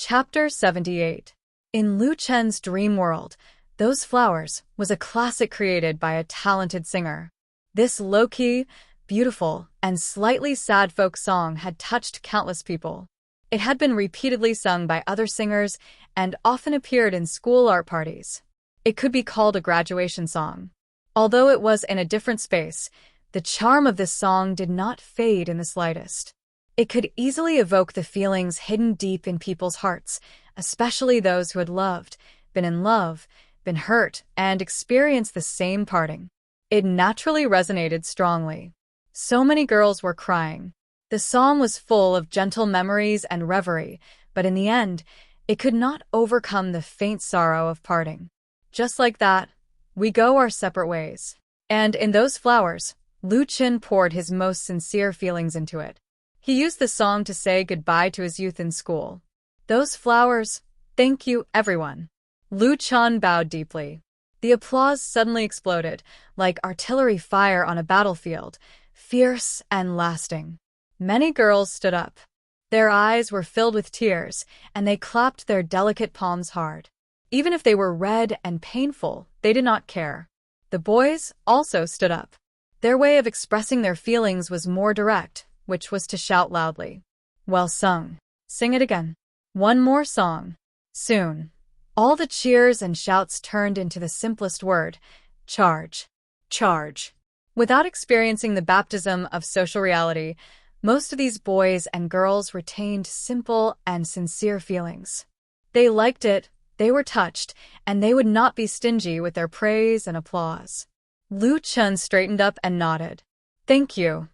Chapter 78. In Lu Chen's dream world, Those Flowers was a classic created by a talented singer. This low-key, beautiful, and slightly sad folk song had touched countless people. It had been repeatedly sung by other singers and often appeared in school art parties. It could be called a graduation song. Although it was in a different space, the charm of this song did not fade in the slightest. It could easily evoke the feelings hidden deep in people's hearts, especially those who had loved, been in love, been hurt, and experienced the same parting. It naturally resonated strongly. So many girls were crying. The song was full of gentle memories and reverie, but in the end, it could not overcome the faint sorrow of parting. Just like that, we go our separate ways. And in Those Flowers, Lu Chen poured his most sincere feelings into it. He used the song to say goodbye to his youth in school. Those flowers, thank you, everyone. Lu Chen bowed deeply. The applause suddenly exploded, like artillery fire on a battlefield, fierce and lasting. Many girls stood up. Their eyes were filled with tears, and they clapped their delicate palms hard. Even if they were red and painful, they did not care. The boys also stood up. Their way of expressing their feelings was more direct, which was to shout loudly. Well sung. Sing it again. One more song. Soon, all the cheers and shouts turned into the simplest word, charge. Charge. Without experiencing the baptism of social reality, most of these boys and girls retained simple and sincere feelings. They liked it, they were touched, and they would not be stingy with their praise and applause. Lu Chen straightened up and nodded. Thank you.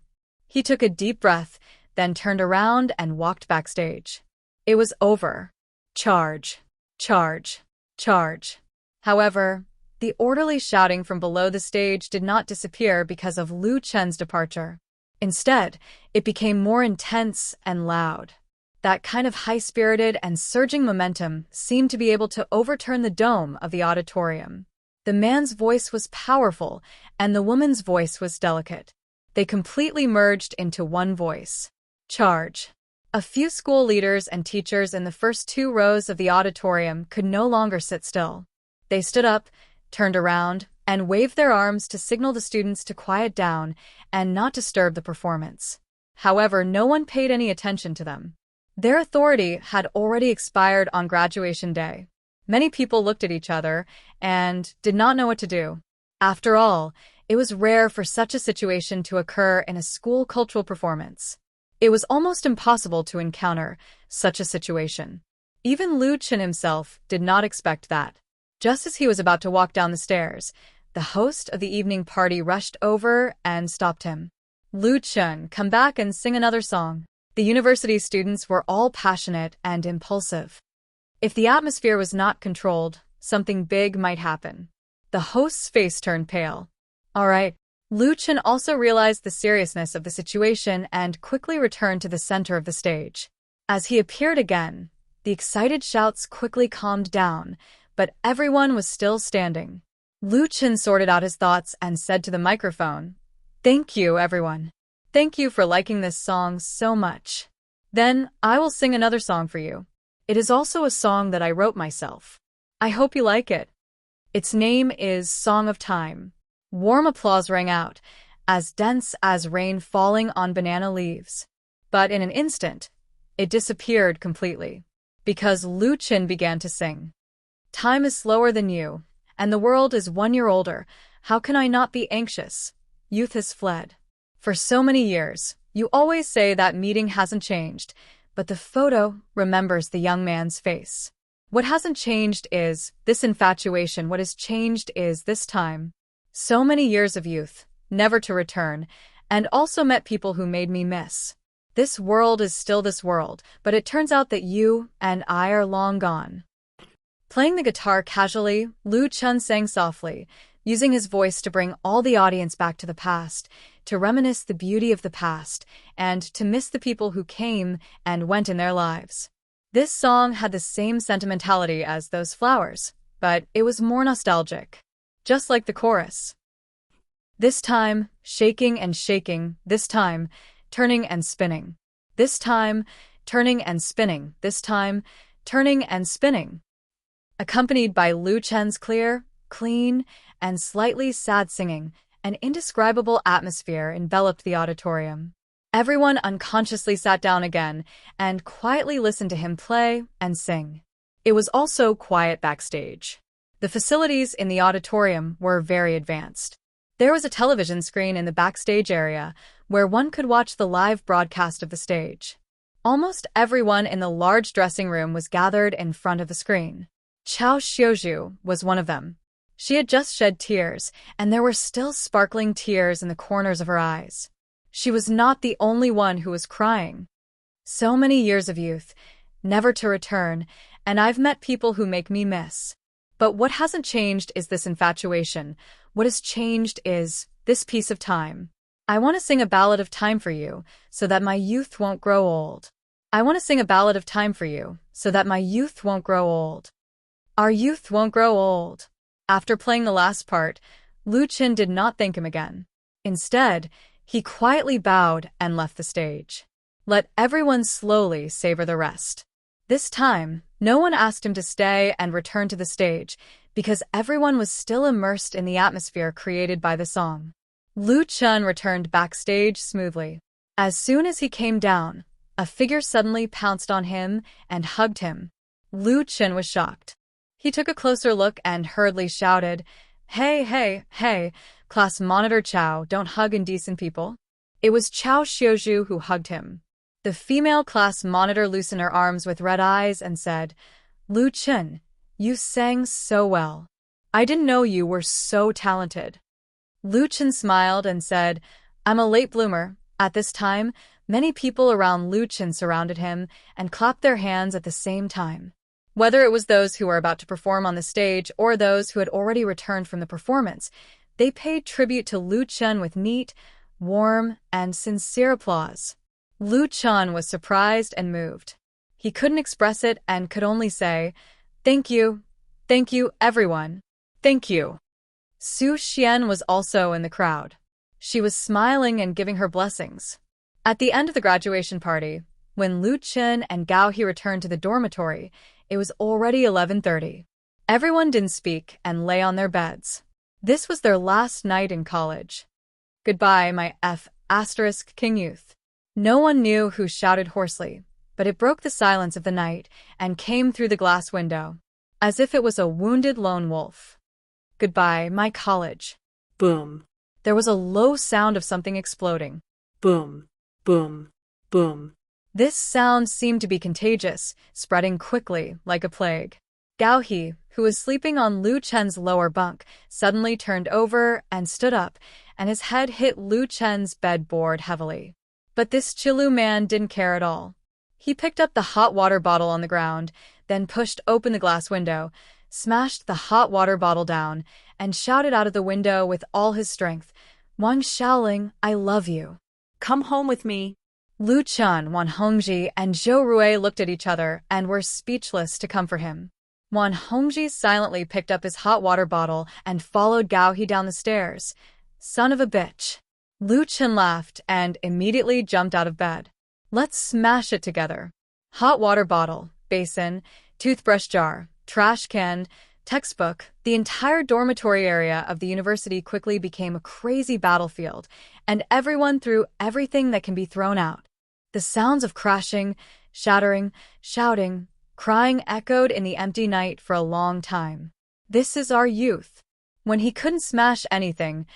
He took a deep breath, then turned around and walked backstage. It was over. Charge. Charge. Charge. However, the orderly shouting from below the stage did not disappear because of Lu Chen's departure. Instead, it became more intense and loud. That kind of high-spirited and surging momentum seemed to be able to overturn the dome of the auditorium. The man's voice was powerful, and the woman's voice was delicate. They completely merged into one voice. Charge. A few school leaders and teachers in the first two rows of the auditorium could no longer sit still. They stood up, turned around, and waved their arms to signal the students to quiet down and not disturb the performance. However, no one paid any attention to them. Their authority had already expired on graduation day. Many people looked at each other and did not know what to do. After all, it was rare for such a situation to occur in a school cultural performance. It was almost impossible to encounter such a situation. Even Lu Chen himself did not expect that. Just as he was about to walk down the stairs, the host of the evening party rushed over and stopped him. Lu Chen, come back and sing another song. The university students were all passionate and impulsive. If the atmosphere was not controlled, something big might happen. The host's face turned pale. All right. Lu Chen also realized the seriousness of the situation and quickly returned to the center of the stage. As he appeared again, the excited shouts quickly calmed down, but everyone was still standing. Lu Chen sorted out his thoughts and said to the microphone, Thank you, everyone. Thank you for liking this song so much. Then, I will sing another song for you. It is also a song that I wrote myself. I hope you like it. Its name is Song of Time. Warm applause rang out, as dense as rain falling on banana leaves. But in an instant, it disappeared completely, because Lu Chen began to sing. Time is slower than you, and the world is 1 year older. How can I not be anxious? Youth has fled. For so many years, you always say that meeting hasn't changed, but the photo remembers the young man's face. What hasn't changed is this infatuation. What has changed is this time. So many years of youth, never to return, and also met people who made me miss. This world is still this world, but it turns out that you and I are long gone. Playing the guitar casually, Lu Chen sang softly, using his voice to bring all the audience back to the past, to reminisce the beauty of the past, and to miss the people who came and went in their lives. This song had the same sentimentality as Those Flowers, but it was more nostalgic. Just like the chorus. This time, shaking and shaking, this time, turning and spinning. This time, turning and spinning, this time, turning and spinning. Accompanied by Lu Chen's clear, clean, and slightly sad singing, an indescribable atmosphere enveloped the auditorium. Everyone unconsciously sat down again and quietly listened to him play and sing. It was also quiet backstage. The facilities in the auditorium were very advanced. There was a television screen in the backstage area where one could watch the live broadcast of the stage. Almost everyone in the large dressing room was gathered in front of the screen. Chao Xiuzhu was one of them. She had just shed tears, and there were still sparkling tears in the corners of her eyes. She was not the only one who was crying. So many years of youth, never to return, and I've met people who make me miss. But what hasn't changed is this infatuation. What has changed is this piece of time. I want to sing a ballad of time for you, so that my youth won't grow old. I want to sing a ballad of time for you, so that my youth won't grow old. Our youth won't grow old. After playing the last part, Lu Chen did not thank him again. Instead, he quietly bowed and left the stage. Let everyone slowly savor the rest. This time, no one asked him to stay and return to the stage, because everyone was still immersed in the atmosphere created by the song. Lu Chen returned backstage smoothly. As soon as he came down, a figure suddenly pounced on him and hugged him. Lu Chen was shocked. He took a closer look and hurriedly shouted, "Hey, hey, hey, class monitor Chao, don't hug indecent people." It was Chao Xiuzhu who hugged him. The female class monitor loosened her arms with red eyes and said, "Lu Chen, you sang so well. I didn't know you were so talented." Lu Chen smiled and said, "I'm a late bloomer." At this time, many people around Lu Chen surrounded him and clapped their hands at the same time. Whether it was those who were about to perform on the stage or those who had already returned from the performance, they paid tribute to Lu Chen with neat, warm, and sincere applause. Lu Chen was surprised and moved. He couldn't express it and could only say, thank you, everyone. Thank you." Su Xian was also in the crowd. She was smiling and giving her blessings. At the end of the graduation party, when Lu Chen and Gao He returned to the dormitory, it was already 11:30. Everyone didn't speak and lay on their beds. This was their last night in college. "Goodbye, my King youth." No one knew who shouted hoarsely, but it broke the silence of the night and came through the glass window, as if it was a wounded lone wolf. "Goodbye, my college." Boom. There was a low sound of something exploding. Boom, boom, boom. This sound seemed to be contagious, spreading quickly like a plague. Gao He, who was sleeping on Lu Chen's lower bunk, suddenly turned over and stood up, and his head hit Lu Chen's bedboard heavily. But this Chilu man didn't care at all. He picked up the hot water bottle on the ground, then pushed open the glass window, smashed the hot water bottle down, and shouted out of the window with all his strength, "Wang Xiaoling, I love you. Come home with me." Lu Chen, Wan Hongji, and Zhou Rui looked at each other and were speechless to come for him. Wan Hongji silently picked up his hot water bottle and followed Gao He down the stairs. "Son of a bitch." Lu Chen laughed and immediately jumped out of bed. "Let's smash it together." Hot water bottle, basin, toothbrush jar, trash can, textbook, the entire dormitory area of the university quickly became a crazy battlefield, and everyone threw everything that can be thrown out. The sounds of crashing, shattering, shouting, crying echoed in the empty night for a long time. This is our youth. When he couldn't smash anything,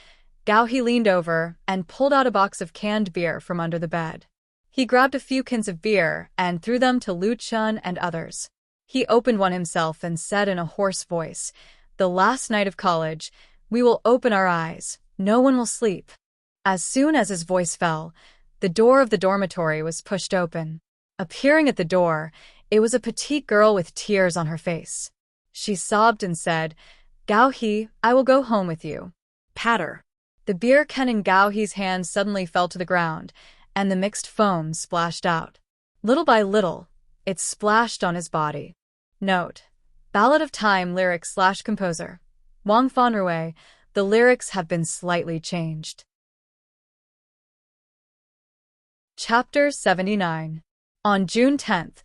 Gao He leaned over and pulled out a box of canned beer from under the bed. He grabbed a few cans of beer and threw them to Lu Chen and others. He opened one himself and said in a hoarse voice, "The last night of college, we will open our eyes. No one will sleep." As soon as his voice fell, the door of the dormitory was pushed open. Appearing at the door, it was a petite girl with tears on her face. She sobbed and said, "Gao He, I will go home with you." Patter. The beer can in Gao He's hand suddenly fell to the ground, and the mixed foam splashed out. Little by little, it splashed on his body. Note: Ballad of Time lyrics/composer Wang Fanrui. The lyrics have been slightly changed. Chapter 79. On June 10th,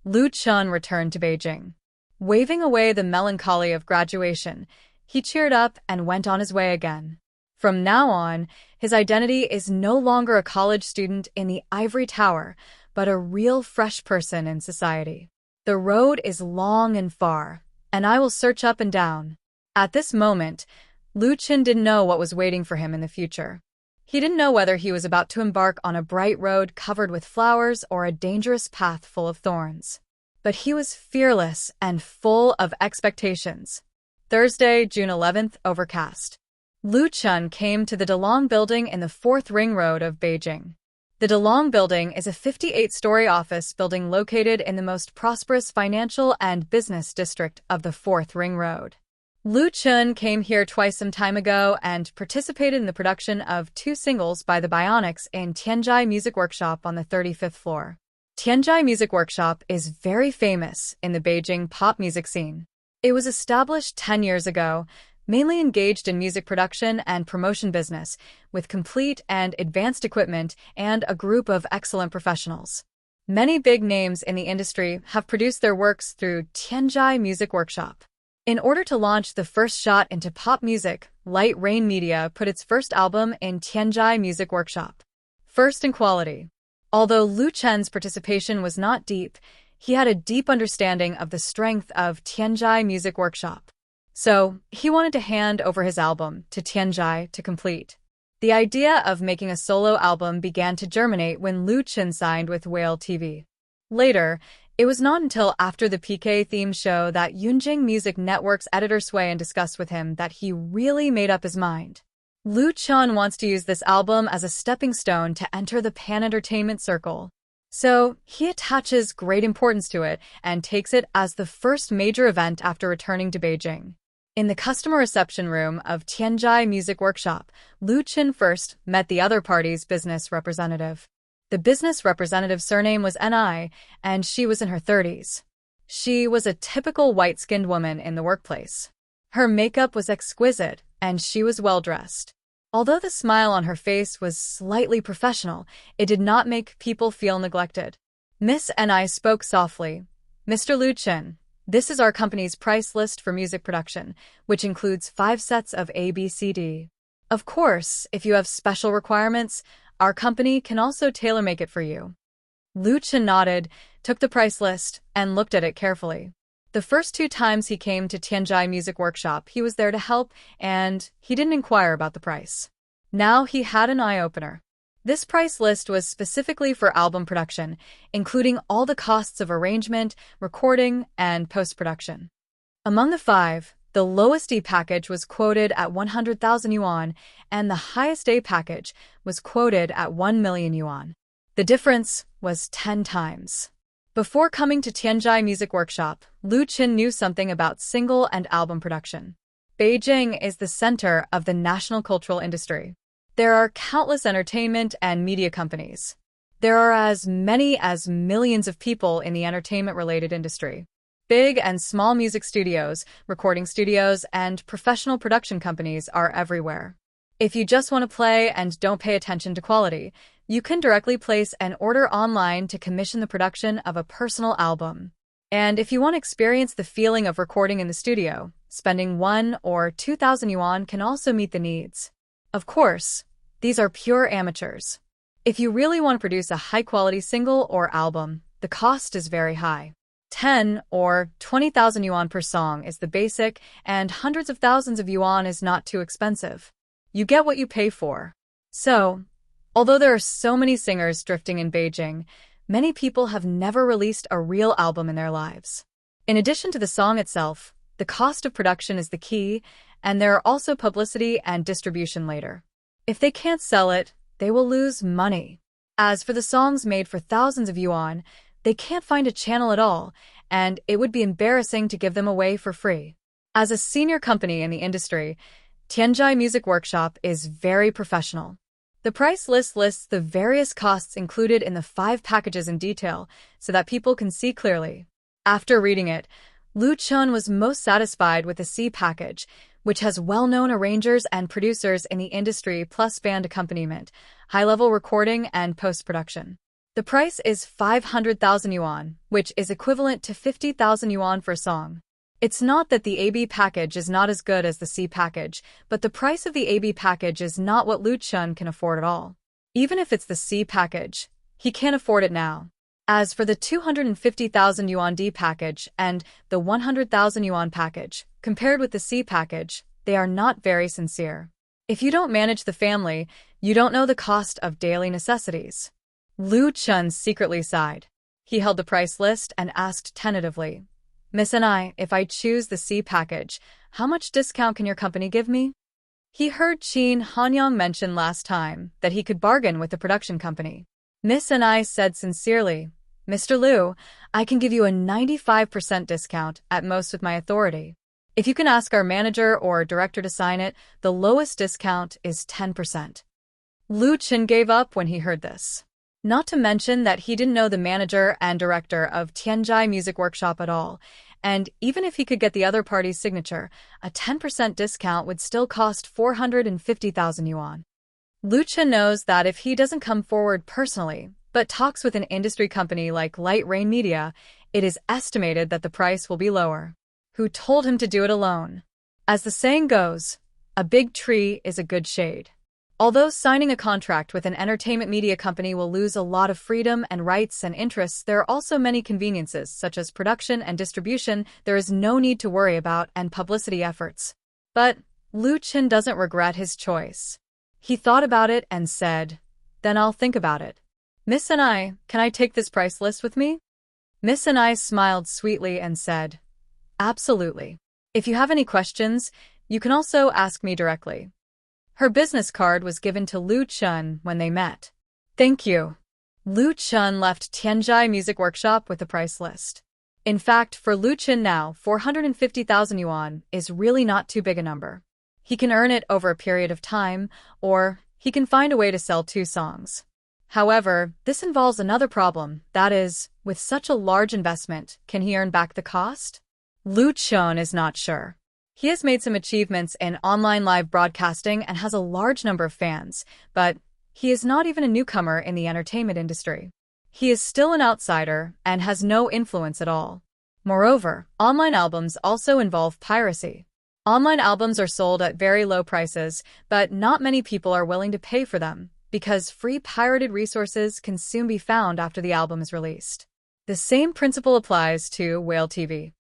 Lu Chun returned to Beijing. Waving away the melancholy of graduation, he cheered up and went on his way again. From now on, his identity is no longer a college student in the ivory tower, but a real fresh person in society. The road is long and far, and I will search up and down. At this moment, Lu Chun didn't know what was waiting for him in the future. He didn't know whether he was about to embark on a bright road covered with flowers or a dangerous path full of thorns. But he was fearless and full of expectations. Thursday, June 11th, overcast. Lu Chun came to the Dalong Building in the 4th Ring Road of Beijing. The Dalong Building is a 58-story office building located in the most prosperous financial and business district of the 4th Ring Road. Lu Chun came here twice some time ago and participated in the production of 2 singles by the Bionics in Tianjai Music Workshop on the 35th floor. Tianjai Music Workshop is very famous in the Beijing pop music scene. It was established 10 years ago, mainly engaged in music production and promotion business, with complete and advanced equipment and a group of excellent professionals. Many big names in the industry have produced their works through Tianjai Music Workshop. In order to launch the first shot into pop music, Light Rain Media put its first album in Tianjai Music Workshop. First in quality. Although Lu Chun's participation was not deep, he had a deep understanding of the strength of Tianjai Music Workshop. So, he wanted to hand over his album to Tianjai to complete. The idea of making a solo album began to germinate when Lu Chun signed with Whale TV. Later, it was not until after the PK theme show that Yunjing Music Network's editor Swayan discussed with him that he really made up his mind. Lu Chun wants to use this album as a stepping stone to enter the pan-entertainment circle. So, he attaches great importance to it and takes it as the first major event after returning to Beijing. In the customer reception room of Tianjai Music Workshop, Lu Chun first met the other party's business representative. The business representative's surname was Ni, and she was in her 30s. She was a typical white-skinned woman in the workplace. Her makeup was exquisite, and she was well-dressed. Although the smile on her face was slightly professional, it did not make people feel neglected. Miss Ni spoke softly. "Mr. Lu Chun, this is our company's price list for music production, which includes 5 sets of ABCD. Of course, if you have special requirements, our company can also tailor-make it for you." Lu Chun nodded, took the price list, and looked at it carefully. The first 2 times he came to Tianjai Music Workshop, he was there to help, and he didn't inquire about the price. Now he had an eye-opener. This price list was specifically for album production, including all the costs of arrangement, recording, and post-production. Among the 5, the lowest E package was quoted at 100,000 yuan, and the highest A package was quoted at 1 million yuan. The difference was 10 times. Before coming to Tianjai Music Workshop, Lu Chun knew something about single and album production. Beijing is the center of the national cultural industry. There are countless entertainment and media companies. There are as many as millions of people in the entertainment-related industry. Big and small music studios, recording studios, and professional production companies are everywhere. If you just want to play and don't pay attention to quality, you can directly place an order online to commission the production of a personal album. And if you want to experience the feeling of recording in the studio, spending 1 or 2,000 yuan can also meet the needs. Of course, these are pure amateurs. If you really want to produce a high-quality single or album, the cost is very high. 10 or 20,000 yuan per song is the basic, and hundreds of thousands of yuan is not too expensive. You get what you pay for. So, although there are so many singers drifting in Beijing, many people have never released a real album in their lives. In addition to the song itself, the cost of production is the key, and there are also publicity and distribution later. If they can't sell it, they will lose money. As for the songs made for thousands of yuan, they can't find a channel at all, and it would be embarrassing to give them away for free. As a senior company in the industry, Tianjai Music Workshop is very professional. The price list lists the various costs included in the 5 packages in detail so that people can see clearly. After reading it, Lu Chun was most satisfied with the C package, which has well-known arrangers and producers in the industry plus band accompaniment, high-level recording, and post-production. The price is 500,000 yuan, which is equivalent to 50,000 yuan for a song. It's not that the AB package is not as good as the C package, but the price of the AB package is not what Lu Chun can afford at all. Even if it's the C package, he can't afford it now. As for the 250,000 yuan D package and the 100,000 yuan package, compared with the C package, they are not very sincere. If you don't manage the family, you don't know the cost of daily necessities. Lu Chun secretly sighed. He held the price list and asked tentatively, Miss and I, if I choose the C package, how much discount can your company give me? He heard Qin Hanyang mention last time that he could bargain with the production company. Miss and I said sincerely, Mr. Liu, I can give you a 95% discount at most with my authority. If you can ask our manager or director to sign it, the lowest discount is 10%. Lu Qin gave up when he heard this. Not to mention that he didn't know the manager and director of Tianjai Music Workshop at all, and even if he could get the other party's signature, a 10% discount would still cost 450,000 yuan. Lu Qin knows that if he doesn't come forward personally, but talks with an industry company like Light Rain Media, it is estimated that the price will be lower. Who told him to do it alone? As the saying goes, a big tree is a good shade. Although signing a contract with an entertainment media company will lose a lot of freedom and rights and interests, there are also many conveniences, such as production and distribution, there is no need to worry about, and publicity efforts. But Lu Qin doesn't regret his choice. He thought about it and said, Then I'll think about it. Miss and I, can I take this price list with me? Miss and I smiled sweetly and said, Absolutely. If you have any questions, you can also ask me directly. Her business card was given to Lu Chun when they met. Thank you. Lu Chun left Tianjai Music Workshop with the price list. In fact, for Lu Chun now, 450,000 yuan is really not too big a number. He can earn it over a period of time, or he can find a way to sell 2 songs. However, this involves another problem, that is, with such a large investment, can he earn back the cost? Lu Chun is not sure. He has made some achievements in online live broadcasting and has a large number of fans, but he is not even a newcomer in the entertainment industry. He is still an outsider and has no influence at all. Moreover, online albums also involve piracy. Online albums are sold at very low prices, but not many people are willing to pay for them, because free pirated resources can soon be found after the album is released. The same principle applies to Whale TV.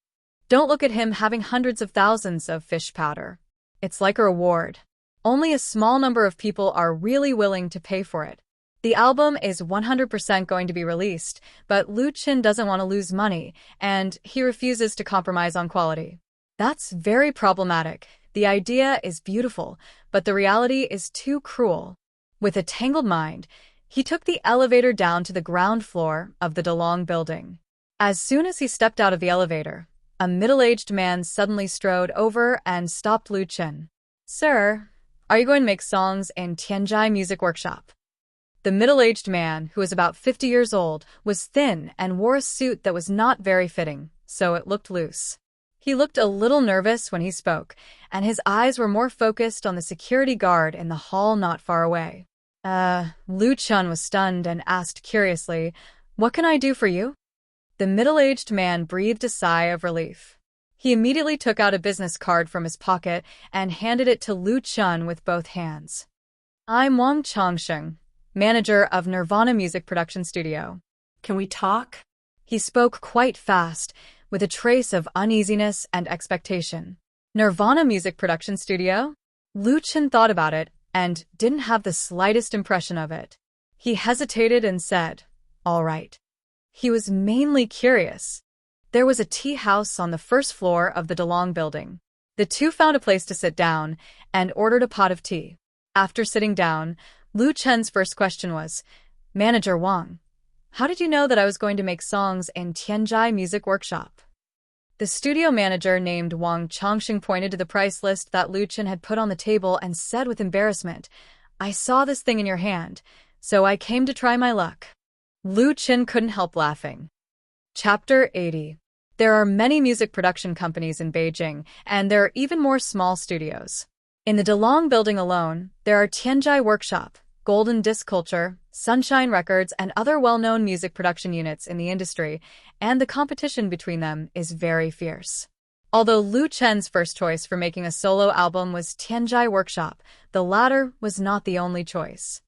Don't look at him having hundreds of thousands of fish powder. It's like a reward. Only a small number of people are really willing to pay for it. The album is 100% going to be released, but Lu Qin doesn't want to lose money, and he refuses to compromise on quality. That's very problematic. The idea is beautiful, but the reality is too cruel. With a tangled mind, he took the elevator down to the ground floor of the Dalong building. As soon as he stepped out of the elevator, a middle-aged man suddenly strode over and stopped Lu Qin. Sir, are you going to make songs in Tianjai Music Workshop? The middle-aged man, who was about 50 years old, was thin and wore a suit that was not very fitting, so it looked loose. He looked a little nervous when he spoke, and his eyes were more focused on the security guard in the hall not far away. Lu Chun was stunned and asked curiously, What can I do for you? The middle-aged man breathed a sigh of relief. He immediately took out a business card from his pocket and handed it to Lu Chun with both hands. I'm Wang Chongsheng, manager of Nirvana Music Production Studio. Can we talk? He spoke quite fast, with a trace of uneasiness and expectation. Nirvana Music Production Studio? Lu Chun thought about it and didn't have the slightest impression of it. He hesitated and said, All right. He was mainly curious. There was a tea house on the first floor of the Dalong building. The two found a place to sit down and ordered a pot of tea. After sitting down, Lu Chen's first question was, Manager Wang, how did you know that I was going to make songs in Tianjai Music Workshop? The studio manager named Wang Chongsheng pointed to the price list that Lu Chen had put on the table and said with embarrassment, I saw this thing in your hand, so I came to try my luck. Lu Chen couldn't help laughing. Chapter 80. There are many music production companies in Beijing, and there are even more small studios. In the Dalong building alone, there are Tianjai Workshop, Golden Disc Culture, Sunshine Records, and other well-known music production units in the industry, and the competition between them is very fierce. Although Lu Chen's first choice for making a solo album was Tianjai Workshop, the latter was not the only choice.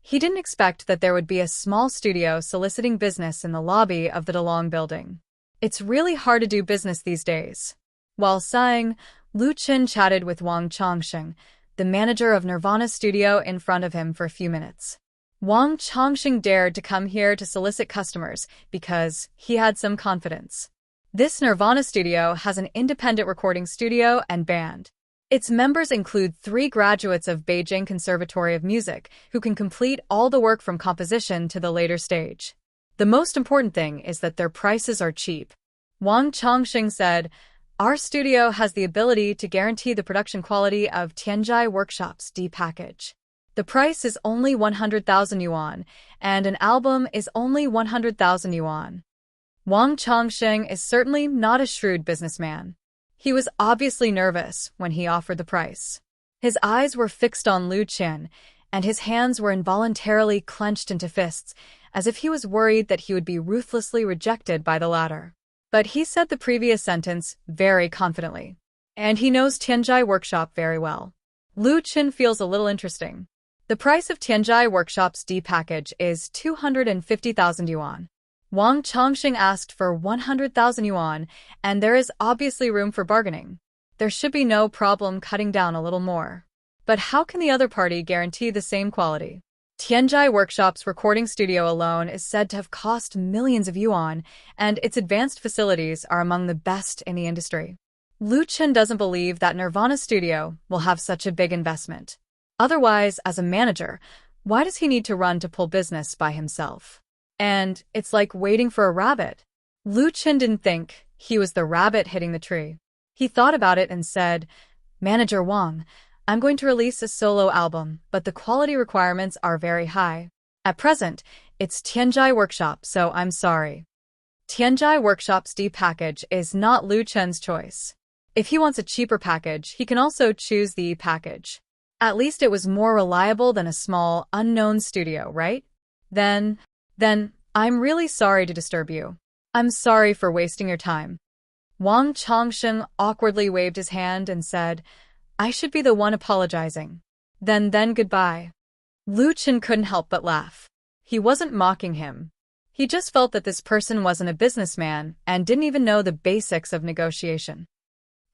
He didn't expect that there would be a small studio soliciting business in the lobby of the Dalong building. It's really hard to do business these days. While sighing, Lu Chen chatted with Wang Chongsheng, the manager of Nirvana Studio, in front of him for a few minutes. Wang Chongsheng dared to come here to solicit customers because he had some confidence. This Nirvana Studio has an independent recording studio and band. Its members include 3 graduates of Beijing Conservatory of Music who can complete all the work from composition to the later stage. The most important thing is that their prices are cheap. Wang Chongsheng said, "Our studio has the ability to guarantee the production quality of Tianjai Workshop's D package. The price is only 100,000 yuan, and an album is only 100,000 yuan." Wang Chongsheng is certainly not a shrewd businessman. He was obviously nervous when he offered the price. His eyes were fixed on Lu Chen, and his hands were involuntarily clenched into fists, as if he was worried that he would be ruthlessly rejected by the latter. But he said the previous sentence very confidently. And he knows Tianjai Workshop very well. Lu Chen feels a little interesting. The price of Tianjai Workshop's D package is 250,000 yuan. Wang Chongsheng asked for 100,000 yuan, and there is obviously room for bargaining. There should be no problem cutting down a little more. But how can the other party guarantee the same quality? Tianjai Workshop's recording studio alone is said to have cost millions of yuan, and its advanced facilities are among the best in the industry. Lu Chen doesn't believe that Nirvana Studio will have such a big investment. Otherwise, as a manager, why does he need to run to pull business by himself? And it's like waiting for a rabbit. Lu Chen didn't think he was the rabbit hitting the tree. He thought about it and said, "Manager Wang, I'm going to release a solo album, but the quality requirements are very high. At present, it's Tianjai Workshop, so I'm sorry." Tianjai Workshop's D package is not Lu Chen's choice. If he wants a cheaper package, he can also choose the E package. At least it was more reliable than a small, unknown studio, right? Then, I'm really sorry to disturb you. I'm sorry for wasting your time. Wang Chongsheng awkwardly waved his hand and said, "I should be the one apologizing. Then goodbye." Lu Chen couldn't help but laugh. He wasn't mocking him. He just felt that this person wasn't a businessman and didn't even know the basics of negotiation.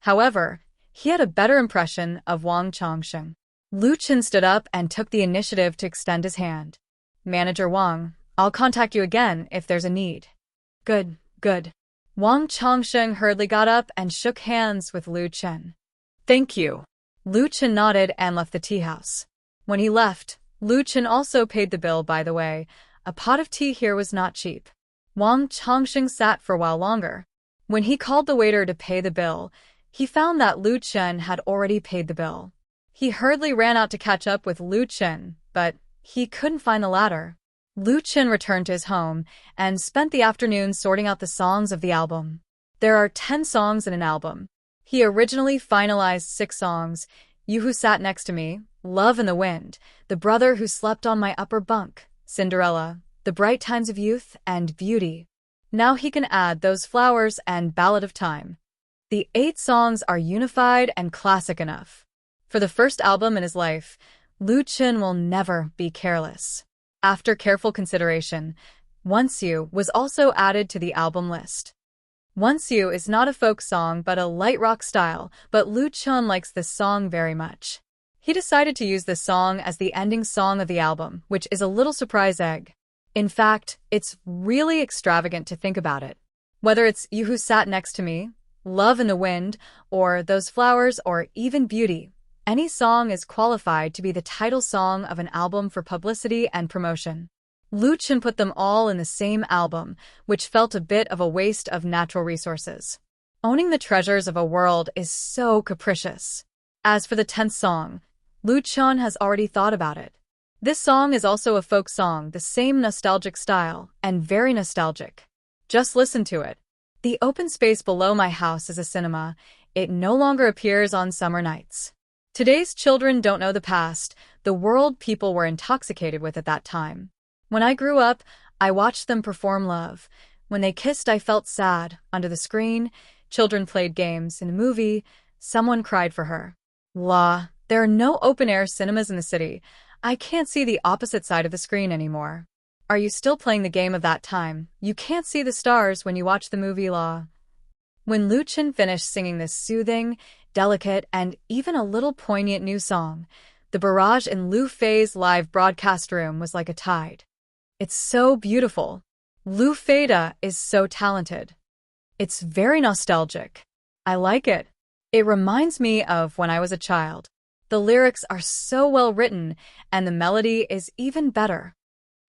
However, he had a better impression of Wang Chongsheng. Lu Chen stood up and took the initiative to extend his hand. "Manager Wang, I'll contact you again if there's a need." Good. Wang Chongsheng hurriedly got up and shook hands with Lu Chen. "Thank you." Lu Chen nodded and left the tea house. When he left, Lu Chen also paid the bill, by the way. A pot of tea here was not cheap. Wang Chongsheng sat for a while longer. When he called the waiter to pay the bill, he found that Lu Chen had already paid the bill. He hurriedly ran out to catch up with Lu Chen, but he couldn't find the latter. Lu Chen returned to his home and spent the afternoon sorting out the songs of the album. There are 10 songs in an album. He originally finalized 6 songs: "You Who Sat Next to Me," "Love in the Wind," "The Brother Who Slept on My Upper Bunk," "Cinderella," "The Bright Times of Youth," and "Beauty." Now he can add "Those Flowers" and "Ballad of Time." The 8 songs are unified and classic enough. For the first album in his life, Lu Chen will never be careless. After careful consideration, "Once You" was also added to the album list. "Once You" is not a folk song but a light rock style, but Lu Chen likes this song very much. He decided to use this song as the ending song of the album, which is a little surprise egg. In fact, it's really extravagant to think about it. Whether it's "You Who Sat Next to Me," "Love in the Wind," or "Those Flowers," or even "Beauty," any song is qualified to be the title song of an album for publicity and promotion. Lu Chen put them all in the same album, which felt a bit of a waste of natural resources. Owning the treasures of a world is so capricious. As for the 10th song, Lu Chen has already thought about it. This song is also a folk song, the same nostalgic style, and very nostalgic. Just listen to it. "The open space below my house is a cinema. It no longer appears on summer nights. Today's children don't know the past. the world people were intoxicated with at that time. When I grew up, I watched them perform love. When they kissed, I felt sad. Under the screen, children played games. In a movie, someone cried for her. La, there are no open-air cinemas in the city. I can't see the opposite side of the screen anymore. Are you still playing the game of that time? You can't see the stars when you watch the movie La. When Lu Chen finished singing this soothing, delicate, and even a little poignant new song, the barrage in Lu Fei's live broadcast room was like a tide. It's so beautiful. Lu Feida is so talented. It's very nostalgic. I like it. It reminds me of when I was a child. The lyrics are so well written, and the melody is even better.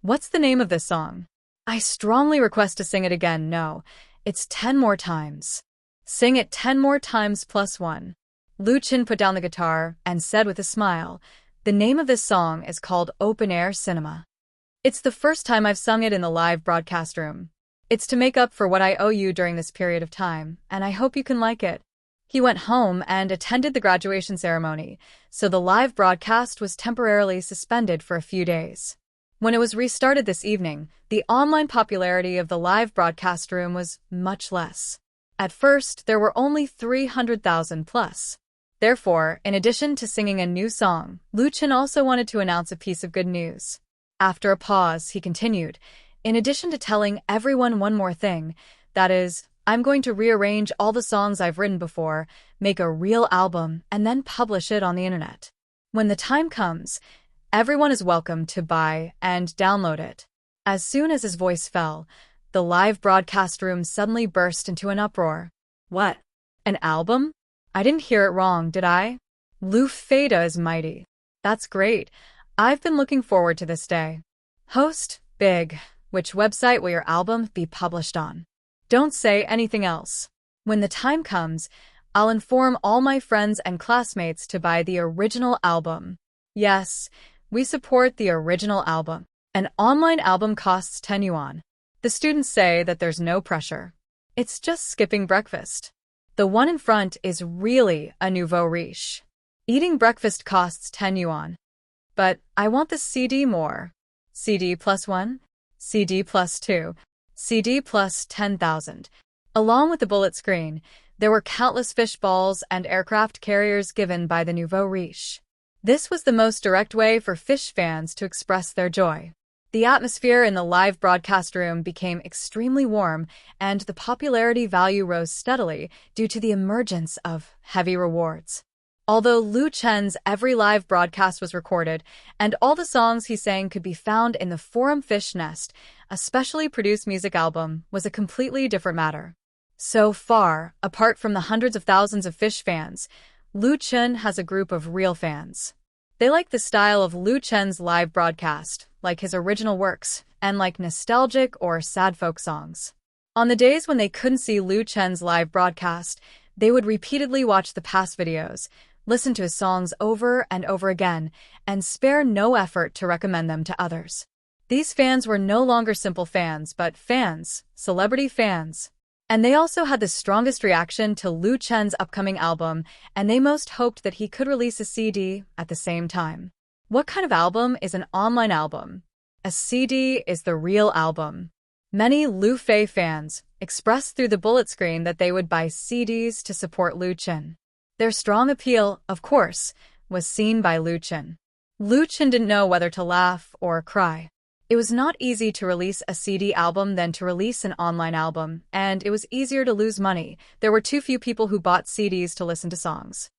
What's the name of this song? I strongly request to sing it again. No, it's 10 more times. Sing it 10 more times plus one. Lu Chen put down the guitar and said with a smile, the name of this song is called Open Air Cinema. It's the first time I've sung it in the live broadcast room. It's to make up for what I owe you during this period of time, and I hope you can like it. He went home and attended the graduation ceremony, so the live broadcast was temporarily suspended for a few days. When it was restarted this evening, the online popularity of the live broadcast room was much less. At first, there were only 300,000 plus. Therefore, in addition to singing a new song, Lu Chen also wanted to announce a piece of good news. After a pause, he continued, in addition to telling everyone one more thing, that is, I'm going to rearrange all the songs I've written before, make a real album, and then publish it on the internet. When the time comes, everyone is welcome to buy and download it. As soon as his voice fell, the live broadcast room suddenly burst into an uproar. What? An album? I didn't hear it wrong, did I? Lu Feida is mighty. That's great. I've been looking forward to this day. Host, big. Which website will your album be published on? Don't say anything else. When the time comes, I'll inform all my friends and classmates to buy the original album. Yes, we support the original album. An online album costs 10 yuan. The students say that there's no pressure. It's just skipping breakfast. The one in front is really a nouveau riche. Eating breakfast costs 10 yuan. But I want the CD more. CD plus 1, CD plus 2, CD plus 10,000. Along with the bullet screen, there were countless fish balls and aircraft carriers given by the nouveau riche. This was the most direct way for fish fans to express their joy. The atmosphere in the live broadcast room became extremely warm, and the popularity value rose steadily due to the emergence of heavy rewards. Although Lu Chen's every live broadcast was recorded, and all the songs he sang could be found in the Forum Fish Nest, a specially produced music album was a completely different matter. So far, apart from the hundreds of thousands of fish fans, Lu Chen has a group of real fans. They like the style of Lu Chen's live broadcast, like his original works, and like nostalgic or sad folk songs. On the days when they couldn't see Lu Chen's live broadcast, they would repeatedly watch the past videos, listen to his songs over and over again, and spare no effort to recommend them to others. These fans were no longer simple fans, but fans, celebrity fans. And they also had the strongest reaction to Lu Chen's upcoming album, and they most hoped that he could release a CD at the same time. What kind of album is an online album? A CD is the real album. Many Lu Fei fans expressed through the bullet screen that they would buy CDs to support Lu Chen. Their strong appeal, of course, was seen by Lu Chen. Lu Chen didn't know whether to laugh or cry. It was not easy to release a CD album than to release an online album, and it was easier to lose money. There were too few people who bought CDs to listen to songs.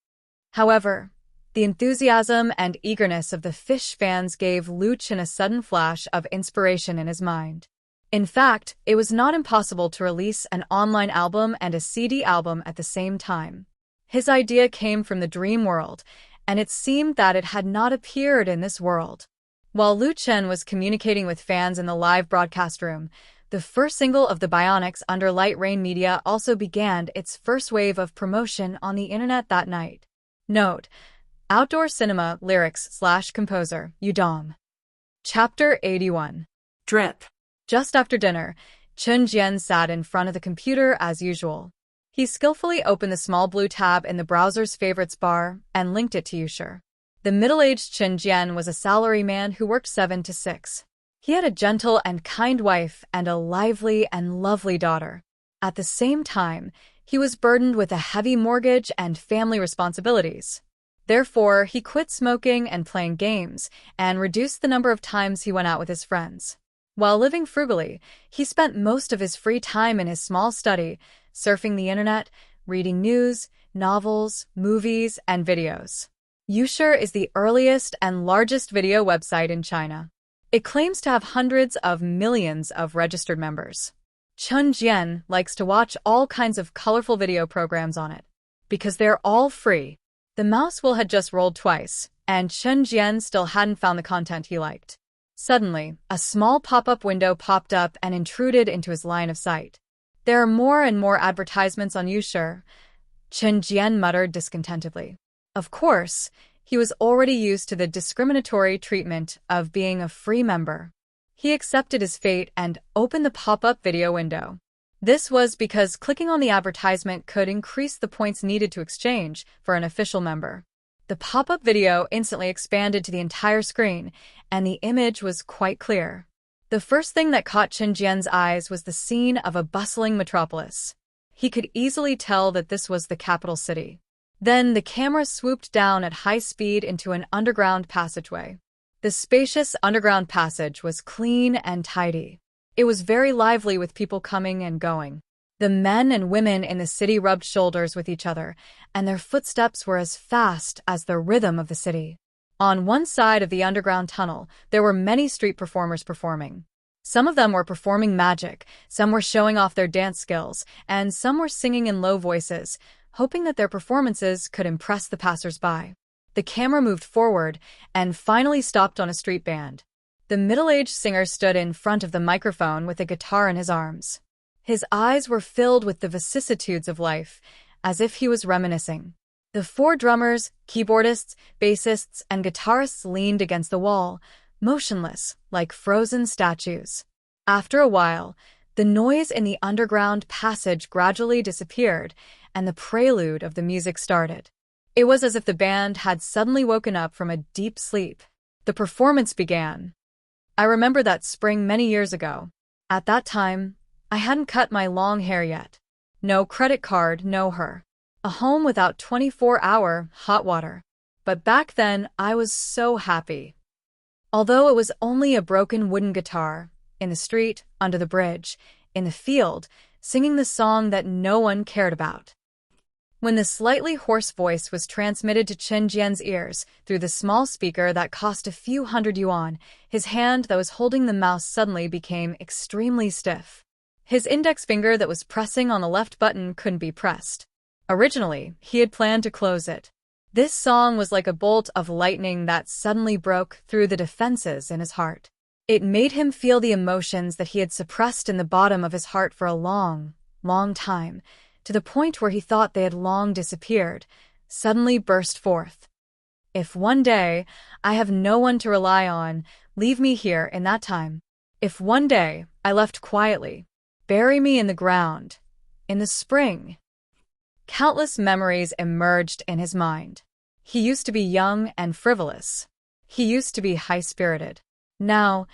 However, the enthusiasm and eagerness of the fish fans gave Lu Chen a sudden flash of inspiration in his mind. In fact, it was not impossible to release an online album and a CD album at the same time. His idea came from the dream world, and it seemed that it had not appeared in this world. While Lu Chen was communicating with fans in the live broadcast room, the first single of the Bionics under Light Rain Media also began its first wave of promotion on the internet that night. Note: Outdoor Cinema Lyrics/Composer, Yudong. Chapter 81. Drip. Just after dinner, Chun Jian sat in front of the computer as usual. He skillfully opened the small blue tab in the browser's favorites bar and linked it to Usher. The middle-aged Chen Jian was a salaryman who worked 7 to 6. He had a gentle and kind wife and a lively and lovely daughter. At the same time, he was burdened with a heavy mortgage and family responsibilities. Therefore, he quit smoking and playing games and reduced the number of times he went out with his friends. While living frugally, he spent most of his free time in his small study, surfing the internet, reading news, novels, movies, and videos. Youshare is the earliest and largest video website in China. It claims to have hundreds of millions of registered members. Chen Jian likes to watch all kinds of colorful video programs on it. Because they're all free. The mouse wheel had just rolled twice, and Chen Jian still hadn't found the content he liked. Suddenly, a small pop-up window popped up and intruded into his line of sight. There are more and more advertisements on Youshare, Chen Jian muttered discontentedly. Of course, he was already used to the discriminatory treatment of being a free member. He accepted his fate and opened the pop-up video window. This was because clicking on the advertisement could increase the points needed to exchange for an official member. The pop-up video instantly expanded to the entire screen, and the image was quite clear. The first thing that caught Chen Jian's eyes was the scene of a bustling metropolis. He could easily tell that this was the capital city. Then the camera swooped down at high speed into an underground passageway. The spacious underground passage was clean and tidy. It was very lively with people coming and going. The men and women in the city rubbed shoulders with each other, and their footsteps were as fast as the rhythm of the city. On one side of the underground tunnel, there were many street performers performing. Some of them were performing magic, some were showing off their dance skills, and some were singing in low voices, hoping that their performances could impress the passers-by. The camera moved forward and finally stopped on a street band. The middle-aged singer stood in front of the microphone with a guitar in his arms. His eyes were filled with the vicissitudes of life, as if he was reminiscing. The 4 drummers, keyboardists, bassists, and guitarists leaned against the wall, motionless, like frozen statues. After a while, the noise in the underground passage gradually disappeared, and the prelude of the music started. It was as if the band had suddenly woken up from a deep sleep. The performance began. I remember that spring many years ago. At that time, I hadn't cut my long hair yet. No credit card, no her. A home without 24-hour hot water. But back then, I was so happy. Although it was only a broken wooden guitar, in the street, under the bridge, in the field, singing the song that no one cared about. When the slightly hoarse voice was transmitted to Chen Jian's ears through the small speaker that cost a few hundred yuan, his hand that was holding the mouse suddenly became extremely stiff. His index finger that was pressing on the left button couldn't be pressed. Originally, he had planned to close it. This song was like a bolt of lightning that suddenly broke through the defenses in his heart. It made him feel the emotions that he had suppressed in the bottom of his heart for a long, long time, to the point where he thought they had long disappeared, suddenly burst forth. If one day I have no one to rely on, leave me here in that time. If one day I left quietly, bury me in the ground, in the spring. Countless memories emerged in his mind. He used to be young and frivolous. He used to be high-spirited. Now,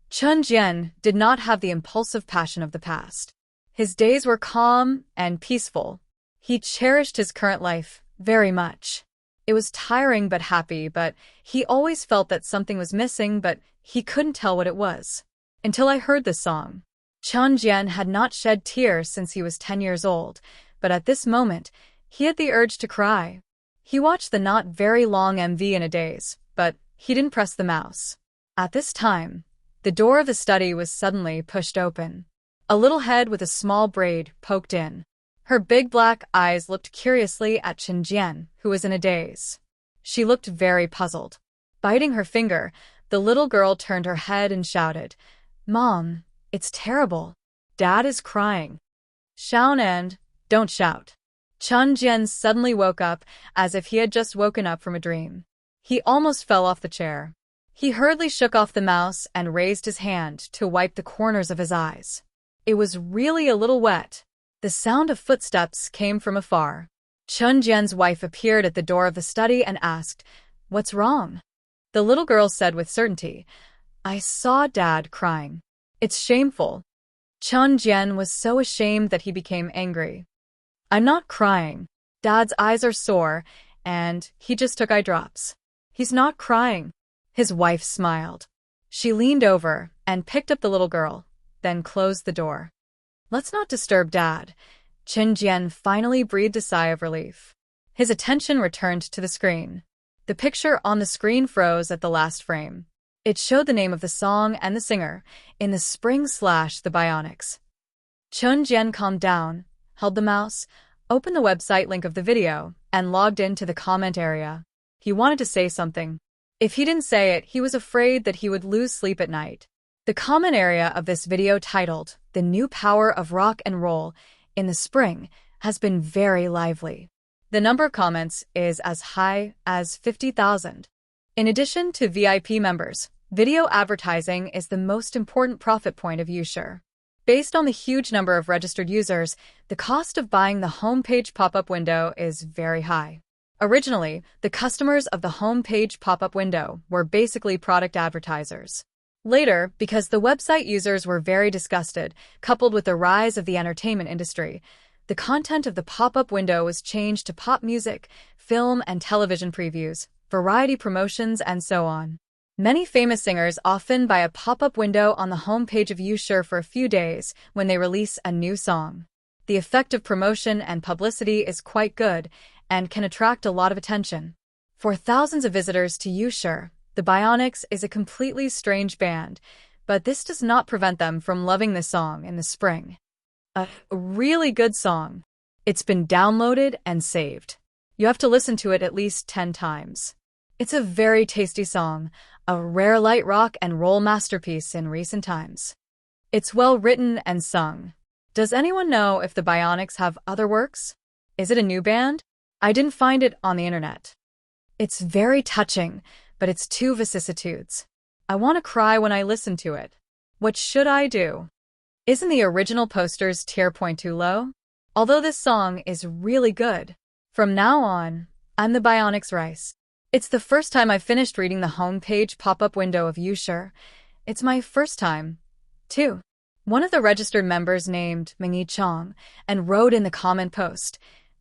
Chen Jian did not have the impulsive passion of the past. His days were calm and peaceful. He cherished his current life very much. It was tiring but happy, but he always felt that something was missing, but he couldn't tell what it was. Until I heard this song. Chen Jian had not shed tears since he was 10 years old, but at this moment, he had the urge to cry. He watched the not very long MV in a daze, but he didn't press the mouse. At this time, the door of the study was suddenly pushed open. A little head with a small braid poked in. Her big black eyes looked curiously at Chen Jian, who was in a daze. She looked very puzzled. Biting her finger, the little girl turned her head and shouted, "Mom, it's terrible. Dad is crying." "Shout and don't shout." Chen Jian suddenly woke up as if he had just woken up from a dream. He almost fell off the chair. He hurriedly shook off the mouse and raised his hand to wipe the corners of his eyes. It was really a little wet. The sound of footsteps came from afar. Chen Jian's wife appeared at the door of the study and asked, What's wrong? The little girl said with certainty, I saw Dad crying. It's shameful. Chun Jian was so ashamed that he became angry. I'm not crying. Dad's eyes are sore, and he just took eye drops. He's not crying. His wife smiled. She leaned over and picked up the little girl, then closed the door. Let's not disturb Dad. Chun Jian finally breathed a sigh of relief. His attention returned to the screen. The picture on the screen froze at the last frame. It showed the name of the song and the singer, In the Spring/The Bionics. Chun Jian calmed down, held the mouse, opened the website link of the video, and logged into the comment area. He wanted to say something. If he didn't say it, he was afraid that he would lose sleep at night. The comment area of this video titled, The New Power of Rock and Roll in the Spring, has been very lively. The number of comments is as high as 50,000. In addition to VIP members, video advertising is the most important profit point of Usure. Based on the huge number of registered users, the cost of buying the homepage pop-up window is very high. Originally, the customers of the homepage pop-up window were basically product advertisers. Later, because the website users were very disgusted, coupled with the rise of the entertainment industry, the content of the pop-up window was changed to pop music, film and television previews, variety promotions, and so on. Many famous singers often buy a pop-up window on the homepage of Usure for a few days when they release a new song. The effect of promotion and publicity is quite good and can attract a lot of attention. For thousands of visitors to Usure, the Bionics is a completely strange band, but this does not prevent them from loving the song in the spring. A really good song. It's been downloaded and saved. You have to listen to it at least 10 times. It's a very tasty song, a rare light rock and roll masterpiece in recent times. It's well written and sung. Does anyone know if the Bionics have other works? Is it a new band? I didn't find it on the internet. It's very touching, but it's two vicissitudes. I want to cry when I listen to it. What should I do? Isn't the original poster's tier point too low? Although this song is really good. From now on, I'm the Bionics Rice. It's the first time I've finished reading the homepage pop-up window of Usure. It's my first time, too. One of the registered members named Mingy Chong and wrote in the comment post,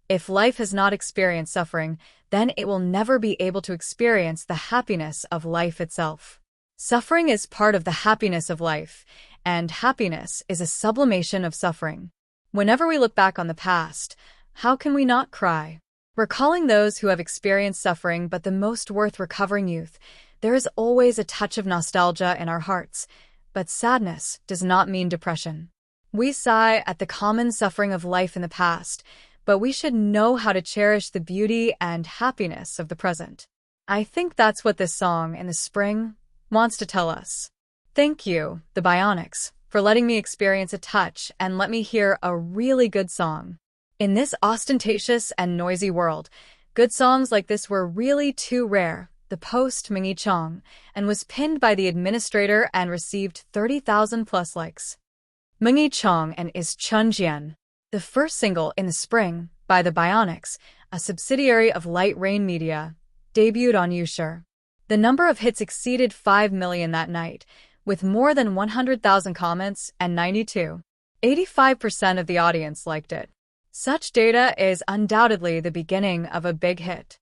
if life has not experienced suffering, then it will never be able to experience the happiness of life itself. Suffering is part of the happiness of life, and happiness is a sublimation of suffering. Whenever we look back on the past, how can we not cry? Recalling those who have experienced suffering but the most worth recovering youth, there is always a touch of nostalgia in our hearts, but sadness does not mean depression. We sigh at the common suffering of life in the past, but we should know how to cherish the beauty and happiness of the present. I think that's what this song in the spring wants to tell us. Thank you, the Bionics, for letting me experience a touch and let me hear a really good song. In this ostentatious and noisy world, good songs like this were really too rare. The post Mingy Chong and was pinned by the administrator and received 30,000 plus likes. Mingy Chong and Is Chun Jian, the first single in the spring by the Bionics, a subsidiary of Light Rain Media, debuted on Usure. The number of hits exceeded 5 million that night, with more than 100,000 comments and 85% of the audience liked it. Such data is undoubtedly the beginning of a big hit.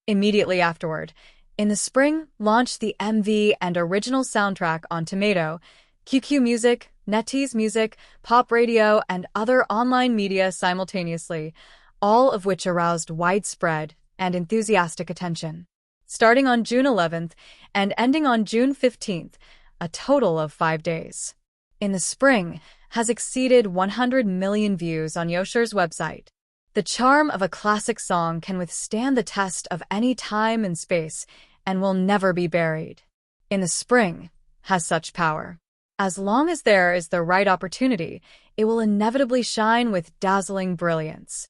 Immediately afterward, in the spring, launched the MV and original soundtrack on Tomato, QQ Music, NetEase Music, Pop Radio, and other online media simultaneously, all of which aroused widespread and enthusiastic attention. Starting on June 11th and ending on June 15th, a total of 5 days. In the spring, has exceeded 100 million views on Usure's website. The charm of a classic song can withstand the test of any time and space and will never be buried. In the spring, has such power. As long as there is the right opportunity, it will inevitably shine with dazzling brilliance.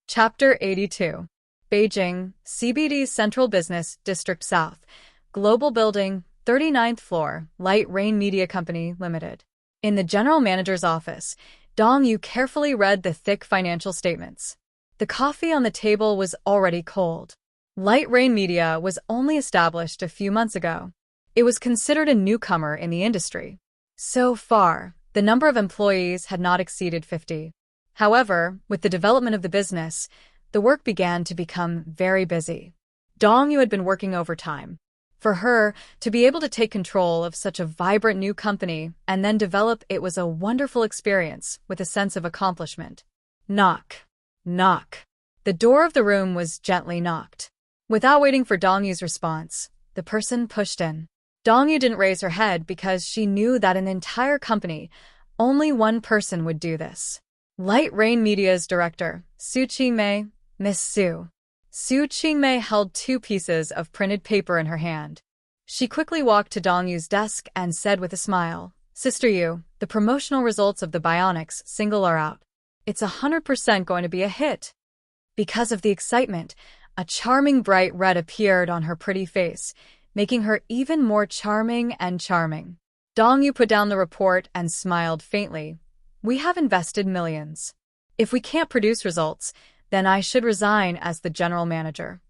Chapter 82. Beijing, CBD's Central Business District South, Global Building, 39th floor, Light Rain Media Company, Limited. In the general manager's office, Dong Yu carefully read the thick financial statements. The coffee on the table was already cold. Light Rain Media was only established a few months ago. It was considered a newcomer in the industry. So far, the number of employees had not exceeded 50. However, with the development of the business, the work began to become very busy. Dong Yu had been working overtime. For her, to be able to take control of such a vibrant new company and then develop it was a wonderful experience with a sense of accomplishment. Knock. Knock. The door of the room was gently knocked. Without waiting for Dong Yu's response, the person pushed in. Dong Yu didn't raise her head because she knew that in the entire company, only one person would do this. Light Rain Media's director, Su Qingmei, Miss Su. Su Qingmei held 2 pieces of printed paper in her hand. She quickly walked to Dong Yu's desk and said with a smile, "Sister Yu, the promotional results of the Bionics single are out. It's 100% going to be a hit." Because of the excitement, a charming bright red appeared on her pretty face, making her even more charming and charming. Dong Yu put down the report and smiled faintly. "We have invested millions. If we can't produce results, then I should resign as the general manager."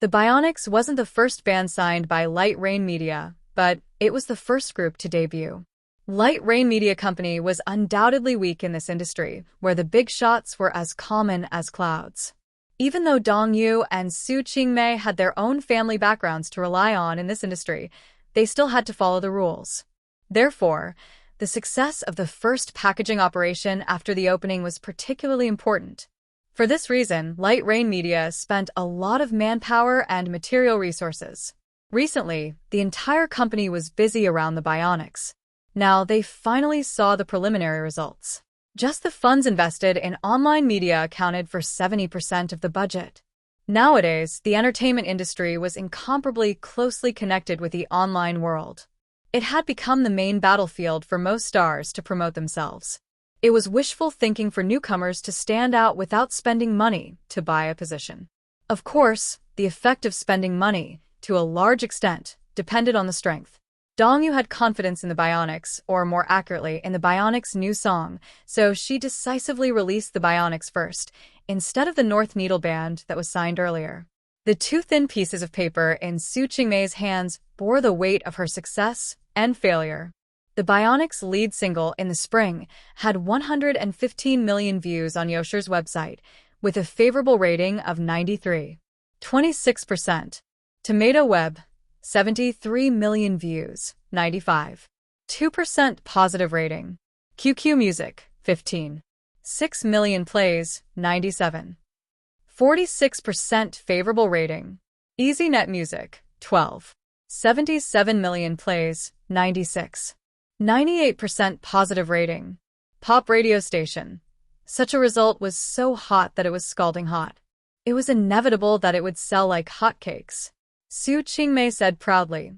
The Bionics wasn't the first band signed by Light Rain Media, but it was the first group to debut. Light Rain Media Company was undoubtedly weak in this industry, where the big shots were as common as clouds. Even though Dong Yu and Su Qingmei had their own family backgrounds to rely on in this industry, they still had to follow the rules. Therefore, the success of the first packaging operation after the opening was particularly important. For this reason, Light Rain Media spent a lot of manpower and material resources. Recently, the entire company was busy around the Bionics. Now they finally saw the preliminary results. Just the funds invested in online media accounted for 70% of the budget. Nowadays, the entertainment industry was incomparably closely connected with the online world. It had become the main battlefield for most stars to promote themselves. It was wishful thinking for newcomers to stand out without spending money to buy a position. Of course, the effect of spending money, to a large extent, depended on the strength. Dong Yu had confidence in the Bionics, or more accurately, in the Bionics' new song, so she decisively released the Bionics first, instead of the North Needle Band that was signed earlier. The 2 thin pieces of paper in Su Qingmei's hands bore the weight of her success and failure. The Bionics' lead single in the spring had 115 million views on Yosher's website, with a favorable rating of 93.26%. Tomato Web, 73 million views, 95.2% positive rating. QQ Music, 15.6 million plays, 97.46% favorable rating. EasyNet Music, 12.77 million plays, 96.98% positive rating. Pop radio station. Such a result was so hot that it was scalding hot. It was inevitable that it would sell like hotcakes. Su Qingmei said proudly.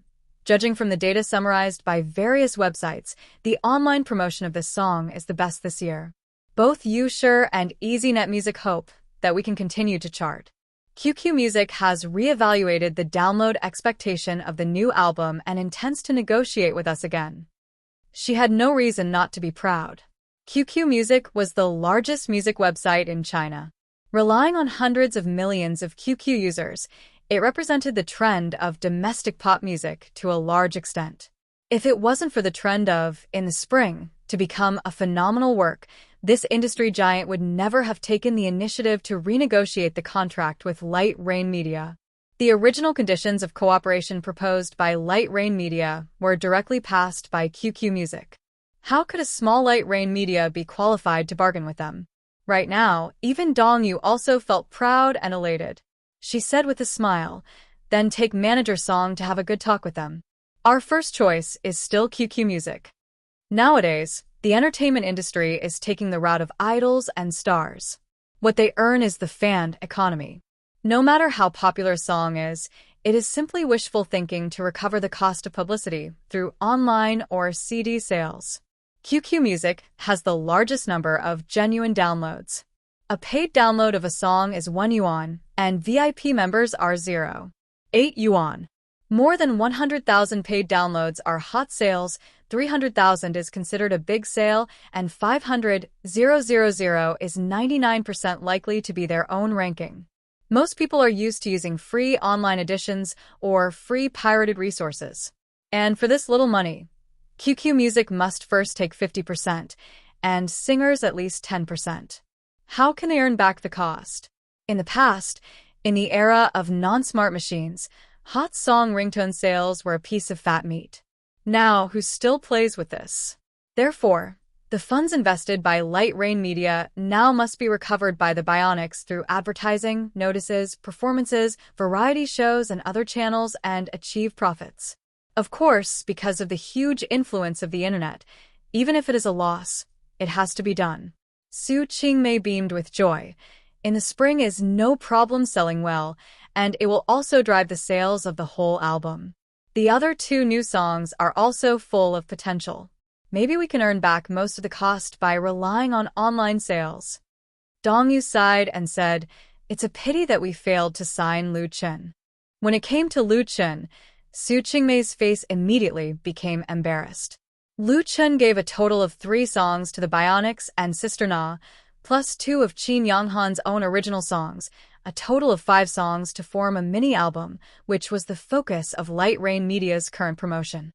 Judging from the data summarized by various websites, the online promotion of this song is the best this year. Both Yosher and EasyNet Music hope that we can continue to chart. QQ Music has reevaluated the download expectation of the new album and intends to negotiate with us again. She had no reason not to be proud. QQ Music was the largest music website in China. Relying on hundreds of millions of QQ users, it represented the trend of domestic pop music to a large extent. If it wasn't for the trend of, in the spring, to become a phenomenal work, this industry giant would never have taken the initiative to renegotiate the contract with Light Rain Media. The original conditions of cooperation proposed by Light Rain Media were directly passed by QQ Music. How could a small Light Rain Media be qualified to bargain with them? Right now, even Dong Yu also felt proud and elated. She said with a smile, "Then take manager Song to have a good talk with them. Our first choice is still QQ Music." Nowadays, the entertainment industry is taking the route of idols and stars. What they earn is the fan economy. No matter how popular a song is, it is simply wishful thinking to recover the cost of publicity through online or CD sales. QQ Music has the largest number of genuine downloads. A paid download of a song is 1 yuan, and VIP members are 0.8 yuan. More than 100,000 paid downloads are hot sales, 300,000 is considered a big sale, and 500,000 is 99% likely to be their own ranking. Most people are used to using free online editions or free pirated resources. And for this little money, QQ Music must first take 50%, and singers at least 10%. How can they earn back the cost? In the past, in the era of non-smart machines, hot song ringtone sales were a piece of fat meat. Now, who still plays with this? Therefore, the funds invested by Light Rain Media now must be recovered by the Bionics through advertising, notices, performances, variety shows, and other channels and achieve profits. Of course, because of the huge influence of the internet, even if it is a loss, it has to be done. Su Qingmei beamed with joy. In the spring is no problem selling well, and it will also drive the sales of the whole album. The other two new songs are also full of potential. Maybe we can earn back most of the cost by relying on online sales. Dongyu sighed and said, "It's a pity that we failed to sign Lu Chen." When it came to Lu Chen, Su Qingmei's face immediately became embarrassed. Lu Chen gave a total of 3 songs to the Bionics and Sister Na, plus 2 of Qin Yanghan's own original songs, a total of 5 songs to form a mini-album, which was the focus of Light Rain Media's current promotion.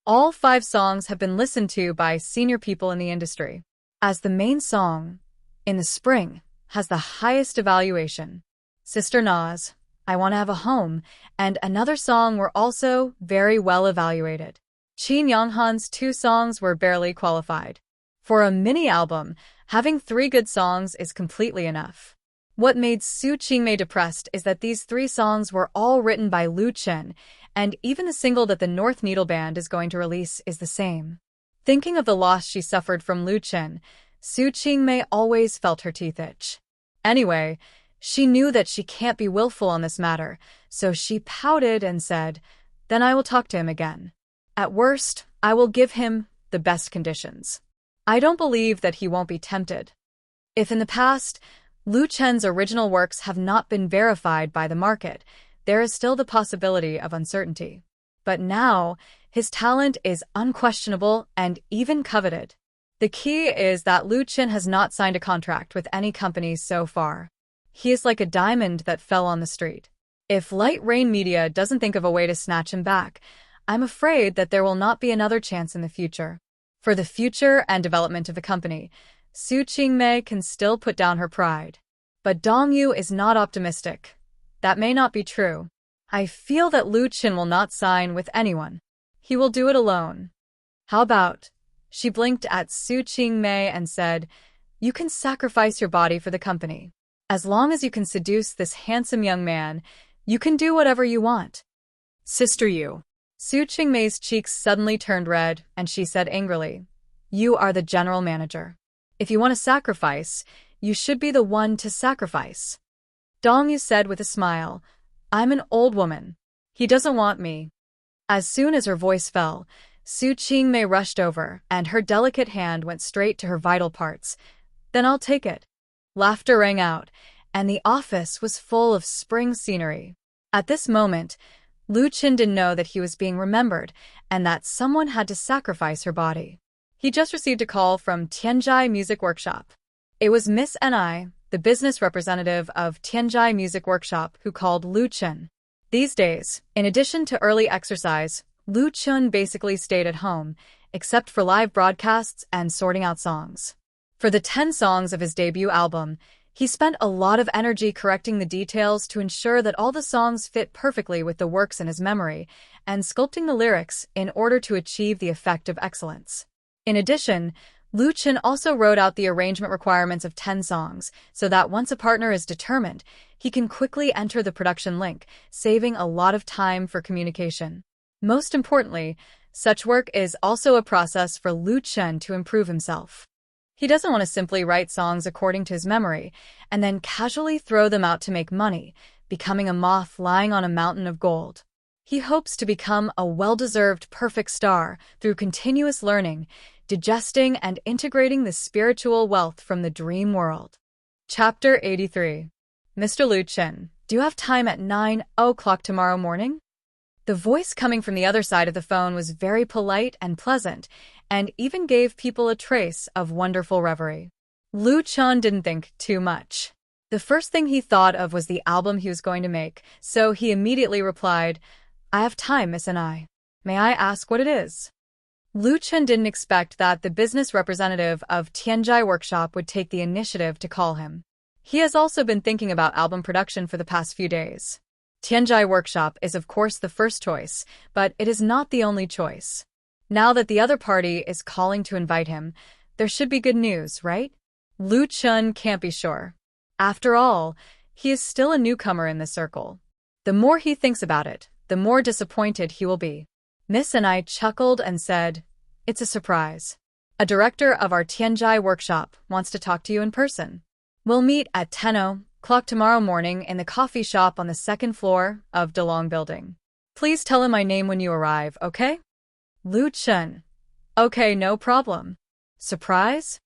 All 5 songs have been listened to by senior people in the industry, as the main song, In the Spring, has the highest evaluation. Sister Na's I Want to Have a Home and another song were also very well evaluated. Qin Yanghan's 2 songs were barely qualified. For a mini-album, having 3 good songs is completely enough. What made Su Qingmei depressed is that these 3 songs were all written by Lu Chen, and even the single that the North Needle Band is going to release is the same. Thinking of the loss she suffered from Lu Chen, Su Qingmei always felt her teeth itch. Anyway, she knew that she can't be willful on this matter, so she pouted and said, "Then I will talk to him again. At worst, I will give him the best conditions. I don't believe that he won't be tempted." If in the past, Lu Chen's original works have not been verified by the market, there is still the possibility of uncertainty. But now, his talent is unquestionable and even coveted. The key is that Lu Chen has not signed a contract with any company so far. He is like a diamond that fell on the street. If Light Rain Media doesn't think of a way to snatch him back, I'm afraid that there will not be another chance in the future. For the future and development of the company, Su Qingmei can still put down her pride. But Dongyu is not optimistic. That may not be true. I feel that Lu Chen will not sign with anyone. He will do it alone. How about? She blinked at Su Qingmei and said, "You can sacrifice your body for the company. As long as you can seduce this handsome young man, you can do whatever you want." Sister Yu. Su Qingmei's cheeks suddenly turned red, and she said angrily, "You are the general manager. If you want to sacrifice, you should be the one to sacrifice." Dongyu said with a smile, "I'm an old woman. He doesn't want me." As soon as her voice fell, Su Qingmei rushed over, and her delicate hand went straight to her vital parts. "Then I'll take it." Laughter rang out, and the office was full of spring scenery. At this moment, Lu Chen didn't know that he was being remembered and that someone had to sacrifice her body. He just received a call from Tianjai Music Workshop. It was Miss Ni, the business representative of Tianjai Music Workshop, who called Lu Chen. These days, in addition to early exercise, Lu Chen basically stayed at home, except for live broadcasts and sorting out songs. For the 10 songs of his debut album, he spent a lot of energy correcting the details to ensure that all the songs fit perfectly with the works in his memory, and sculpting the lyrics in order to achieve the effect of excellence. In addition, Lu Chen also wrote out the arrangement requirements of 10 songs, so that once a partner is determined, he can quickly enter the production link, saving a lot of time for communication. Most importantly, such work is also a process for Lu Chen to improve himself. He doesn't want to simply write songs according to his memory and then casually throw them out to make money, becoming a moth lying on a mountain of gold. He hopes to become a well-deserved perfect star through continuous learning, digesting and integrating the spiritual wealth from the dream world. Chapter 83. Mr. Lu Chen, do you have time at 9 o'clock tomorrow morning? The voice coming from the other side of the phone was very polite and pleasant, and even gave people a trace of wonderful reverie. Lu Chen didn't think too much. The first thing he thought of was the album he was going to make, so he immediately replied, "I have time, Miss and I. May I ask what it is?" Lu Chen didn't expect that the business representative of Tianjai Workshop would take the initiative to call him. He has also been thinking about album production for the past few days. Tianjai Workshop is of course the first choice, but it is not the only choice. Now that the other party is calling to invite him, there should be good news, right? Lu Chen can't be sure. After all, he is still a newcomer in the circle. The more he thinks about it, the more disappointed he will be. Miss and I chuckled and said, "It's a surprise. A director of our Tianjai workshop wants to talk to you in person. We'll meet at 10:00 tomorrow morning in the coffee shop on the second floor of DeLong Building. Please tell him my name when you arrive, okay?" Lu Chen. "Okay, no problem." Surprise?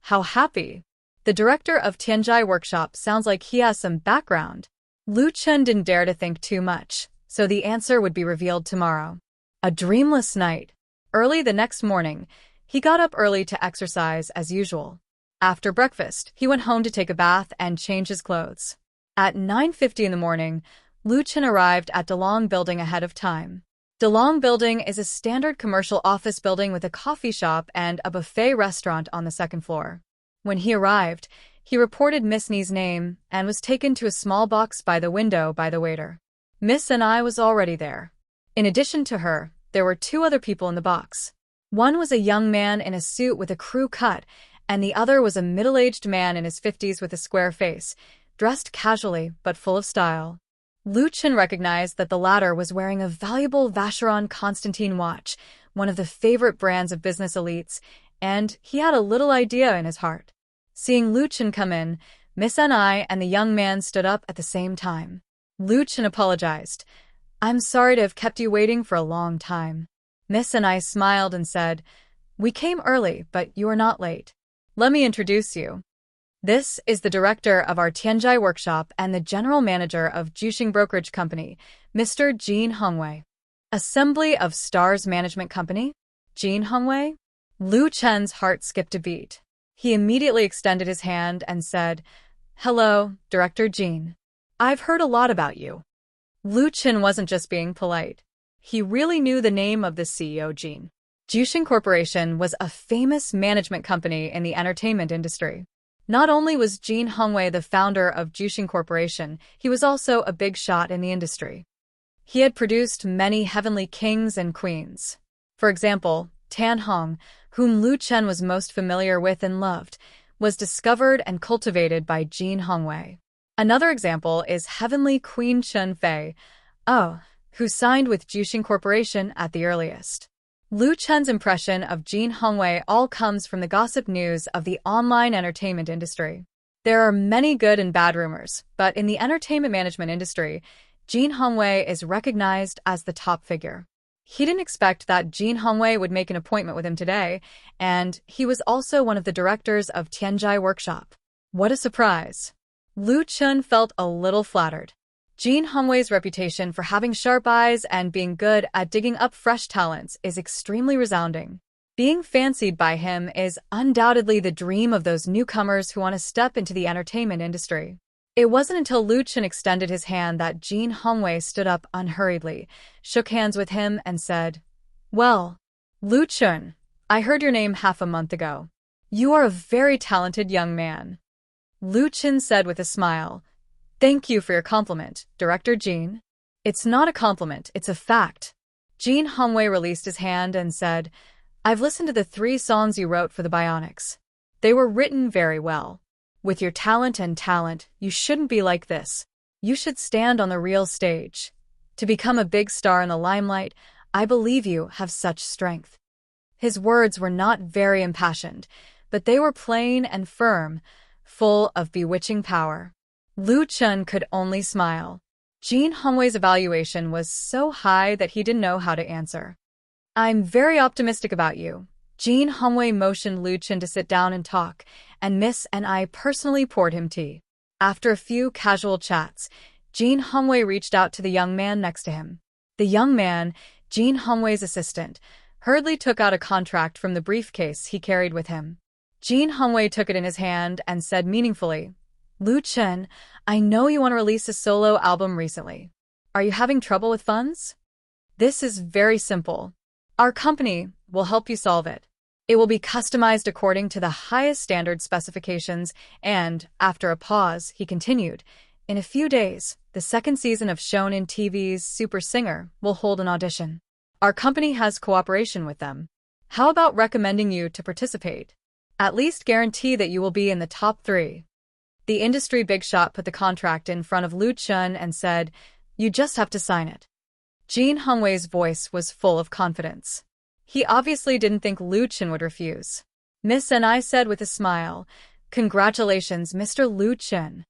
How happy. The director of Tianjai Workshop sounds like he has some background. Lu Chen didn't dare to think too much, so the answer would be revealed tomorrow. A dreamless night. Early the next morning, he got up early to exercise as usual. After breakfast, he went home to take a bath and change his clothes. At 9:50 in the morning, Lu Chen arrived at DeLong Building ahead of time. DeLong Building is a standard commercial office building with a coffee shop and a buffet restaurant on the second floor. When he arrived, he reported Miss Ni's name and was taken to a small box by the window by the waiter. Miss and I was already there. In addition to her, there were two other people in the box. One was a young man in a suit with a crew cut, and the other was a middle-aged man in his 50s with a square face, dressed casually but full of style. Lu Chen recognized that the latter was wearing a valuable Vacheron Constantin watch, one of the favorite brands of business elites, and he had a little idea in his heart. Seeing Lu Chen come in, Miss Ni and the young man stood up at the same time. Lu Chen apologized. "I'm sorry to have kept you waiting for a long time." Miss Ni smiled and said, "We came early, but you are not late. Let me introduce you. This is the director of our Tianjai workshop and the general manager of Juxing Brokerage Company, Mr. Jin Hongwei." Assembly of Stars Management Company? Jin Hongwei? Lu Chen's heart skipped a beat. He immediately extended his hand and said, "Hello, Director Jin. I've heard a lot about you." Lu Chen wasn't just being polite. He really knew the name of the CEO, Jin. Juxing Corporation was a famous management company in the entertainment industry. Not only was Jin Hongwei the founder of Juxing Corporation, he was also a big shot in the industry. He had produced many heavenly kings and queens. For example, Tan Hong, whom Lu Chen was most familiar with and loved, was discovered and cultivated by Jin Hongwei. Another example is Heavenly Queen Chen Fei, who signed with Juxing Corporation at the earliest. Lu Chen's impression of Jin Hongwei all comes from the gossip news of the online entertainment industry. There are many good and bad rumors, but in the entertainment management industry, Jin Hongwei is recognized as the top figure. He didn't expect that Jin Hongwei would make an appointment with him today, and he was also one of the directors of Tianjai Workshop. What a surprise! Lu Chen felt a little flattered. Jin Hongwei's reputation for having sharp eyes and being good at digging up fresh talents is extremely resounding. Being fancied by him is undoubtedly the dream of those newcomers who want to step into the entertainment industry. It wasn't until Lu Chen extended his hand that Jin Hongwei stood up unhurriedly, shook hands with him, and said, "Well, Lu Chen, I heard your name half a month ago. You are a very talented young man." Lu Chen said with a smile, "Thank you for your compliment, Director Jin." "It's not a compliment, it's a fact." Jin Hongwei released his hand and said, "I've listened to the 3 songs you wrote for the Bionics. They were written very well. With your talent, you shouldn't be like this. You should stand on the real stage. To become a big star in the limelight, I believe you have such strength." His words were not very impassioned, but they were plain and firm, full of bewitching power. Lu Chen could only smile. Jin Hongwei's evaluation was so high that he didn't know how to answer. "I'm very optimistic about you." Jin Hongwei motioned Lu Chen to sit down and talk, and Miss and I personally poured him tea. After a few casual chats, Jin Hongwei reached out to the young man next to him. The young man, Jin Hongwei's assistant, hurriedly took out a contract from the briefcase he carried with him. Jin Hongwei took it in his hand and said meaningfully, Lu Chen, I know you want to release a solo album recently. Are you having trouble with funds? This is very simple. Our company will help you solve it. It will be customized according to the highest standard specifications, and, after a pause, he continued, in a few days, the second season of Shonen TV's Super Singer will hold an audition. Our company has cooperation with them. How about recommending you to participate? At least guarantee that you will be in the top 3. The industry big shot put the contract in front of Lu Chen and said, you just have to sign it. Jin Hongwei's voice was full of confidence. He obviously didn't think Lu Chen would refuse. Miss and I said with a smile, congratulations, Mr. Lu Chen.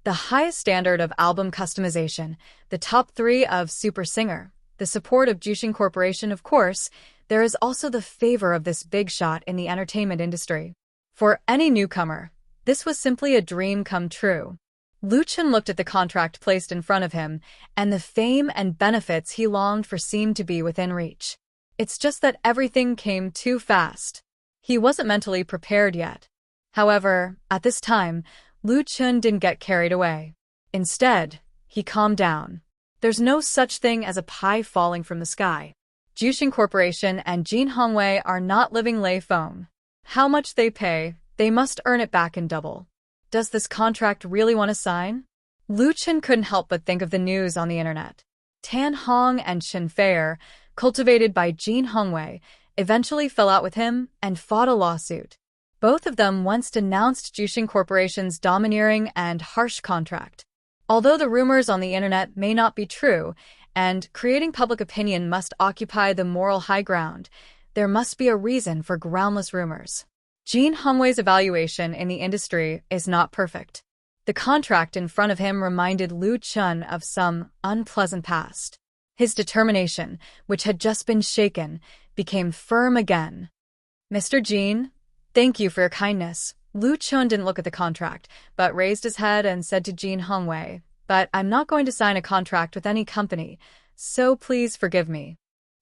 The highest standard of album customization, the top 3 of Super Singer, the support of Jushin Corporation, of course, there is also the favor of this big shot in the entertainment industry. For any newcomer, this was simply a dream come true. Lu Chen looked at the contract placed in front of him, and the fame and benefits he longed for seemed to be within reach. It's just that everything came too fast. He wasn't mentally prepared yet. However, at this time, Lu Chen didn't get carried away. Instead, he calmed down. There's no such thing as a pie falling from the sky. Jushin Corporation and Jin Hongwei are not living lay phone. How much they pay, they must earn it back in double. Does this contract really want to sign? Lu Chen couldn't help but think of the news on the internet. Tan Hong and Shen Feier, cultivated by Jin Hongwei, eventually fell out with him and fought a lawsuit. Both of them once denounced Jushin Corporation's domineering and harsh contract. Although the rumors on the internet may not be true, and creating public opinion must occupy the moral high ground, there must be a reason for groundless rumors. Jin Hongwei's evaluation in the industry is not perfect. The contract in front of him reminded Lu Chen of some unpleasant past. His determination, which had just been shaken, became firm again. Mr. Jin, thank you for your kindness. Lu Chen didn't look at the contract, but raised his head and said to Jin Hongwei, but I'm not going to sign a contract with any company, so please forgive me.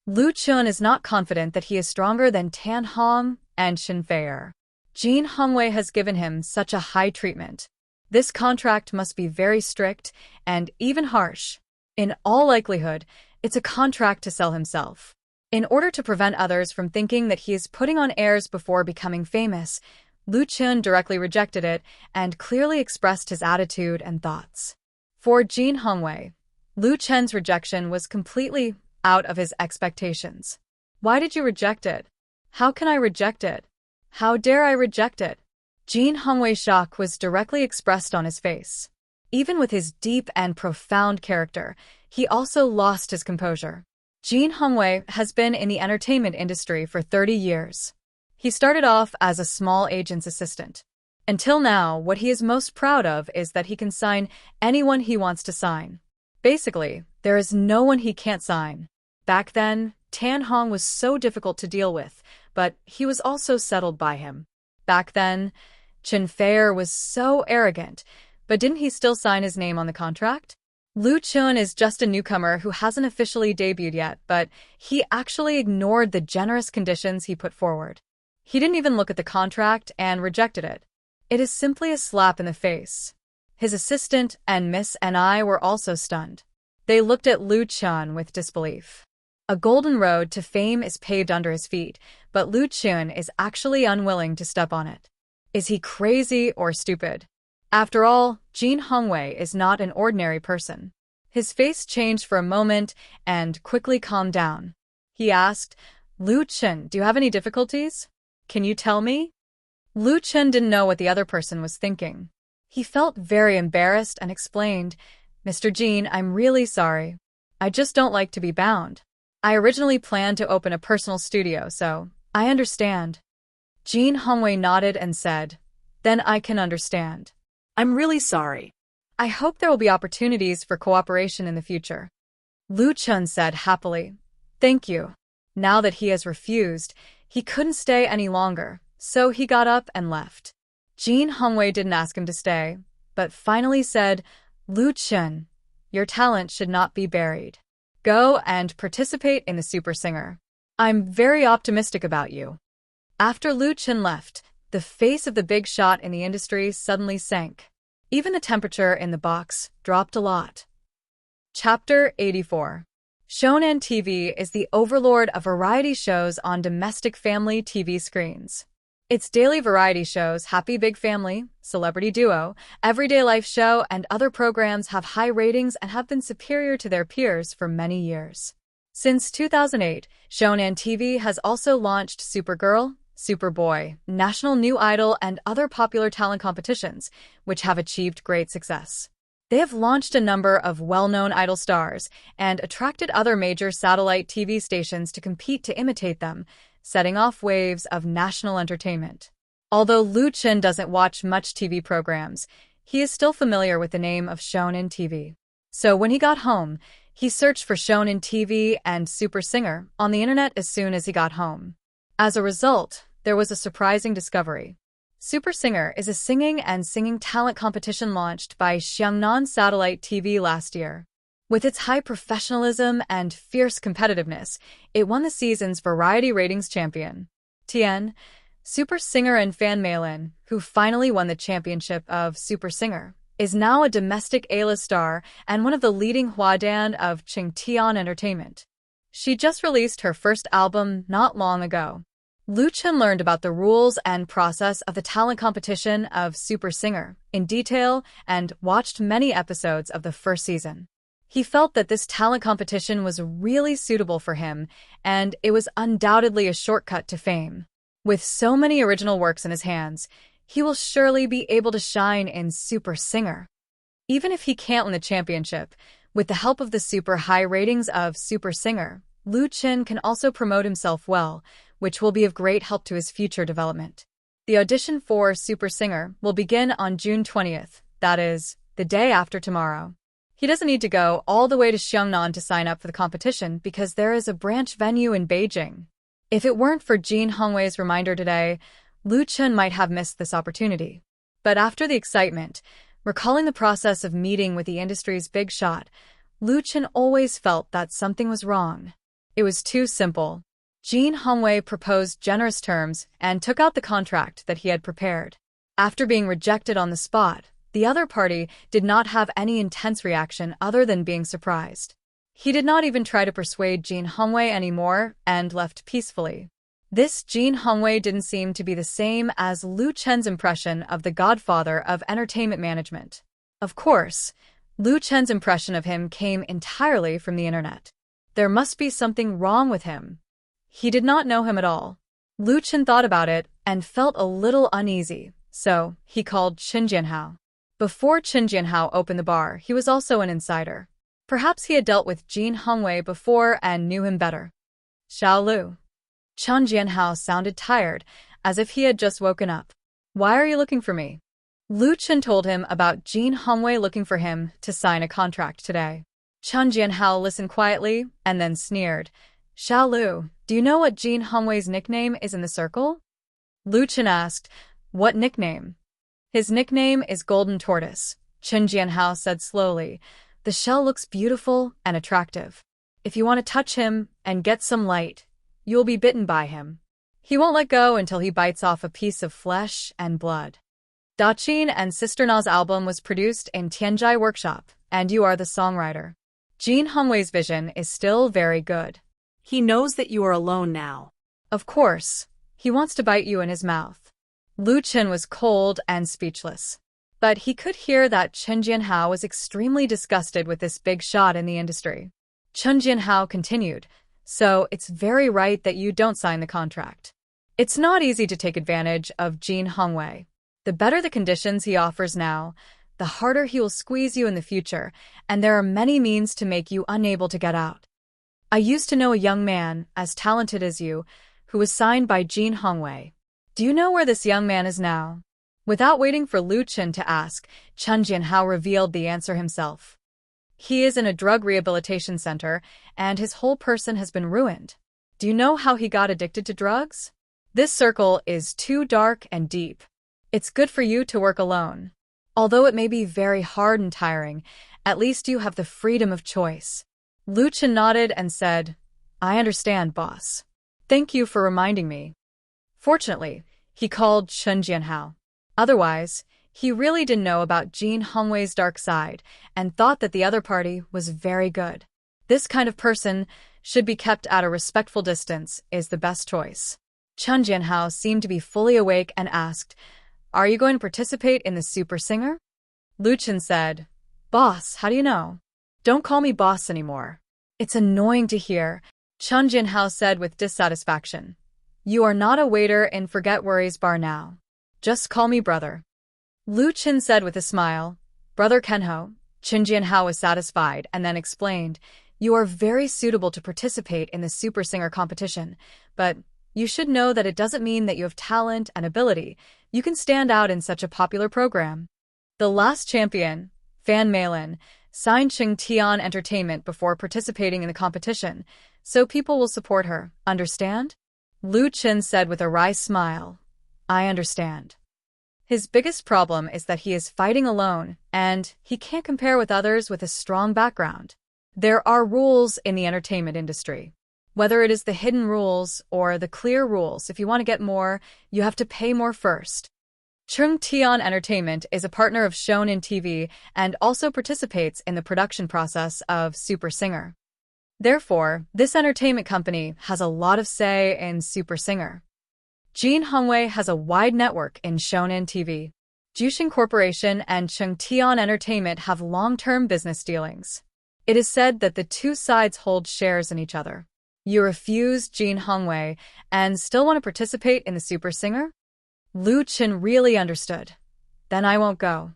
Lu Chen is not confident that he is stronger than Tan Hong and Shen Feier. Jin Hongwei has given him such a high treatment. This contract must be very strict and even harsh. In all likelihood, it's a contract to sell himself. In order to prevent others from thinking that he is putting on airs before becoming famous, Lu Chen directly rejected it and clearly expressed his attitude and thoughts. For Jin Hongwei, Lu Chen's rejection was completely out of his expectations. Why did you reject it? How can I reject it? How dare I reject it? Jin Hongwei's shock was directly expressed on his face. Even with his deep and profound character, he also lost his composure. Jin Hongwei has been in the entertainment industry for 30 years. He started off as a small agent's assistant. Until now, what he is most proud of is that he can sign anyone he wants to sign. Basically, there is no one he can't sign. Back then, Tan Hong was so difficult to deal with, but he was also settled by him. Back then, Shen Feier was so arrogant, but didn't he still sign his name on the contract? Lu Chen is just a newcomer who hasn't officially debuted yet, but he actually ignored the generous conditions he put forward. He didn't even look at the contract and rejected it. It is simply a slap in the face. His assistant and Miss and I were also stunned. They looked at Lu Chen with disbelief. A golden road to fame is paved under his feet, but Lu Chen is actually unwilling to step on it. Is he crazy or stupid? After all, Jin Hongwei is not an ordinary person. His face changed for a moment and quickly calmed down. He asked, Lu Chen, do you have any difficulties? Can you tell me? Lu Chen didn't know what the other person was thinking. He felt very embarrassed and explained, Mr. Jin, I'm really sorry. I just don't like to be bound. I originally planned to open a personal studio, so I understand. Jin Hongwei nodded and said, then I can understand. I'm really sorry. I hope there will be opportunities for cooperation in the future. Lu Chen said happily, thank you. Now that he has refused, he couldn't stay any longer, so he got up and left. Jin Hongwei didn't ask him to stay, but finally said, Lu Chen, your talent should not be buried. Go and participate in the Super Singer. I'm very optimistic about you. After Lu Chen left, the face of the big shot in the industry suddenly sank. Even the temperature in the box dropped a lot. Chapter 84. Shonen TV is the overlord of variety shows on domestic family TV screens. Its daily variety shows Happy Big Family, Celebrity Duo, Everyday Life Show, and other programs have high ratings and have been superior to their peers for many years. Since 2008, Shonen TV has also launched Supergirl, Superboy, National New Idol, and other popular talent competitions, which have achieved great success. They have launched a number of well-known idol stars and attracted other major satellite TV stations to compete to imitate them, setting off waves of national entertainment. Although Lu Chen doesn't watch much TV programs, he is still familiar with the name of Shonen TV. So when he got home, he searched for Shonen TV and Super Singer on the internet as soon as he got home. As a result, there was a surprising discovery. Super Singer is a singing talent competition launched by Xiangnan Satellite TV last year. With its high professionalism and fierce competitiveness, it won the season's Variety Ratings champion. Tian, Super Singer and Fan Mailin, who finally won the championship of Super Singer, is now a domestic A-list star and one of the leading Huadan of Qingtian Entertainment. She just released her first album not long ago. Lu Chen learned about the rules and process of the talent competition of Super Singer in detail and watched many episodes of the first season. He felt that this talent competition was really suitable for him, and it was undoubtedly a shortcut to fame. With so many original works in his hands, he will surely be able to shine in Super Singer. Even if he can't win the championship, with the help of the super high ratings of Super Singer, Lu Chen can also promote himself well, which will be of great help to his future development. The audition for Super Singer will begin on June 20th, that is, the day after tomorrow. He doesn't need to go all the way to Xiangnan to sign up for the competition because there is a branch venue in Beijing. If it weren't for Jin Hongwei's reminder today, Lu Chen might have missed this opportunity. But after the excitement, recalling the process of meeting with the industry's big shot, Lu Chen always felt that something was wrong. It was too simple. Jin Hongwei proposed generous terms and took out the contract that he had prepared. After being rejected on the spot, the other party did not have any intense reaction other than being surprised. He did not even try to persuade Jin Hongwei anymore and left peacefully. This Jin Hongwei didn't seem to be the same as Lu Chen's impression of the godfather of entertainment management. Of course, Lu Chen's impression of him came entirely from the internet. There must be something wrong with him. He did not know him at all. Lu Chen thought about it and felt a little uneasy, so he called Chen Jianhao. Before Chen Jianhao opened the bar, he was also an insider. Perhaps he had dealt with Jin Hongwei before and knew him better. Xiao Lu. Chen Jianhao sounded tired, as if he had just woken up. Why are you looking for me? Lu Chen told him about Jin Hongwei looking for him to sign a contract today. Chen Jianhao listened quietly and then sneered. Xiao Lu, do you know what Jin Hongwei's nickname is in the circle? Lu Chen asked, what nickname? His nickname is Golden Tortoise, Chen Jianhao said slowly. The shell looks beautiful and attractive. If you want to touch him and get some light, you'll be bitten by him. He won't let go until he bites off a piece of flesh and blood. Daqin and Sister Na's album was produced in Tianjai Workshop, and you are the songwriter. Jin Hongwei's vision is still very good. He knows that you are alone now. Of course, he wants to bite you in his mouth. Lu Chen was cold and speechless. But he could hear that Chen Jianhao was extremely disgusted with this big shot in the industry. Chen Jianhao continued, so it's very right that you don't sign the contract. It's not easy to take advantage of Jin Hongwei. The better the conditions he offers now, the harder he will squeeze you in the future, and there are many means to make you unable to get out. I used to know a young man, as talented as you, who was signed by Jin Hongwei. Do you know where this young man is now? Without waiting for Lu Chen to ask, Chen Jianhao revealed the answer himself. He is in a drug rehabilitation center, and his whole person has been ruined. Do you know how he got addicted to drugs? This circle is too dark and deep. It's good for you to work alone. Although it may be very hard and tiring, at least you have the freedom of choice. Lu Chen nodded and said, I understand, boss. Thank you for reminding me. Fortunately, he called Chen Jianhao. Otherwise, He really didn't know about Jin Hongwei's dark side and thought that the other party was very good. This kind of person should be kept at a respectful distance is the best choice. Chen Jianhao seemed to be fully awake and asked, "Are you going to participate in the Super Singer?" Lu Chen said, "Boss, how do you know? Don't call me boss anymore." "It's annoying to hear," Chen Jianhao said with dissatisfaction. "You are not a waiter in Forget Worries Bar now. Just call me brother." Lu Chen said with a smile, "Brother Kenho." Chen Jianhao was satisfied and then explained, "You are very suitable to participate in the Super Singer competition, but you should know that it doesn't mean that you have talent and ability. You can stand out in such a popular program." The last champion, Fan Meilin, signed Cheng Tian Entertainment before participating in the competition, so people will support her, understand? Lu Chen said with a wry smile, "I understand." His biggest problem is that he is fighting alone, and he can't compare with others with a strong background. There are rules in the entertainment industry. Whether it is the hidden rules or the clear rules, if you want to get more, you have to pay more first. Cheng Tian Entertainment is a partner of Shonen TV and also participates in the production process of Super Singer. Therefore, this entertainment company has a lot of say in Super Singer. Jin Hongwei has a wide network in Shonen TV. Jushin Corporation and Cheng Tian Entertainment have long-term business dealings. It is said that the two sides hold shares in each other. You refuse Jin Hongwei and still want to participate in the Super Singer? Lu Chen really understood. Then I won't go.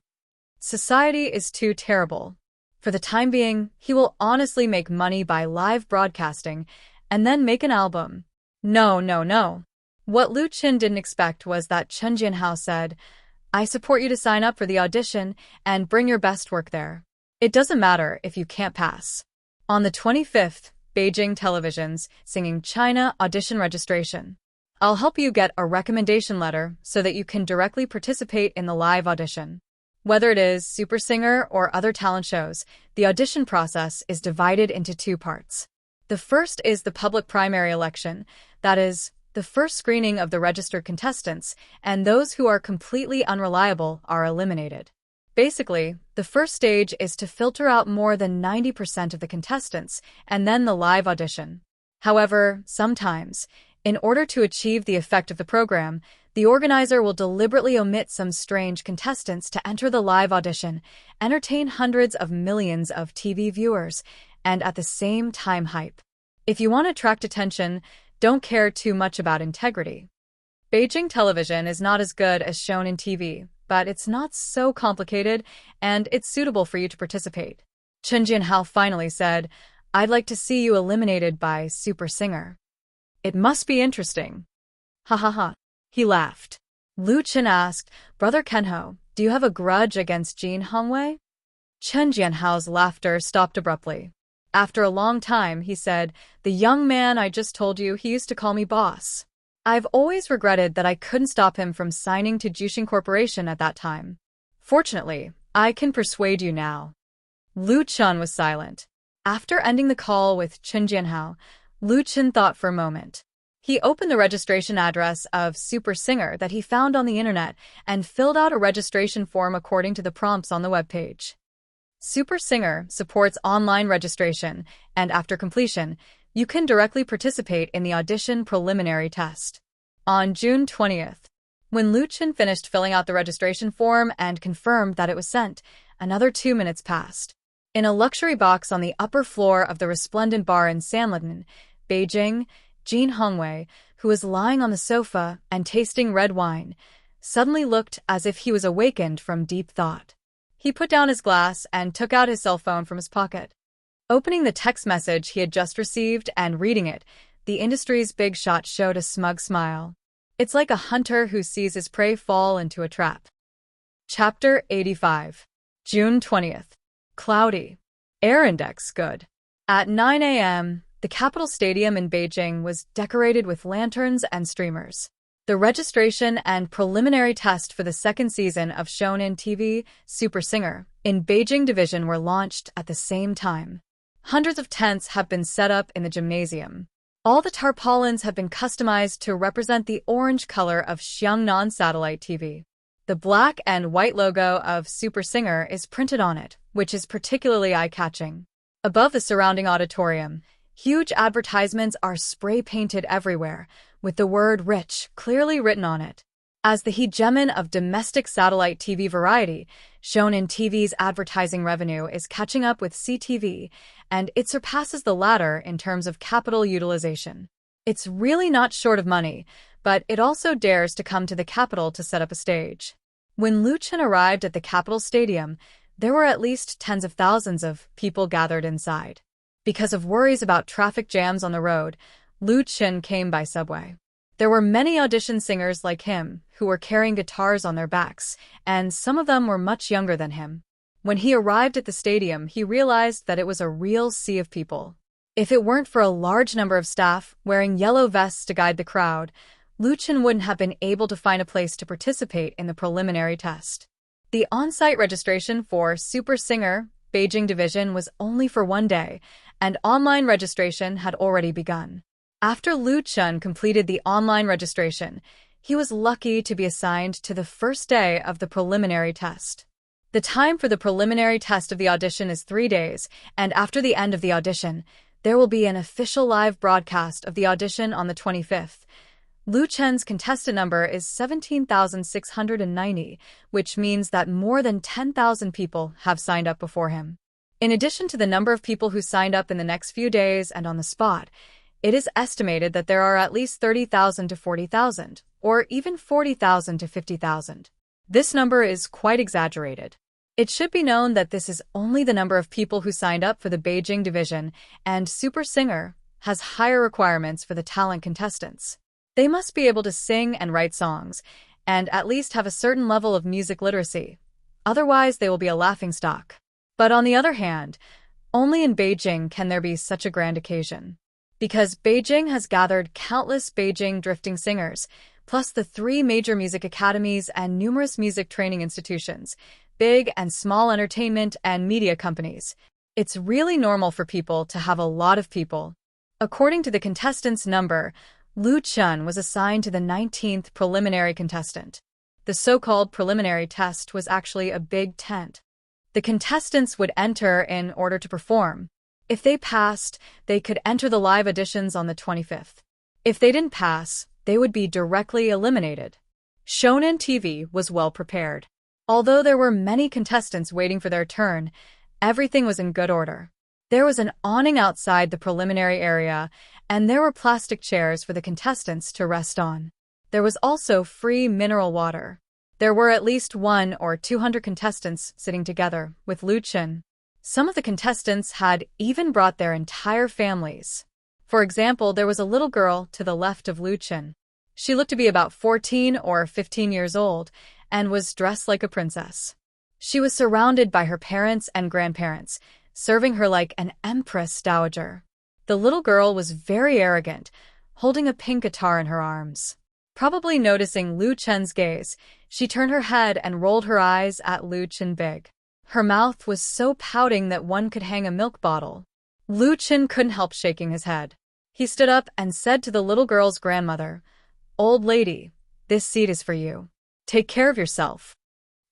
Society is too terrible. For the time being, he will honestly make money by live broadcasting and then make an album. No. What Lu Chen didn't expect was that Chen Jianhao said, "I support you to sign up for the audition and bring your best work there. It doesn't matter if you can't pass." On the 25th, Beijing televisions singing China audition registration. I'll help you get a recommendation letter so that you can directly participate in the live audition. Whether it is Super Singer or other talent shows, the audition process is divided into two parts. The first is the public primary election, that is, the first screening of the registered contestants, and those who are completely unreliable are eliminated. Basically, the first stage is to filter out more than 90% of the contestants, and then the live audition. However, sometimes, in order to achieve the effect of the program, the organizer will deliberately omit some strange contestants to enter the live audition, entertain hundreds of millions of TV viewers, and at the same time hype. If you want to attract attention, don't care too much about integrity. Beijing television is not as good as shown in TV, but it's not so complicated, and it's suitable for you to participate. Chen Jianhao finally said, "I'd like to see you eliminated by Super Singer." "It must be interesting." "Ha ha ha." He laughed. Lu Chen asked, "Brother Kenho, do you have a grudge against Jin Hongwei?" Chen Jianhao's laughter stopped abruptly. After a long time, he said, "The young man I just told you, he used to call me boss. I've always regretted that I couldn't stop him from signing to Jushin Corporation at that time. Fortunately, I can persuade you now." Lu Chen was silent. After ending the call with Chen Jianhao, Lu Chen thought for a moment. He opened the registration address of Super Singer that he found on the internet and filled out a registration form according to the prompts on the webpage. Super Singer supports online registration, and after completion, you can directly participate in the audition preliminary test. On June 20th, when Lu Chen finished filling out the registration form and confirmed that it was sent, another 2 minutes passed. In a luxury box on the upper floor of the resplendent bar in Sanlitun, Beijing, Jin Hongwei, who was lying on the sofa and tasting red wine, suddenly looked as if he was awakened from deep thought. He put down his glass and took out his cell phone from his pocket. Opening the text message he had just received and reading it, the industry's big shot showed a smug smile. It's like a hunter who sees his prey fall into a trap. Chapter 85. June 20th. Cloudy. Air index good. At 9 a.m., the Capitol Stadium in Beijing was decorated with lanterns and streamers. The registration and preliminary test for the second season of Shonen TV, Super Singer, in Beijing Division were launched at the same time. Hundreds of tents have been set up in the gymnasium. All the tarpaulins have been customized to represent the orange color of Xiangnan Satellite TV. The black and white logo of Super Singer is printed on it, which is particularly eye-catching. Above the surrounding auditorium, huge advertisements are spray-painted everywhere, with the word "rich" clearly written on it. As the hegemon of domestic satellite TV variety, shown in TV's advertising revenue is catching up with CTV, and it surpasses the latter in terms of capital utilization. It's really not short of money, but it also dares to come to the Capitol to set up a stage. When Liu Chen arrived at the Capitol Stadium, there were at least tens of thousands of people gathered inside. Because of worries about traffic jams on the road, Liu Chen came by subway. There were many audition singers like him who were carrying guitars on their backs, and some of them were much younger than him. When he arrived at the stadium, he realized that it was a real sea of people. If it weren't for a large number of staff wearing yellow vests to guide the crowd, Liu Chen wouldn't have been able to find a place to participate in the preliminary test. The on-site registration for Super Singer Beijing Division was only for one day, and online registration had already begun. After Liu Chen completed the online registration, he was lucky to be assigned to the first day of the preliminary test. The time for the preliminary test of the audition is 3 days, and after the end of the audition, there will be an official live broadcast of the audition on the 25th. Liu Chen's contestant number is 17,690, which means that more than 10,000 people have signed up before him. In addition to the number of people who signed up in the next few days and on the spot, it is estimated that there are at least 30,000 to 40,000, or even 40,000 to 50,000. This number is quite exaggerated. It should be known that this is only the number of people who signed up for the Beijing division, and Super Singer has higher requirements for the talent contestants. They must be able to sing and write songs, and at least have a certain level of music literacy. Otherwise, they will be a laughingstock. But on the other hand, only in Beijing can there be such a grand occasion. Because Beijing has gathered countless Beijing drifting singers, plus the 3 major music academies and numerous music training institutions, big and small entertainment and media companies. It's really normal for people to have a lot of people. According to the contestants' number, Liu Chen was assigned to the 19th preliminary contestant. The so-called preliminary test was actually a big tent. The contestants would enter in order to perform. If they passed, they could enter the live auditions on the 25th. If they didn't pass, they would be directly eliminated. Shonen TV was well prepared. Although there were many contestants waiting for their turn, everything was in good order. There was an awning outside the preliminary area, and there were plastic chairs for the contestants to rest on. There was also free mineral water. There were at least 100 or 200 contestants sitting together with Liu Chen. Some of the contestants had even brought their entire families. For example, there was a little girl to the left of Liu Chen. She looked to be about 14 or 15 years old and was dressed like a princess. She was surrounded by her parents and grandparents, serving her like an empress dowager. The little girl was very arrogant, holding a pink guitar in her arms. Probably noticing Liu Chen's gaze, she turned her head and rolled her eyes at Liu Chen big. Her mouth was so pouting that one could hang a milk bottle. Liu Chen couldn't help shaking his head. He stood up and said to the little girl's grandmother, "Old lady, this seat is for you. Take care of yourself."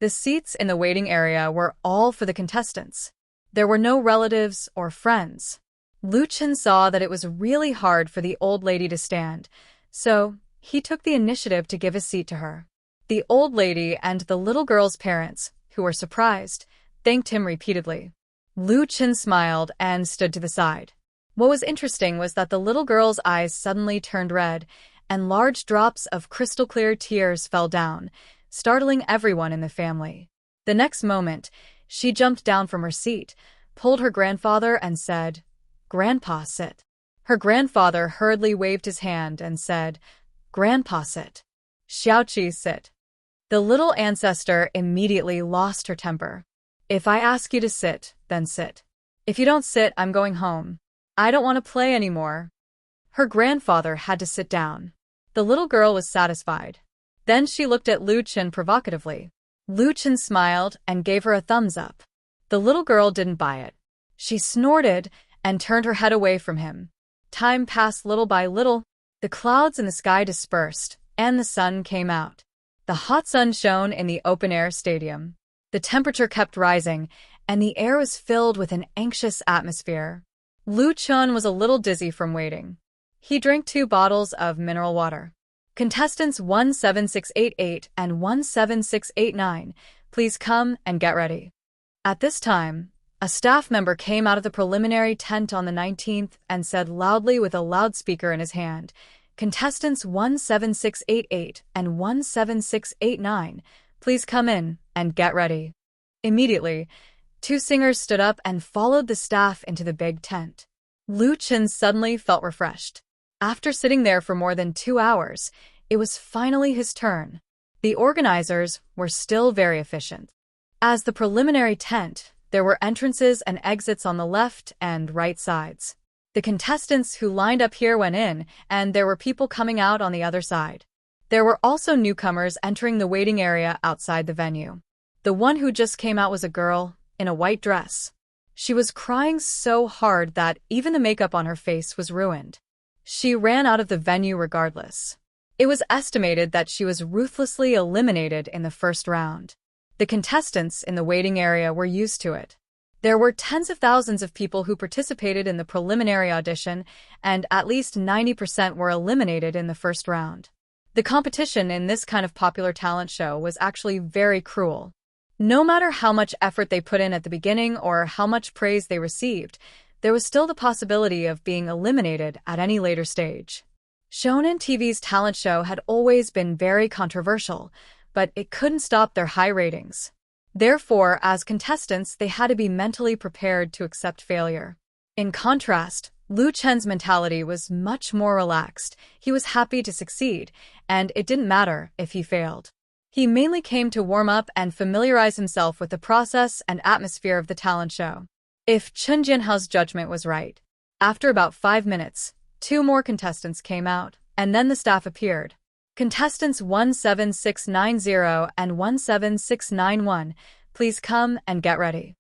The seats in the waiting area were all for the contestants. There were no relatives or friends. Liu Chen saw that it was really hard for the old lady to stand, so he took the initiative to give a seat to her. The old lady and the little girl's parents, who were surprised, thanked him repeatedly. Liu Chen smiled and stood to the side. What was interesting was that the little girl's eyes suddenly turned red, and large drops of crystal-clear tears fell down, startling everyone in the family. The next moment, she jumped down from her seat, pulled her grandfather and said, "Grandpa, sit." Her grandfather hurriedly waved his hand and said, "Grandpa, sit." "Xiaoqi, sit." The little ancestor immediately lost her temper. "If I ask you to sit, then sit. If you don't sit, I'm going home. I don't want to play anymore." Her grandfather had to sit down. The little girl was satisfied. Then she looked at Liu Chen provocatively. Liu Chen smiled and gave her a thumbs up. The little girl didn't buy it. She snorted and turned her head away from him. Time passed little by little. The clouds in the sky dispersed, and the sun came out. The hot sun shone in the open-air stadium. The temperature kept rising, and the air was filled with an anxious atmosphere. Lu Chun was a little dizzy from waiting. He drank 2 bottles of mineral water. Contestants 17688 and 17689, please come and get ready. At this time, a staff member came out of the preliminary tent on the 19th and said loudly with a loudspeaker in his hand, "Contestants 17688 and 17689, please come in and get ready." Immediately, 2 singers stood up and followed the staff into the big tent. Lu Chen suddenly felt refreshed. After sitting there for more than 2 hours, it was finally his turn. The organizers were still very efficient. As the preliminary tent, there were entrances and exits on the left and right sides. The contestants who lined up here went in, and there were people coming out on the other side. There were also newcomers entering the waiting area outside the venue. The one who just came out was a girl in a white dress. She was crying so hard that even the makeup on her face was ruined. She ran out of the venue regardless. It was estimated that she was ruthlessly eliminated in the first round. The contestants in the waiting area were used to it. There were tens of thousands of people who participated in the preliminary audition, and at least 90% were eliminated in the first round. The competition in this kind of popular talent show was actually very cruel. No matter how much effort they put in at the beginning or how much praise they received, there was still the possibility of being eliminated at any later stage. Shonen TV's talent show had always been very controversial, but it couldn't stop their high ratings. Therefore, as contestants, they had to be mentally prepared to accept failure. In contrast, Lu Chen's mentality was much more relaxed. He was happy to succeed, and it didn't matter if he failed. He mainly came to warm up and familiarize himself with the process and atmosphere of the talent show. If Chun Jinhao's judgment was right, after about 5 minutes, 2 more contestants came out, and then the staff appeared. Contestants 17690 and 17691, please come and get ready.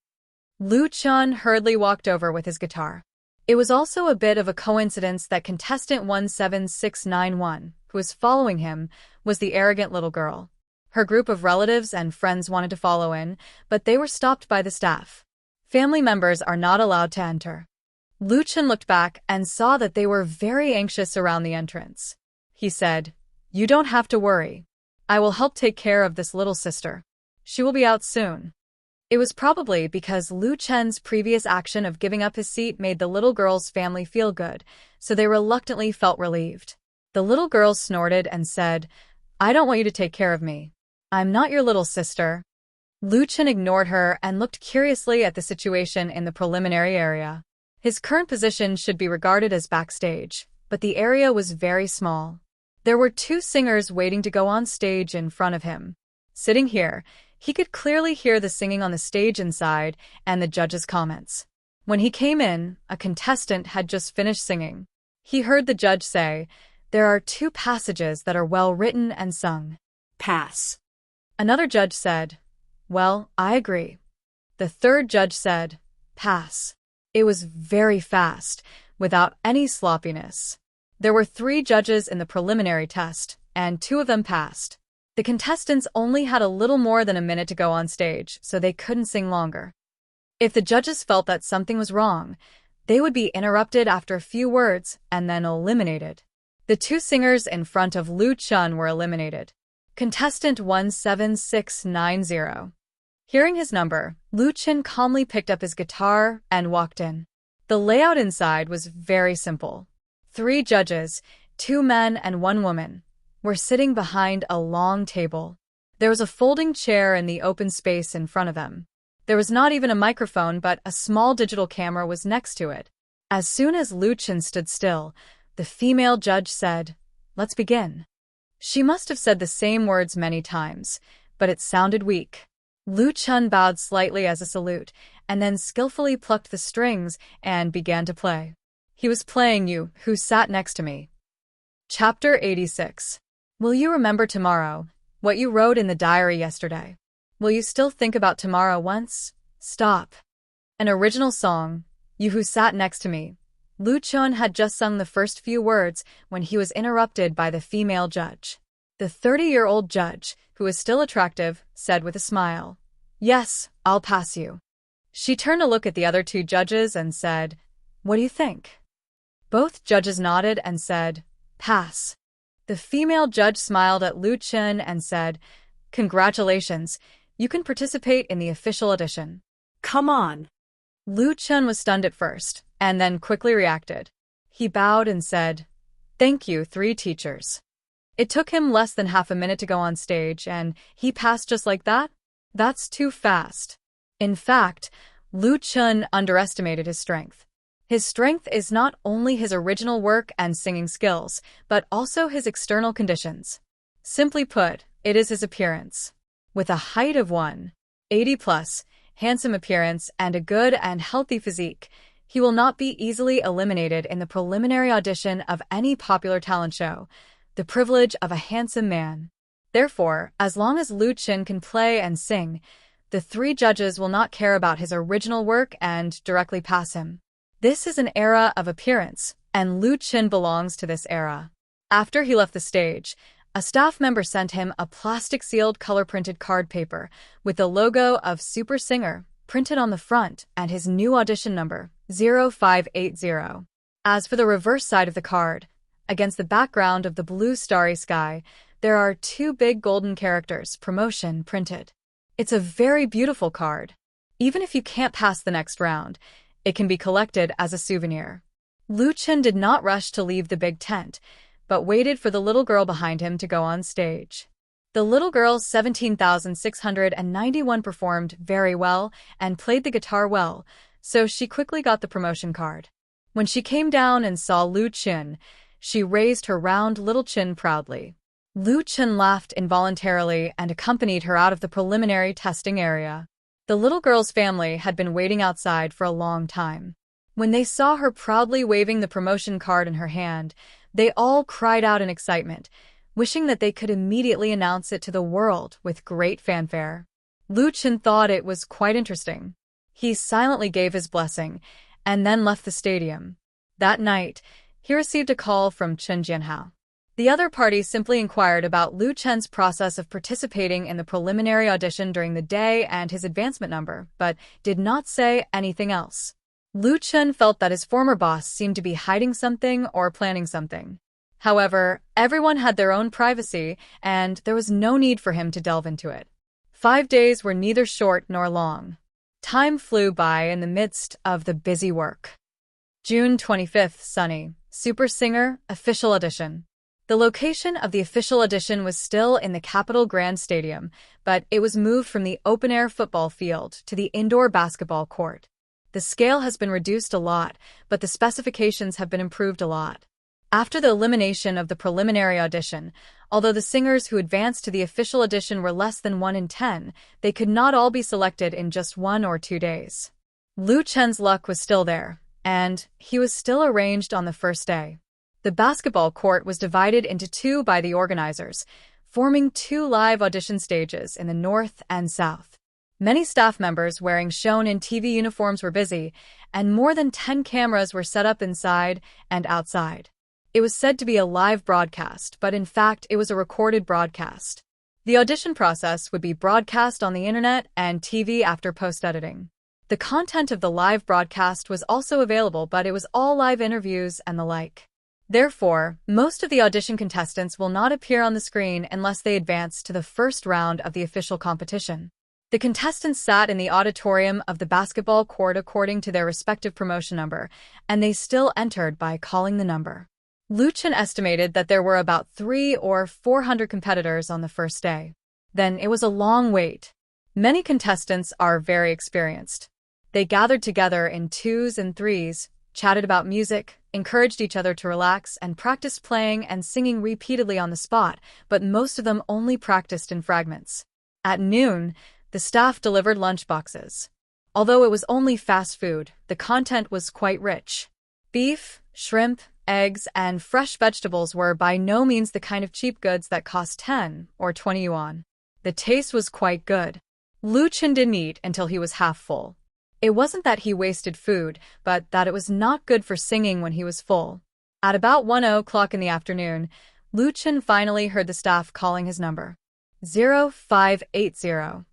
Lu Chun hurriedly walked over with his guitar. It was also a bit of a coincidence that contestant 17691, who was following him, was the arrogant little girl. Her group of relatives and friends wanted to follow in, but they were stopped by the staff. Family members are not allowed to enter. Lu Chen looked back and saw that they were very anxious around the entrance. He said, "You don't have to worry. I will help take care of this little sister. She will be out soon." It was probably because Lu Chen's previous action of giving up his seat made the little girl's family feel good, so they reluctantly felt relieved. The little girl snorted and said, "I don't want you to take care of me. I'm not your little sister." Lu Chen ignored her and looked curiously at the situation in the preliminary area. His current position should be regarded as backstage, but the area was very small. There were 2 singers waiting to go on stage in front of him. Sitting here, he could clearly hear the singing on the stage inside and the judges' comments. When he came in, a contestant had just finished singing. He heard the judge say, "There are 2 passages that are well written and sung." Pass. Another judge said, "Well, I agree." The third judge said, "Pass." It was very fast, without any sloppiness. There were 3 judges in the preliminary test, and 2 of them passed. The contestants only had a little more than a minute to go on stage, so they couldn't sing longer. If the judges felt that something was wrong, they would be interrupted after a few words and then eliminated. The 2 singers in front of Lu Chun were eliminated. Contestant 17690. Hearing his number, Lu Chen calmly picked up his guitar and walked in. The layout inside was very simple. 3 judges, 2 men and 1 woman, were sitting behind a long table. There was a folding chair in the open space in front of them. There was not even a microphone, but a small digital camera was next to it. As soon as Lu Chen stood still, the female judge said, "Let's begin." She must have said the same words many times, but it sounded weak. Lu Chen bowed slightly as a salute, and then skillfully plucked the strings and began to play. He was playing You Who Sat Next to Me. Chapter 86. Will you remember tomorrow, what you wrote in the diary yesterday? Will you still think about tomorrow once? Stop. An original song, You Who Sat Next to Me. Lu Chen had just sung the first few words when he was interrupted by the female judge. The 30-year-old judge, who was still attractive, said with a smile, "Yes, I'll pass you." She turned to look at the other two judges and said, "What do you think?" Both judges nodded and said, "Pass." The female judge smiled at Lu Chen and said, "Congratulations, you can participate in the official edition." Come on. Lu Chen was stunned at first, and then quickly reacted. He bowed and said, "Thank you, three teachers." It took him less than half a minute to go on stage, and he passed just like that? That's too fast. In fact, Lu Chen underestimated his strength. His strength is not only his original work and singing skills, but also his external conditions. Simply put, it is his appearance. With a height of 180 plus, handsome appearance, and a good and healthy physique, he will not be easily eliminated in the preliminary audition of any popular talent show. The privilege of a handsome man. Therefore, as long as Lu Chen can play and sing, the three judges will not care about his original work and directly pass him. This is an era of appearance, and Lu Chen belongs to this era. After he left the stage, a staff member sent him a plastic-sealed color-printed card paper with the logo of Super Singer printed on the front and his new audition number, 0580. As for the reverse side of the card, against the background of the blue starry sky, there are two big golden characters, promotion, printed. It's a very beautiful card. Even if you can't pass the next round, it can be collected as a souvenir. Lu Chen did not rush to leave the big tent, but waited for the little girl behind him to go on stage. The little girl, 17,691, performed very well and played the guitar well, so she quickly got the promotion card. When she came down and saw Lu Chen, she raised her round little chin proudly. Lu Chen laughed involuntarily and accompanied her out of the preliminary testing area. The little girl's family had been waiting outside for a long time. When they saw her proudly waving the promotion card in her hand, they all cried out in excitement, wishing that they could immediately announce it to the world with great fanfare. Lu Chen thought it was quite interesting. He silently gave his blessing and then left the stadium. That night, he received a call from Chen Jianhao. The other party simply inquired about Lu Chen's process of participating in the preliminary audition during the day and his advancement number, but did not say anything else. Lu Chen felt that his former boss seemed to be hiding something or planning something. However, everyone had their own privacy, and there was no need for him to delve into it. 5 days were neither short nor long. Time flew by in the midst of the busy work. June 25th, sunny. Super Singer, official audition. The location of the official audition was still in the Capitol Grand Stadium, but it was moved from the open-air football field to the indoor basketball court. The scale has been reduced a lot, but the specifications have been improved a lot. After the elimination of the preliminary audition, although the singers who advanced to the official audition were less than 1 in 10, they could not all be selected in just 1 or 2 days. Lu Chen's luck was still there, and he was still arranged on the first day. The basketball court was divided into 2 by the organizers, forming 2 live audition stages in the north and south. Many staff members wearing shown-in-TV uniforms were busy, and more than 10 cameras were set up inside and outside. It was said to be a live broadcast, but in fact it was a recorded broadcast. The audition process would be broadcast on the internet and TV after post-editing. The content of the live broadcast was also available, but it was all live interviews and the like. Therefore, most of the audition contestants will not appear on the screen unless they advance to the first round of the official competition. The contestants sat in the auditorium of the basketball court according to their respective promotion number, and they still entered by calling the number. Lu Chen estimated that there were about 300 or 400 competitors on the first day. Then it was a long wait. Many contestants are very experienced. They gathered together in 2s and 3s, chatted about music, encouraged each other to relax, and practiced playing and singing repeatedly on the spot, but most of them only practiced in fragments. At noon, the staff delivered lunchboxes. Although it was only fast food, the content was quite rich. Beef, shrimp, eggs, and fresh vegetables were by no means the kind of cheap goods that cost 10 or 20 yuan. The taste was quite good. Lu Chen didn't eat until he was half full. It wasn't that he wasted food, but that it was not good for singing when he was full. At about 1 o'clock in the afternoon, Lu Chen finally heard the staff calling his number. 0580.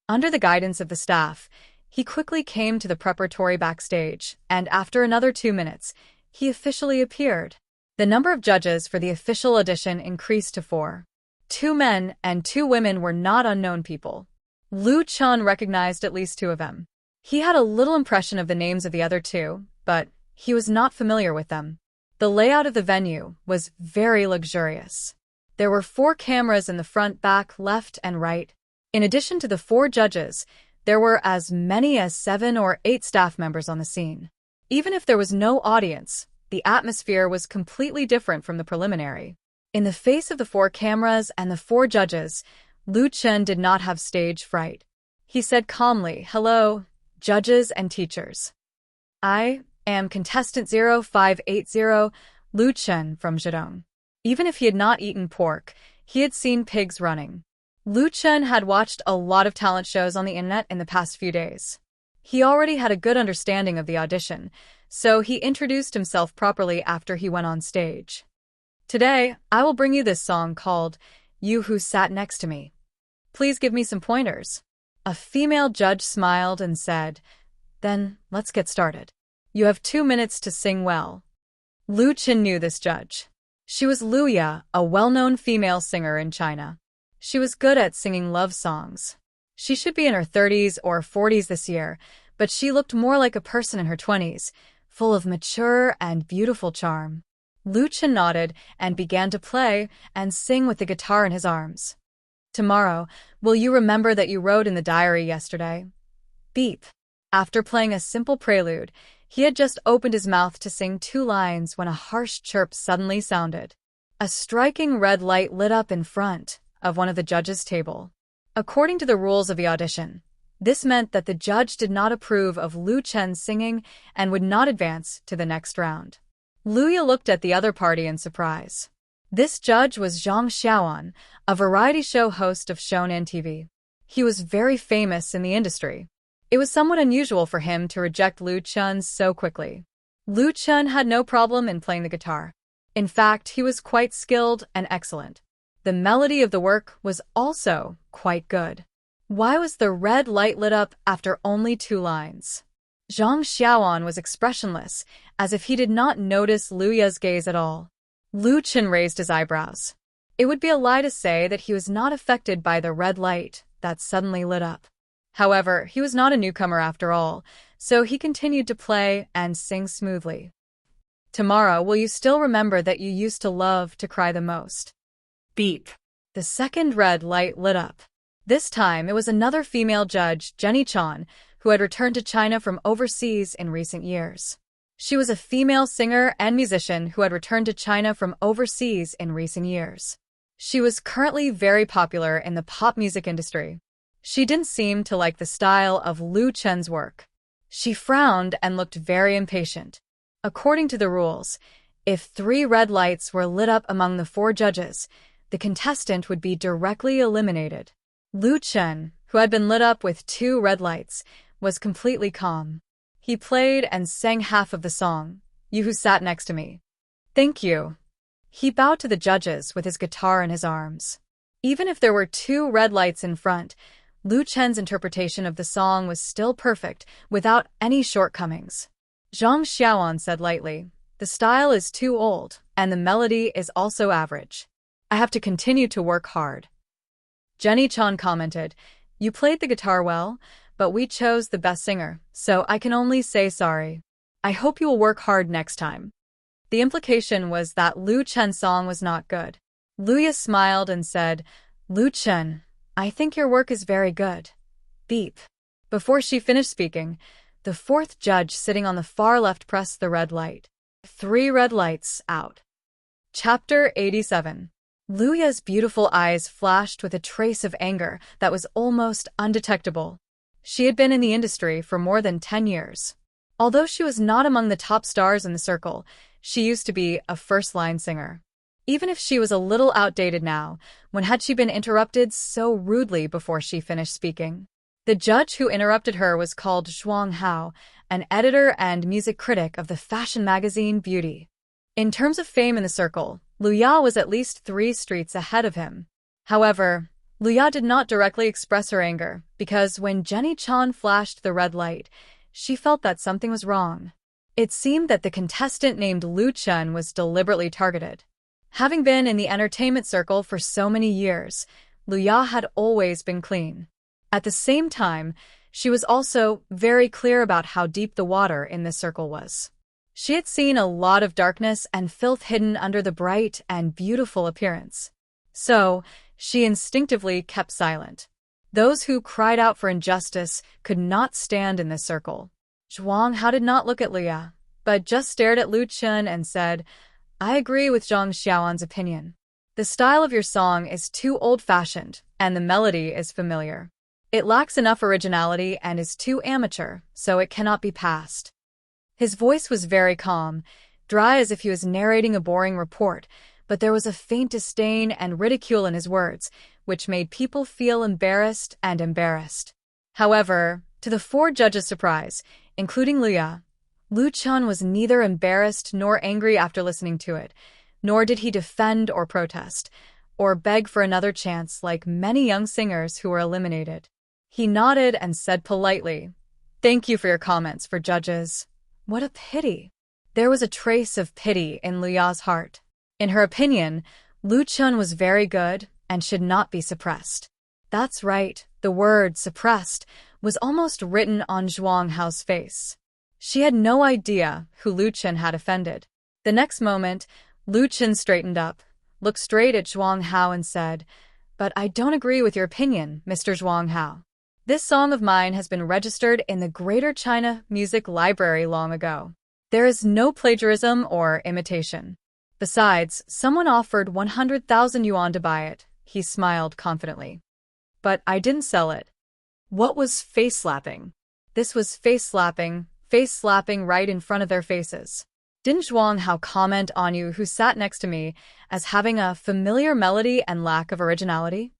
Under the guidance of the staff, he quickly came to the preparatory backstage, and after another 2 minutes, he officially appeared. The number of judges for the official audition increased to 4. 2 men and 2 women were not unknown people. Lu Chen recognized at least 2 of them. He had a little impression of the names of the other 2, but he was not familiar with them. The layout of the venue was very luxurious. There were 4 cameras in the front, back, left, and right. In addition to the 4 judges, there were as many as 7 or 8 staff members on the scene. Even if there was no audience, the atmosphere was completely different from the preliminary. In the face of the 4 cameras and the 4 judges, Lu Chen did not have stage fright. He said calmly, "Hello, judges and teachers. I am contestant 0580, Lu Chen from Zhejiang." Even if he had not eaten pork, he had seen pigs running. Lu Chen had watched a lot of talent shows on the internet in the past few days. He already had a good understanding of the audition, so he introduced himself properly after he went on stage. "Today, I will bring you this song called You Who Sat Next to Me. Please give me some pointers." A female judge smiled and said, "Then let's get started. You have 2 minutes to sing well." Lu Chen knew this judge. She was Lu Ya, a well-known female singer in China. She was good at singing love songs. She should be in her 30s or 40s this year, but she looked more like a person in her 20s, full of mature and beautiful charm. Lu Chen nodded and began to play and sing with the guitar in his arms. "Tomorrow, will you remember that you wrote in the diary yesterday? Beep." After playing a simple prelude, he had just opened his mouth to sing 2 lines when a harsh chirp suddenly sounded. A striking red light lit up in front of one of the judges' table. According to the rules of the audition, this meant that the judge did not approve of Lu Chen's singing and would not advance to the next round. Lu Ya looked at the other party in surprise. This judge was Zhang Xiaoan, a variety show host of Shonan TV. He was very famous in the industry. It was somewhat unusual for him to reject Lu Chen so quickly. Lu Chen had no problem in playing the guitar. In fact, he was quite skilled and excellent. The melody of the work was also quite good. Why was the red light lit up after only 2 lines? Zhang Xiaoan was expressionless, as if he did not notice Lu Ya's gaze at all. Lu Chen raised his eyebrows. It would be a lie to say that he was not affected by the red light that suddenly lit up. However, he was not a newcomer after all, so he continued to play and sing smoothly. "Tomorrow, will you still remember that you used to love to cry the most?" Beep. The second red light lit up. This time, it was another female judge, Jenny Chan, who had returned to China from overseas in recent years. She was a female singer and musician who had returned to China from overseas in recent years. She was currently very popular in the pop music industry. She didn't seem to like the style of Lu Chen's work. She frowned and looked very impatient. According to the rules, if 3 red lights were lit up among the 4 judges, the contestant would be directly eliminated. Lu Chen, who had been lit up with 2 red lights, was completely calm. He played and sang half of the song, You Who Sat Next to Me. "Thank you." He bowed to the judges with his guitar in his arms. Even if there were 2 red lights in front, Lu Chen's interpretation of the song was still perfect, without any shortcomings. Zhang Xiaoan said lightly, "The style is too old, and the melody is also average. I have to continue to work hard." Jenny Chan commented, "You played the guitar well, but we chose the best singer, so I can only say sorry. I hope you will work hard next time." The implication was that Lu Chen's song was not good. Lu Ya smiled and said, "Lu Chen, I think your work is very good." Beep. Before she finished speaking, the 4th judge sitting on the far left pressed the red light. 3 red lights out. Chapter 87. Lu Ya's beautiful eyes flashed with a trace of anger that was almost undetectable. She had been in the industry for more than 10 years. Although she was not among the top stars in the circle, she used to be a first-line singer. Even if she was a little outdated now, when had she been interrupted so rudely before she finished speaking? The judge who interrupted her was called Zhuang Hao, an editor and music critic of the fashion magazine Beauty. In terms of fame in the circle, Luya was at least 3 streets ahead of him. However, Luya did not directly express her anger, because when Jenny Chan flashed the red light, she felt that something was wrong. It seemed that the contestant named Lu Chen was deliberately targeted. Having been in the entertainment circle for so many years, Luya had always been clean. At the same time, she was also very clear about how deep the water in this circle was. She had seen a lot of darkness and filth hidden under the bright and beautiful appearance. So, she instinctively kept silent. Those who cried out for injustice could not stand in this circle. Zhuang Hao did not look at Luya, but just stared at Lu Chen and said, "I agree with Zhang Xiaoan's opinion. The style of your song is too old-fashioned, and the melody is familiar. It lacks enough originality and is too amateur, so it cannot be passed." His voice was very calm, dry as if he was narrating a boring report, but there was a faint disdain and ridicule in his words, which made people feel embarrassed and embarrassed. However, to the 4 judges' surprise, including Luya, Lu Chen was neither embarrassed nor angry after listening to it, nor did he defend or protest, or beg for another chance like many young singers who were eliminated. He nodded and said politely, "Thank you for your comments, for judges." What a pity. There was a trace of pity in Luya's heart. In her opinion, Lu Chen was very good and should not be suppressed. That's right, the word suppressed was almost written on Zhuang Hao's face. She had no idea who Lu Chen had offended. The next moment, Lu Chen straightened up, looked straight at Zhuang Hao and said, "But I don't agree with your opinion, Mr. Zhuang Hao. This song of mine has been registered in the Greater China Music Library long ago. There is no plagiarism or imitation. Besides, someone offered 100,000 yuan to buy it." He smiled confidently. "But I didn't sell it." What was face-slapping? This was face-slapping right in front of their faces. Didn't Zhuang Hao comment on you who sat next to me as having a familiar melody and lack of originality?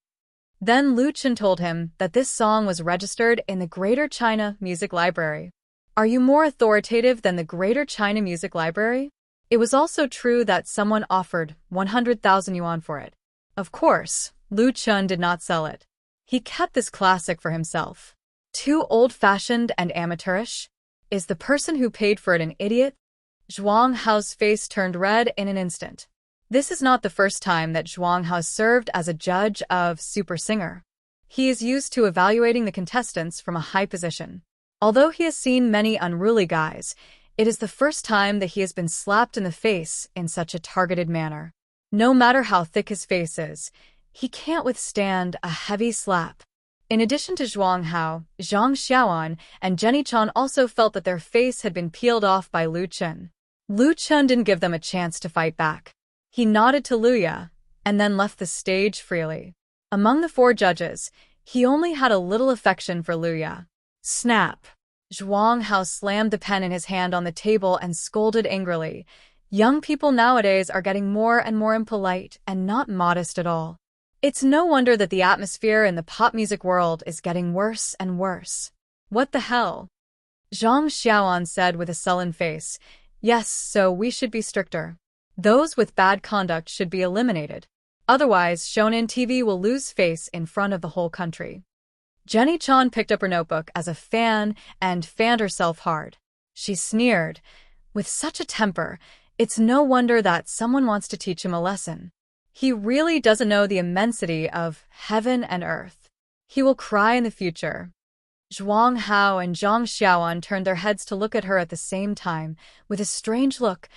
Then Lu Chen told him that this song was registered in the Greater China Music Library. Are you more authoritative than the Greater China Music Library? It was also true that someone offered 100,000 yuan for it. Of course, Lu Chen did not sell it. He kept this classic for himself. Too old-fashioned and amateurish? Is the person who paid for it an idiot? Zhuang Hao's face turned red in an instant. This is not the first time that Zhuang Hao served as a judge of Super Singer. He is used to evaluating the contestants from a high position. Although he has seen many unruly guys, it is the first time that he has been slapped in the face in such a targeted manner. No matter how thick his face is, he can't withstand a heavy slap. In addition to Zhuang Hao, Zhang Xiaoan and Jenny Chan also felt that their face had been peeled off by Lu Chen. Lu Chen didn't give them a chance to fight back. He nodded to Luya, and then left the stage freely. Among the 4 judges, he only had a little affection for Luya. Snap! Zhuang Hao slammed the pen in his hand on the table and scolded angrily. Young people nowadays are getting more and more impolite and not modest at all. It's no wonder that the atmosphere in the pop music world is getting worse and worse. What the hell? Zhang Xiaoan said with a sullen face. Yes, so we should be stricter. Those with bad conduct should be eliminated. Otherwise, Shonen TV will lose face in front of the whole country. Jenny Chan picked up her notebook as a fan and fanned herself hard. She sneered. With such a temper, it's no wonder that someone wants to teach him a lesson. He really doesn't know the immensity of heaven and earth. He will cry in the future. Zhuang Hao and Zhang Xiaoan turned their heads to look at her at the same time, with a strange look.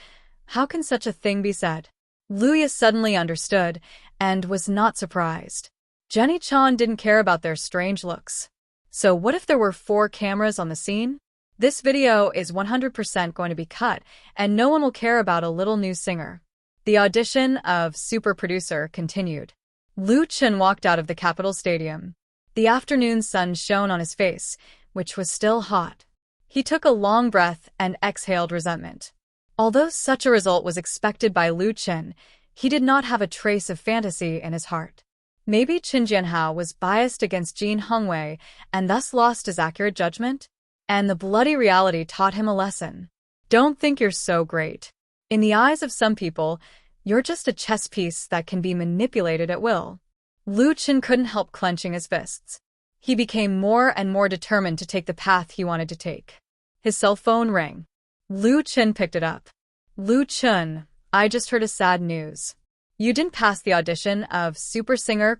How can such a thing be said? Luya suddenly understood, and was not surprised. Jenny Chan didn't care about their strange looks. So what if there were 4 cameras on the scene? This video is 100% going to be cut, and no one will care about a little new singer. The audition of Super Producer continued. Lu Chen walked out of the Capital Stadium. The afternoon sun shone on his face, which was still hot. He took a long breath and exhaled resentment. Although such a result was expected by Lu Chen, he did not have a trace of fantasy in his heart. Maybe Qin Jianhao was biased against Jin Hongwei and thus lost his accurate judgment? And the bloody reality taught him a lesson. Don't think you're so great. In the eyes of some people, You're just a chess piece that can be manipulated at will. Lu Chen couldn't help clenching his fists. He became more and more determined to take the path he wanted to take. His cell phone rang. Lu Chen picked it up. Lu Chen, I just heard a sad news. You didn't pass the audition of Super Singer ?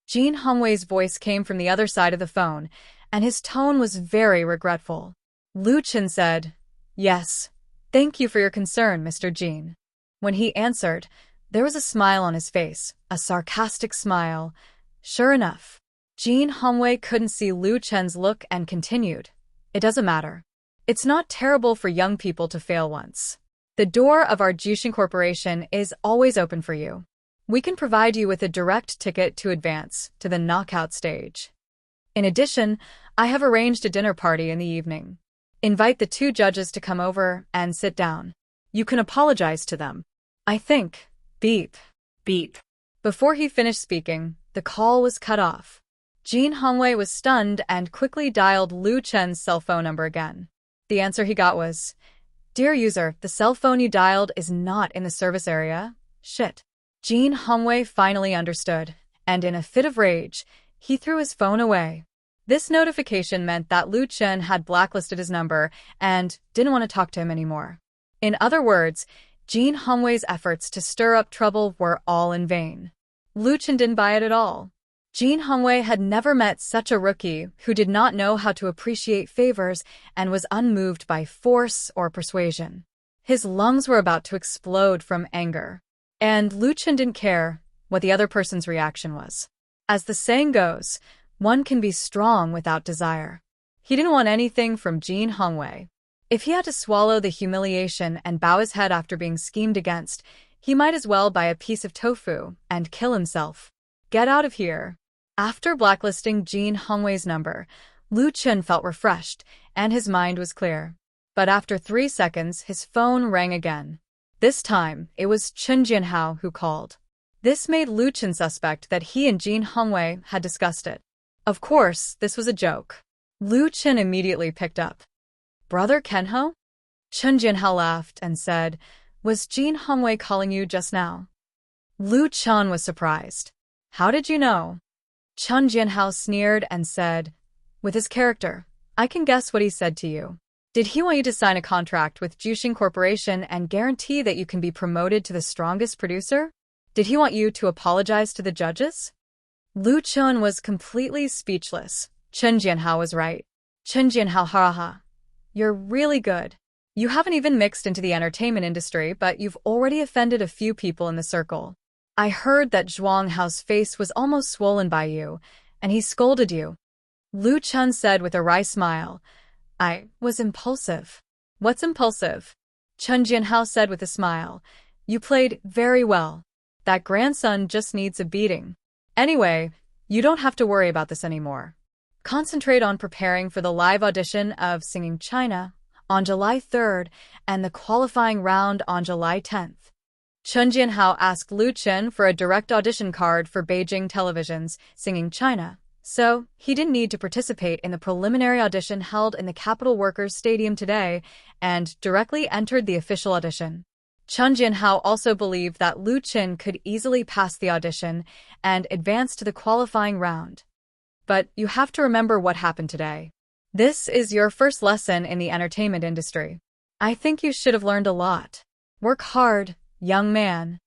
Jin Hongwei's voice came from the other side of the phone, and his tone was very regretful. Lu Chen said, Yes. Thank you for your concern, Mr. Jin. When he answered, there was a smile on his face, a sarcastic smile. Sure enough. Jin Hongwei couldn't see Lu Chen's look and continued. It doesn't matter. It's not terrible for young people to fail once. The door of our Jushin Corporation is always open for you. We can provide you with a direct ticket to advance to the knockout stage. In addition, I have arranged a dinner party in the evening. Invite the 2 judges to come over and sit down. You can apologize to them. I think. Beep. Beep. Before he finished speaking, the call was cut off. Jin Hongwei was stunned and quickly dialed Lu Chen's cell phone number again. The answer he got was, Dear user, the cell phone you dialed is not in the service area. Shit. Jin Hongwei finally understood, and in a fit of rage, he threw his phone away. This notification meant that Lu Chen had blacklisted his number and didn't want to talk to him anymore. In other words, Jin Hongwei's efforts to stir up trouble were all in vain. Lu Chen didn't buy it at all. Jin Hongwei had never met such a rookie who did not know how to appreciate favors and was unmoved by force or persuasion. His lungs were about to explode from anger. And Lu Chen didn't care what the other person's reaction was. As the saying goes, one can be strong without desire. He didn't want anything from Jin Hongwei. If he had to swallow the humiliation and bow his head after being schemed against, he might as well buy a piece of tofu and kill himself. Get out of here. After blacklisting Jin Hongwei's number, Lu Chen felt refreshed, and his mind was clear. But after 3 seconds, his phone rang again. This time, it was Chen Jianhao who called. This made Lu Chen suspect that he and Jin Hongwei had discussed it. Of course, this was a joke. Lu Chen immediately picked up. Brother Kenho? Chen Jianhao laughed and said, Was Jin Hongwei calling you just now? Lu Chen was surprised. How did you know? Chen Jianhao sneered and said, With his character, I can guess what he said to you. Did he want you to sign a contract with Jushin Corporation and guarantee that you can be promoted to the strongest producer? Did he want you to apologize to the judges? Lu Chen was completely speechless. Chen Jianhao was right. Chen Jianhao, haha. You're really good. You haven't even mixed into the entertainment industry, but you've already offended a few people in the circle. I heard that Zhuang Hao's face was almost swollen by you, and he scolded you. Lu Chen said with a wry smile, I was impulsive. What's impulsive? Chen Jianhao said with a smile, You played very well. That grandson just needs a beating. Anyway, you don't have to worry about this anymore. Concentrate on preparing for the live audition of Singing China on July 3rd and the qualifying round on July 10th. Chen Jianhao asked Lu Chen for a direct audition card for Beijing Television's Singing China, so he didn't need to participate in the preliminary audition held in the Capital Workers' Stadium today and directly entered the official audition. Chen Jianhao also believed that Lu Chen could easily pass the audition and advance to the qualifying round. But you have to remember what happened today. This is your first lesson in the entertainment industry. I think you should have learned a lot. Work hard, young man.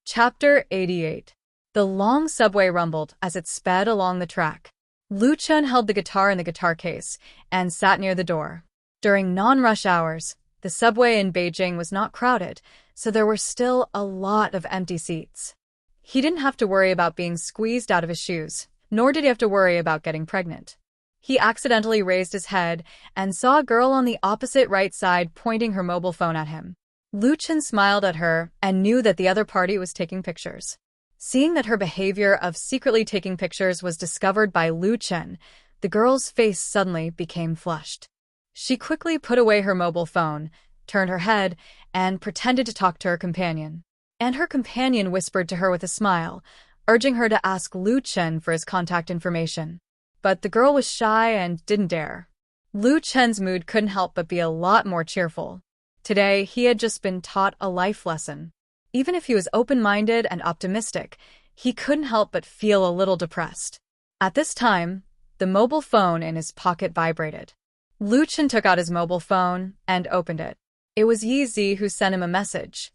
Chapter 88. The long subway rumbled as it sped along the track. Lu Chen held the guitar in the guitar case and sat near the door. During non-rush hours, the subway in Beijing was not crowded, so there were still a lot of empty seats. He didn't have to worry about being squeezed out of his shoes, nor did he have to worry about getting pregnant. He accidentally raised his head and saw a girl on the opposite right side pointing her mobile phone at him. Lu Chen smiled at her and knew that the other party was taking pictures. Seeing that her behavior of secretly taking pictures was discovered by Lu Chen, the girl's face suddenly became flushed. She quickly put away her mobile phone, turned her head, and pretended to talk to her companion. And her companion whispered to her with a smile, urging her to ask Lu Chen for his contact information. But the girl was shy and didn't dare. Lu Chen's mood couldn't help but be a lot more cheerful. Today, he had just been taught a life lesson. Even if he was open-minded and optimistic, he couldn't help but feel a little depressed. At this time, the mobile phone in his pocket vibrated. Lu Chen took out his mobile phone and opened it. It was Yi Zi who sent him a message.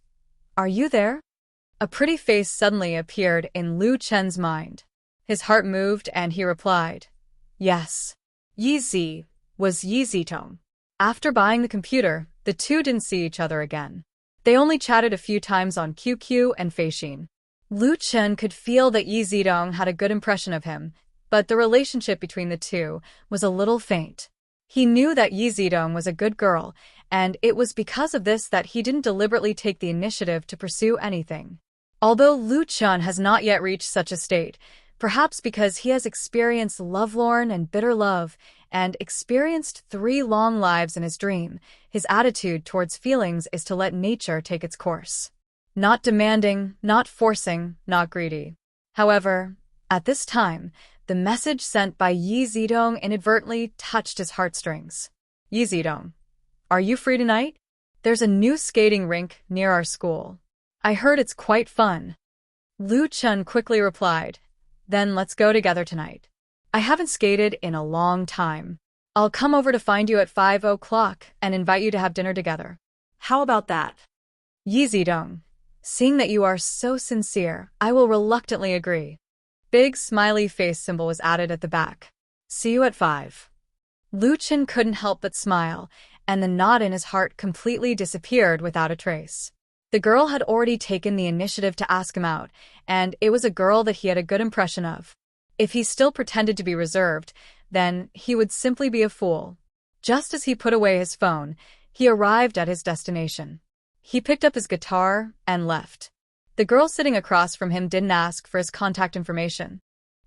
"Are you there?" A pretty face suddenly appeared in Lu Chen's mind. His heart moved and he replied, "Yes." Yi Zi was Yi Zitong. After buying the computer, the two didn't see each other again. They only chatted a few times on QQ and Feishin. Lu Chen could feel that Yi Zitong had a good impression of him, but the relationship between the two was a little faint. He knew that Yi Zitong was a good girl, and it was because of this that he didn't deliberately take the initiative to pursue anything. Although Lu Chen has not yet reached such a state, perhaps because he has experienced lovelorn and bitter love, and experienced 3 long lives in his dream, his attitude towards feelings is to let nature take its course. Not demanding, not forcing, not greedy. However, at this time, the message sent by Yi Zitong inadvertently touched his heartstrings. "Yi Zitong, are you free tonight? There's a new skating rink near our school. I heard it's quite fun." Lu Chen quickly replied, "Then let's go together tonight. I haven't skated in a long time. I'll come over to find you at 5 o'clock and invite you to have dinner together." How about that? "Yi Zitong, seeing that you are so sincere, I will reluctantly agree." Big smiley face symbol was added at the back. "See you at 5. Lu Chen couldn't help but smile, and the knot in his heart completely disappeared without a trace. The girl had already taken the initiative to ask him out, and it was a girl that he had a good impression of. If he still pretended to be reserved, then he would simply be a fool. Just as he put away his phone, he arrived at his destination. He picked up his guitar and left. The girl sitting across from him didn't ask for his contact information.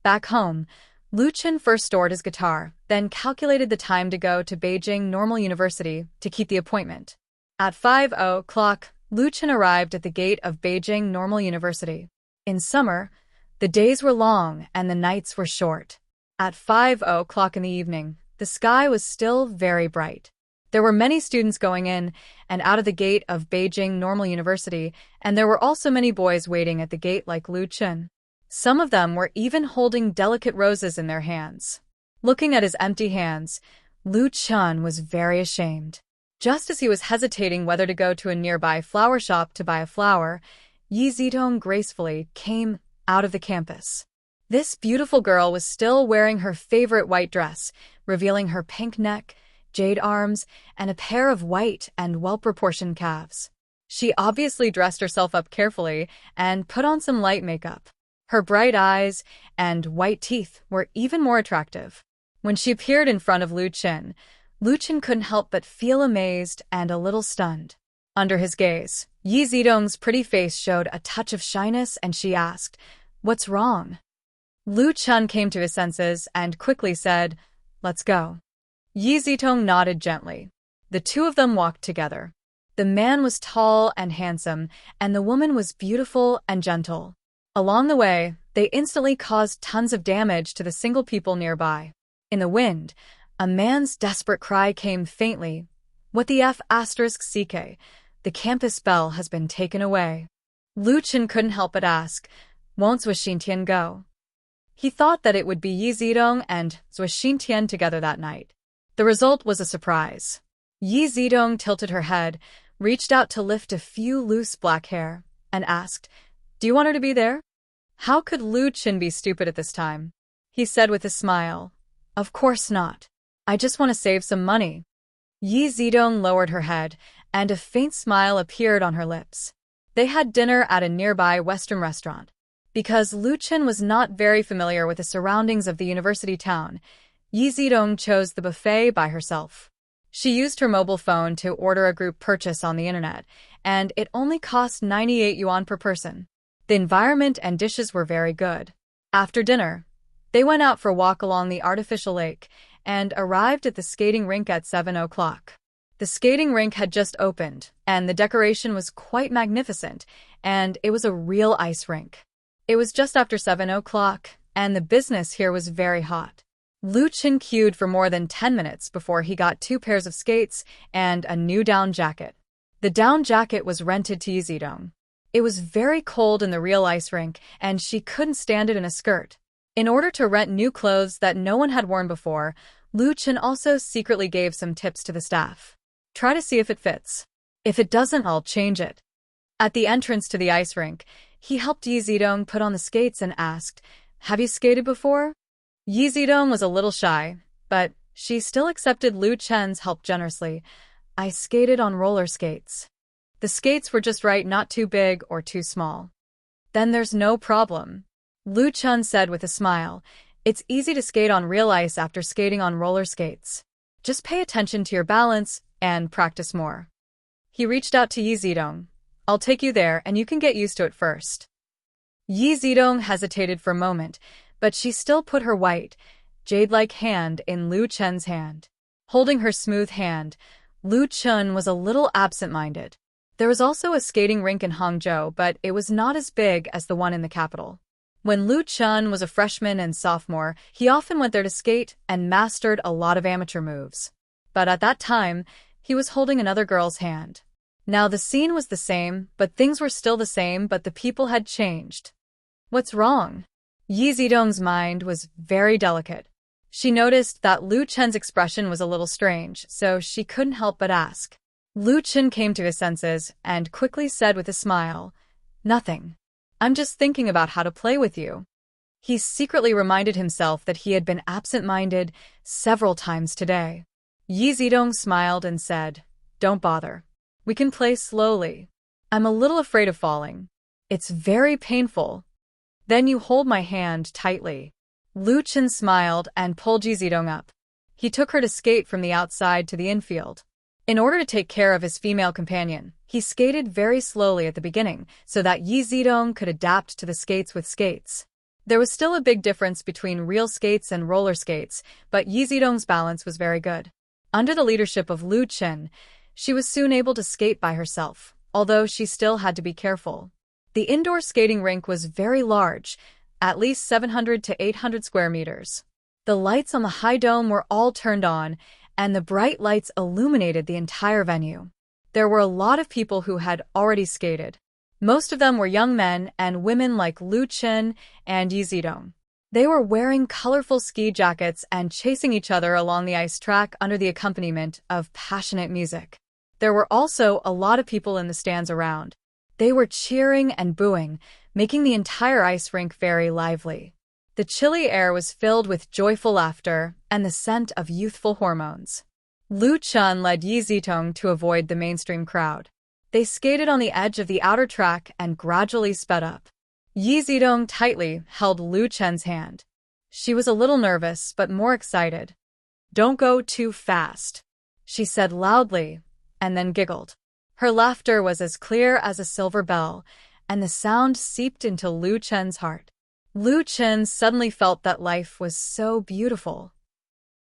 Back home, Lu Chen first stored his guitar, then calculated the time to go to Beijing Normal University to keep the appointment. At 5 o'clock, Lu Chen arrived at the gate of Beijing Normal University. In summer, the days were long and the nights were short. At 5 o'clock in the evening, the sky was still very bright. There were many students going in and out of the gate of Beijing Normal University, and there were also many boys waiting at the gate like Lu Chen. Some of them were even holding delicate roses in their hands. Looking at his empty hands, Lu Chen was very ashamed. Just as he was hesitating whether to go to a nearby flower shop to buy a flower, Yi Zitong gracefully came out of the campus. This beautiful girl was still wearing her favorite white dress, revealing her pink neck, jade arms, and a pair of white and well-proportioned calves. She obviously dressed herself up carefully and put on some light makeup. Her bright eyes and white teeth were even more attractive. When she appeared in front of Lu Chen couldn't help but feel amazed and a little stunned. Under his gaze, Yi Zitong's pretty face showed a touch of shyness and she asked, "What's wrong?" Lu Chen came to his senses and quickly said, "Let's go." Yi Zitong nodded gently. The two of them walked together. The man was tall and handsome, and the woman was beautiful and gentle. Along the way, they instantly caused tons of damage to the single people nearby. In the wind, a man's desperate cry came faintly. "What the F***, CK? The campus bell has been taken away." Lu Chen couldn't help but ask, "Won't Zhuo Xintian go?" He thought that it would be Yi Zitong and Zhuo Xintian together that night. The result was a surprise. Yi Zitong tilted her head, reached out to lift a few loose black hair, and asked, "Do you want her to be there?" How could Lu Chen be stupid at this time? He said with a smile, "Of course not. I just want to save some money." Yi Zitong lowered her head, and a faint smile appeared on her lips. They had dinner at a nearby Western restaurant. Because Lu Chen was not very familiar with the surroundings of the university town, Yi Zitong chose the buffet by herself. She used her mobile phone to order a group purchase on the internet, and it only cost 98 yuan per person. The environment and dishes were very good. After dinner, they went out for a walk along the artificial lake and arrived at the skating rink at 7 o'clock. The skating rink had just opened, and the decoration was quite magnificent, and it was a real ice rink. It was just after 7 o'clock, and the business here was very hot. Lu Chen queued for more than 10 minutes before he got 2 pairs of skates and a new down jacket. The down jacket was rented to Yi Zitong. It was very cold in the real ice rink, and she couldn't stand it in a skirt. In order to rent new clothes that no one had worn before, Lu Chen also secretly gave some tips to the staff. Try to see if it fits. If it doesn't, I'll change it. At the entrance to the ice rink, he helped Yi Zidong put on the skates and asked, "Have you skated before?" Yi Zidong was a little shy, but she still accepted Lu Chen's help generously. "I skated on roller skates. The skates were just right, not too big or too small." "Then there's no problem," Lu Chen said with a smile. "It's easy to skate on real ice after skating on roller skates. Just pay attention to your balance and practice more." He reached out to Yi Zidong. "I'll take you there and you can get used to it first." Yi Zidong hesitated for a moment, but she still put her white, jade-like hand in Lu Chen's hand. Holding her smooth hand, Lu Chen was a little absent-minded. There was also a skating rink in Hangzhou, but it was not as big as the one in the capital. When Lu Chen was a freshman and sophomore, he often went there to skate and mastered a lot of amateur moves. But at that time, he was holding another girl's hand. Now the scene was the same, but things were still the same, but the people had changed. What's wrong? Yi Zidong's mind was very delicate. She noticed that Lu Chen's expression was a little strange, so she couldn't help but ask. Lu Chen came to his senses and quickly said with a smile, "Nothing. I'm just thinking about how to play with you." He secretly reminded himself that he had been absent-minded several times today. Yi Zidong smiled and said, "Don't bother. We can play slowly. I'm a little afraid of falling. It's very painful." "Then you hold my hand tightly." Lu Chen smiled and pulled Yi Zidong up. He took her to skate from the outside to the infield. In order to take care of his female companion, he skated very slowly at the beginning so that Yi Zidong could adapt to the skates with skates. There was still a big difference between real skates and roller skates, but Yi Zidong's balance was very good. Under the leadership of Lu Chen, she was soon able to skate by herself, although she still had to be careful. The indoor skating rink was very large, at least 700 to 800 square meters. The lights on the high dome were all turned on, and the bright lights illuminated the entire venue. There were a lot of people who had already skated. Most of them were young men and women like Lu Chen and Yi Zidong. They were wearing colorful ski jackets and chasing each other along the ice track under the accompaniment of passionate music. There were also a lot of people in the stands around. They were cheering and booing, making the entire ice rink very lively. The chilly air was filled with joyful laughter and the scent of youthful hormones. Lu Chen led Yi Zidong to avoid the mainstream crowd. They skated on the edge of the outer track and gradually sped up. Yi Zidong tightly held Lu Chen's hand. She was a little nervous but more excited. "Don't go too fast," she said loudly, and then giggled. Her laughter was as clear as a silver bell, and the sound seeped into Lu Chen's heart. Lu Chen suddenly felt that life was so beautiful.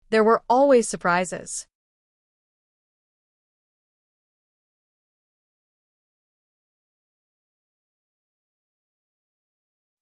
There were always surprises.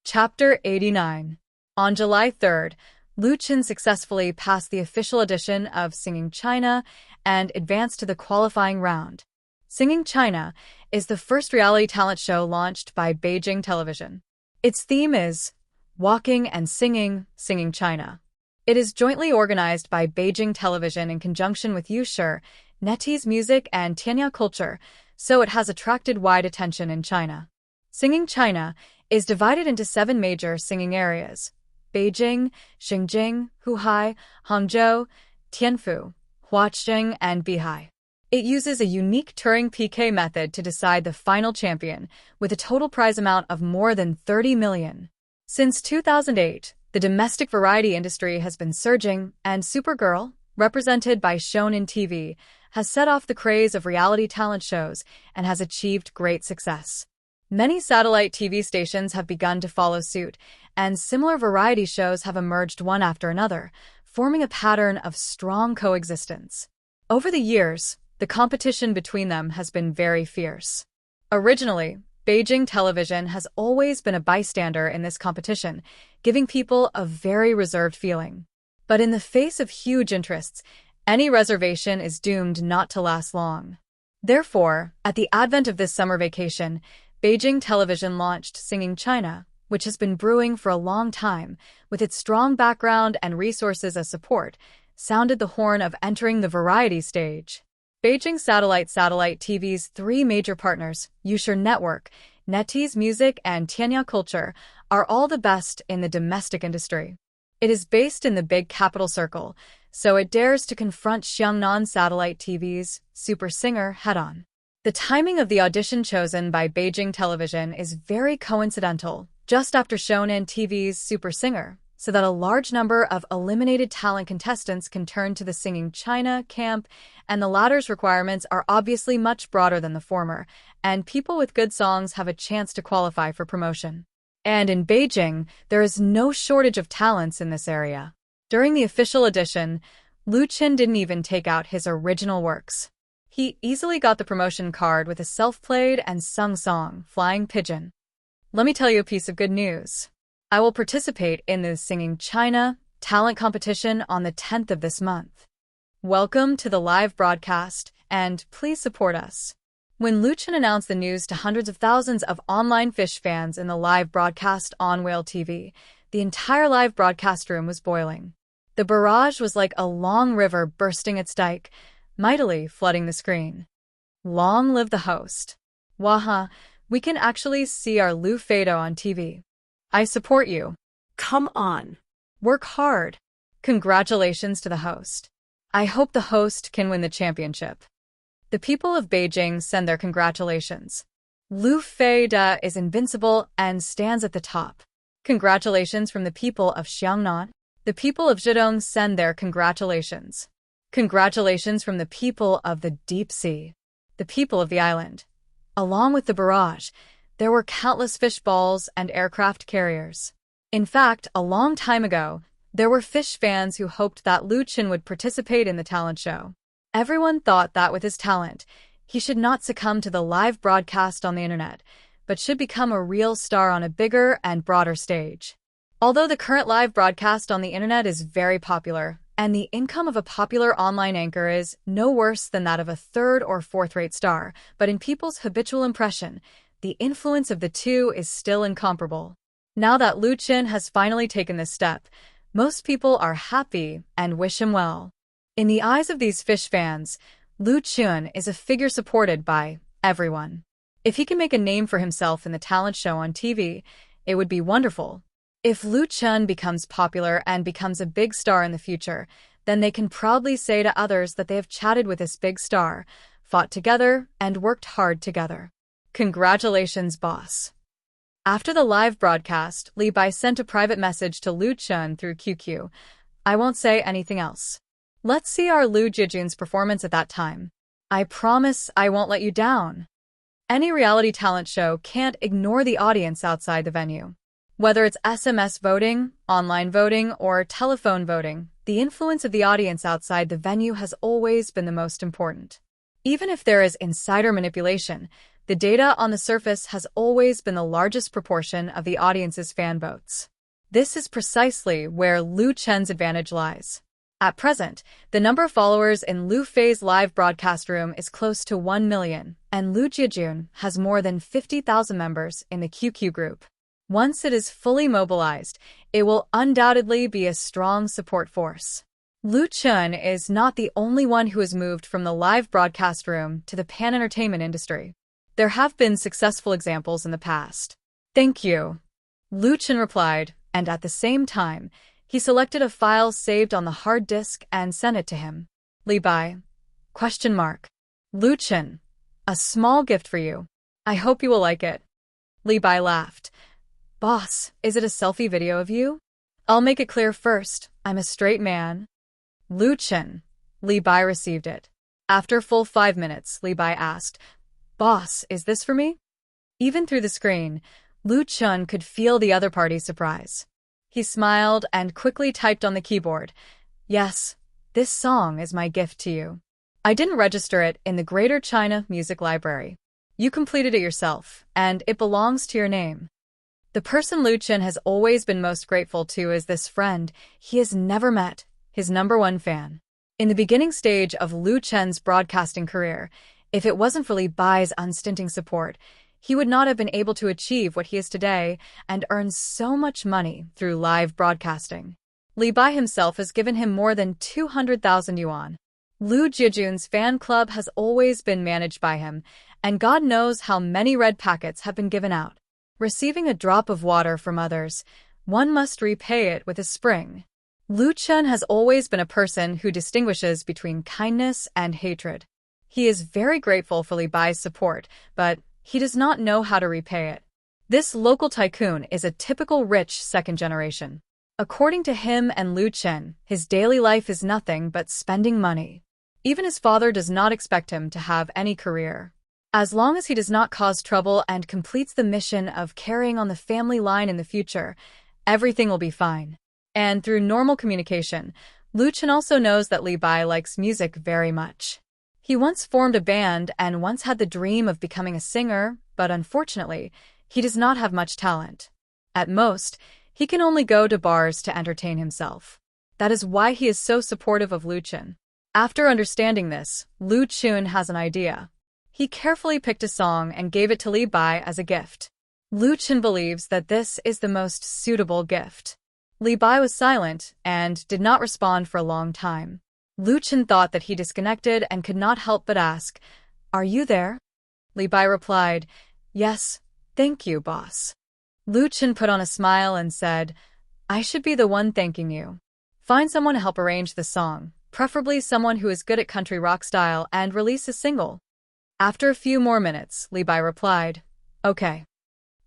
Chapter 89. On July 3rd, Lu Chen successfully passed the official edition of Singing China and advanced to the qualifying round. Singing China is the first reality talent show launched by Beijing Television. Its theme is Walking and Singing, Singing China. It is jointly organized by Beijing Television in conjunction with Youshi, NetEase Music and Tianya Culture, so it has attracted wide attention in China. Singing China is divided into 7 major singing areas: Beijing, Xinjiang, Huhai, Hangzhou, Tianfu, Huaqing, and Bihai. It uses a unique Turing PK method to decide the final champion, with a total prize amount of more than 30 million. Since 2008, the domestic variety industry has been surging, and Supergirl, represented by Shonen TV, has set off the craze of reality talent shows and has achieved great success. Many satellite TV stations have begun to follow suit, and similar variety shows have emerged one after another, forming a pattern of strong coexistence. Over the years, the competition between them has been very fierce. Originally, Beijing Television has always been a bystander in this competition, giving people a very reserved feeling. But in the face of huge interests, any reservation is doomed not to last long. Therefore, at the advent of this summer vacation, Beijing Television launched Singing China, which has been brewing for a long time, with its strong background and resources as support, sounded the horn of entering the variety stage. Beijing Satellite TV's three major partners, Youshi Network, NetEase Music, and Tianya Culture, are all the best in the domestic industry. It is based in the big capital circle, so it dares to confront Xiangnan Satellite TV's Super Singer head-on. The timing of the audition chosen by Beijing Television is very coincidental, just after Shonan TV's Super Singer, so that a large number of eliminated talent contestants can turn to the Singing China camp, and the latter's requirements are obviously much broader than the former, and people with good songs have a chance to qualify for promotion. And in Beijing, there is no shortage of talents in this area. During the official audition, Lu Chen didn't even take out his original works. He easily got the promotion card with a self-played and sung song, Flying Pigeon. Let me tell you a piece of good news. I will participate in the Singing China talent competition on the 10th of this month. Welcome to the live broadcast, and please support us. When Lu Chen announced the news to hundreds of thousands of online fish fans in the live broadcast on Whale TV, the entire live broadcast room was boiling. The barrage was like a long river bursting its dike, mightily flooding the screen. Long live the host. Waha, we can actually see our Lu Fado on TV. I support you. Come on. Work hard. Congratulations to the host. I hope the host can win the championship. The people of Beijing send their congratulations. Lu Fado is invincible and stands at the top. Congratulations from the people of Xiangnan. The people of Zhejiang send their congratulations. Congratulations from the people of the deep sea. The people of the island. Along with the barrage, there were countless fish balls and aircraft carriers. In fact, a long time ago, there were fish fans who hoped that Lu Chen would participate in the talent show. Everyone thought that with his talent, he should not succumb to the live broadcast on the internet, but should become a real star on a bigger and broader stage. Although the current live broadcast on the internet is very popular, and the income of a popular online anchor is no worse than that of a third or fourth-rate star, but in people's habitual impression, the influence of the two is still incomparable. Now that Lu Chen has finally taken this step, most people are happy and wish him well. In the eyes of these fish fans, Lu Chen is a figure supported by everyone. If he can make a name for himself in the talent show on TV, it would be wonderful. If Lu Chen becomes popular and becomes a big star in the future, then they can proudly say to others that they have chatted with this big star, fought together, and worked hard together. Congratulations, boss. After the live broadcast, Li Bai sent a private message to Lu Chen through QQ. I won't say anything else. Let's see our Lu Jijun's performance at that time. I promise I won't let you down. Any reality talent show can't ignore the audience outside the venue. Whether it's SMS voting, online voting, or telephone voting, the influence of the audience outside the venue has always been the most important. Even if there is insider manipulation, the data on the surface has always been the largest proportion of the audience's fan votes. This is precisely where Lu Chen's advantage lies. At present, the number of followers in Lu Fei's live broadcast room is close to 1 million, and Lu Jijun has more than 50,000 members in the QQ group. Once it is fully mobilized, it will undoubtedly be a strong support force. Lu Chen is not the only one who has moved from the live broadcast room to the pan-entertainment industry. There have been successful examples in the past. Thank you. Lu Chen replied, and at the same time, he selected a file saved on the hard disk and sent it to him. Li Bai. ? Lu Chen. A small gift for you. I hope you will like it. Li Bai laughed. Boss, is it a selfie video of you? I'll make it clear first, I'm a straight man. Lu Chen. Li Bai received it. After full 5 minutes, Li Bai asked, Boss, is this for me? Even through the screen, Lu Chen could feel the other party's surprise. He smiled and quickly typed on the keyboard, Yes, this song is my gift to you. I didn't register it in the Greater China Music Library. You completed it yourself, and it belongs to your name. The person Lu Chen has always been most grateful to is this friend he has never met, his #1 fan. In the beginning stage of Lu Chen's broadcasting career, if it wasn't for Li Bai's unstinting support, he would not have been able to achieve what he is today and earn so much money through live broadcasting. Li Bai himself has given him more than 200,000 yuan. Lu Jijun's fan club has always been managed by him, and God knows how many red packets have been given out. Receiving a drop of water from others, one must repay it with a spring. Lu Chen has always been a person who distinguishes between kindness and hatred. He is very grateful for Li Bai's support, but he does not know how to repay it. This local tycoon is a typical rich second generation. According to him and Lu Chen, his daily life is nothing but spending money. Even his father does not expect him to have any career. As long as he does not cause trouble and completes the mission of carrying on the family line in the future, everything will be fine. And through normal communication, Lu Chen also knows that Li Bai likes music very much. He once formed a band and once had the dream of becoming a singer, but unfortunately, he does not have much talent. At most, he can only go to bars to entertain himself. That is why he is so supportive of Lu Chen. After understanding this, Lu Chen has an idea. He carefully picked a song and gave it to Li Bai as a gift. Lu Chen believes that this is the most suitable gift. Li Bai was silent and did not respond for a long time. Lu Chen thought that he disconnected and could not help but ask, "Are you there?" Li Bai replied, "Yes, thank you, boss." Lu Chen put on a smile and said, "I should be the one thanking you. Find someone to help arrange the song, preferably someone who is good at country rock style, and release a single." After a few more minutes, Li Bai replied, "Okay."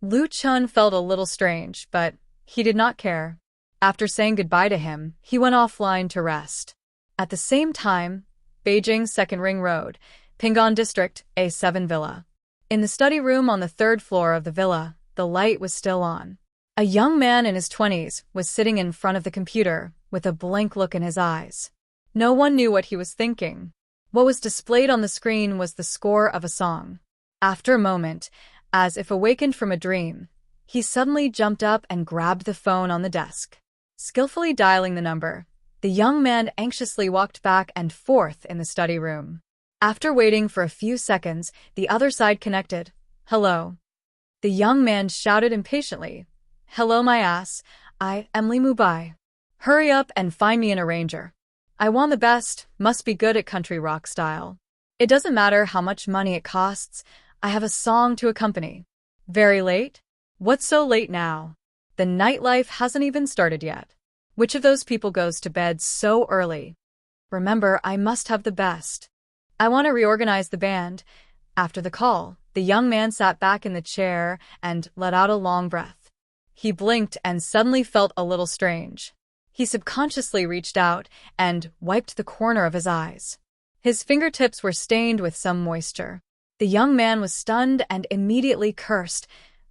Lu Chen felt a little strange, but he did not care. After saying goodbye to him, he went offline to rest. At the same time, Beijing's Second Ring Road, Pinggan District, A7 Villa. In the study room on the third floor of the villa, the light was still on. A young man in his 20s was sitting in front of the computer with a blank look in his eyes. No one knew what he was thinking. What was displayed on the screen was the score of a song. After a moment, as if awakened from a dream, he suddenly jumped up and grabbed the phone on the desk. Skillfully dialing the number, the young man anxiously walked back and forth in the study room. After waiting for a few seconds, the other side connected. "Hello." The young man shouted impatiently, "Hello, my ass. I am Li Bai. Hurry up and find me an arranger. I want the best, must be good at country rock style. It doesn't matter how much money it costs, I have a song to accompany." Very late? What's so late now? The nightlife hasn't even started yet. Which of those people goes to bed so early? Remember, I must have the best. I want to reorganize the band. After the call, the young man sat back in the chair and let out a long breath. He blinked and suddenly felt a little strange. He subconsciously reached out and wiped the corner of his eyes. His fingertips were stained with some moisture. The young man was stunned and immediately cursed.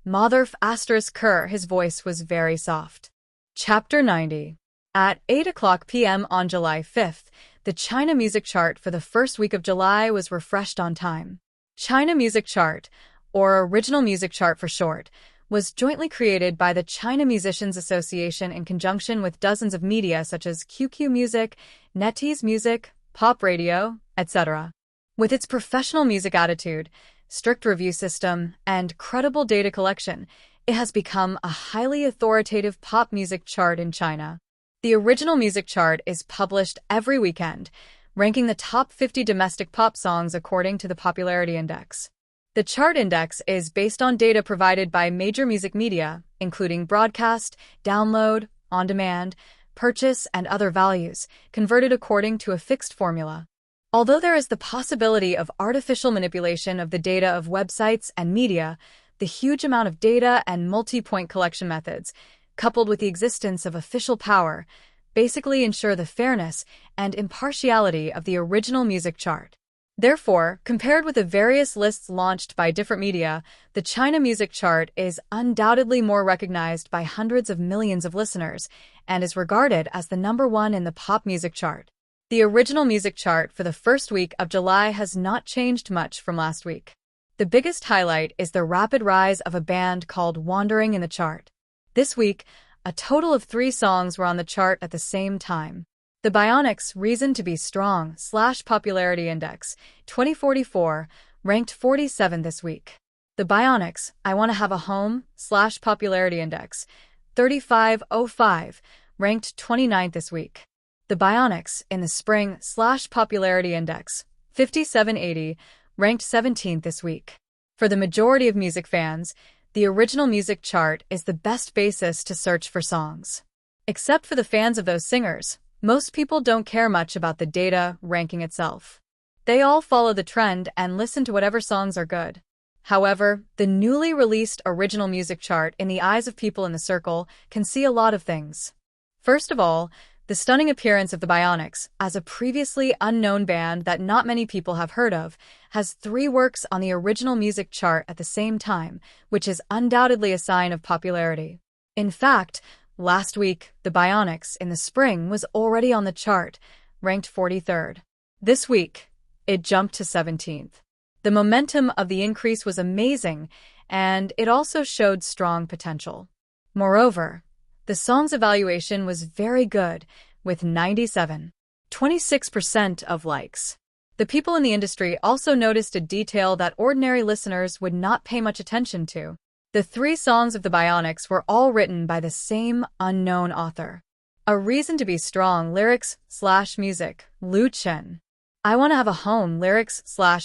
"Motherf asterisk cur," his voice was very soft. Chapter 90. At 8 p.m. on July 5th, the China Music Chart for the first week of July was refreshed on time. China Music Chart, or Original Music Chart for short, was jointly created by the China Musicians Association in conjunction with dozens of media such as QQ Music, NetEase Music, Pop Radio, etc. With its professional music attitude, strict review system, and credible data collection, it has become a highly authoritative pop music chart in China. The Original Music Chart is published every weekend, ranking the top 50 domestic pop songs according to the Popularity Index. The chart index is based on data provided by major music media, including broadcast, download, on-demand, purchase, and other values, converted according to a fixed formula. Although there is the possibility of artificial manipulation of the data of websites and media, the huge amount of data and multi-point collection methods, coupled with the existence of official power, basically ensure the fairness and impartiality of the Original Music Chart. Therefore, compared with the various lists launched by different media, the China Music Chart is undoubtedly more recognized by hundreds of millions of listeners and is regarded as the #1 in the pop music chart. The Original Music Chart for the first week of July has not changed much from last week. The biggest highlight is the rapid rise of a band called Wandering in the chart. This week, a total of 3 songs were on the chart at the same time. The Bionics' Reason to Be Strong / Popularity Index 2044 ranked 47 this week. The Bionics, I Want to Have a Home / Popularity Index, 3505, ranked 29th this week. The Bionics, in the Spring / Popularity Index, 5780, ranked 17th this week. For the majority of music fans, the original music chart is the best basis to search for songs. Except for the fans of those singers, most people don't care much about the data ranking itself. They all follow the trend and listen to whatever songs are good. However, the newly released original music chart in the eyes of people in the circle can see a lot of things. First of all, the stunning appearance of the Bionics, as a previously unknown band that not many people have heard of, has 3 works on the original music chart at the same time, which is undoubtedly a sign of popularity. In fact, last week, the Bionics in the Spring was already on the chart, ranked 43rd. This week, it jumped to 17th. The momentum of the increase was amazing, and it also showed strong potential. Moreover, the song's evaluation was very good, with 97.26% of likes. The people in the industry also noticed a detail that ordinary listeners would not pay much attention to. The 3 songs of the Bionics were all written by the same unknown author. A Reason to Be Strong lyrics / music, Lu Chen. I Want to Have a Home lyrics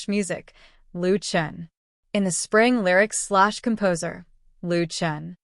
/ music, Lu Chen. In the Spring lyrics / composer, Lu Chen.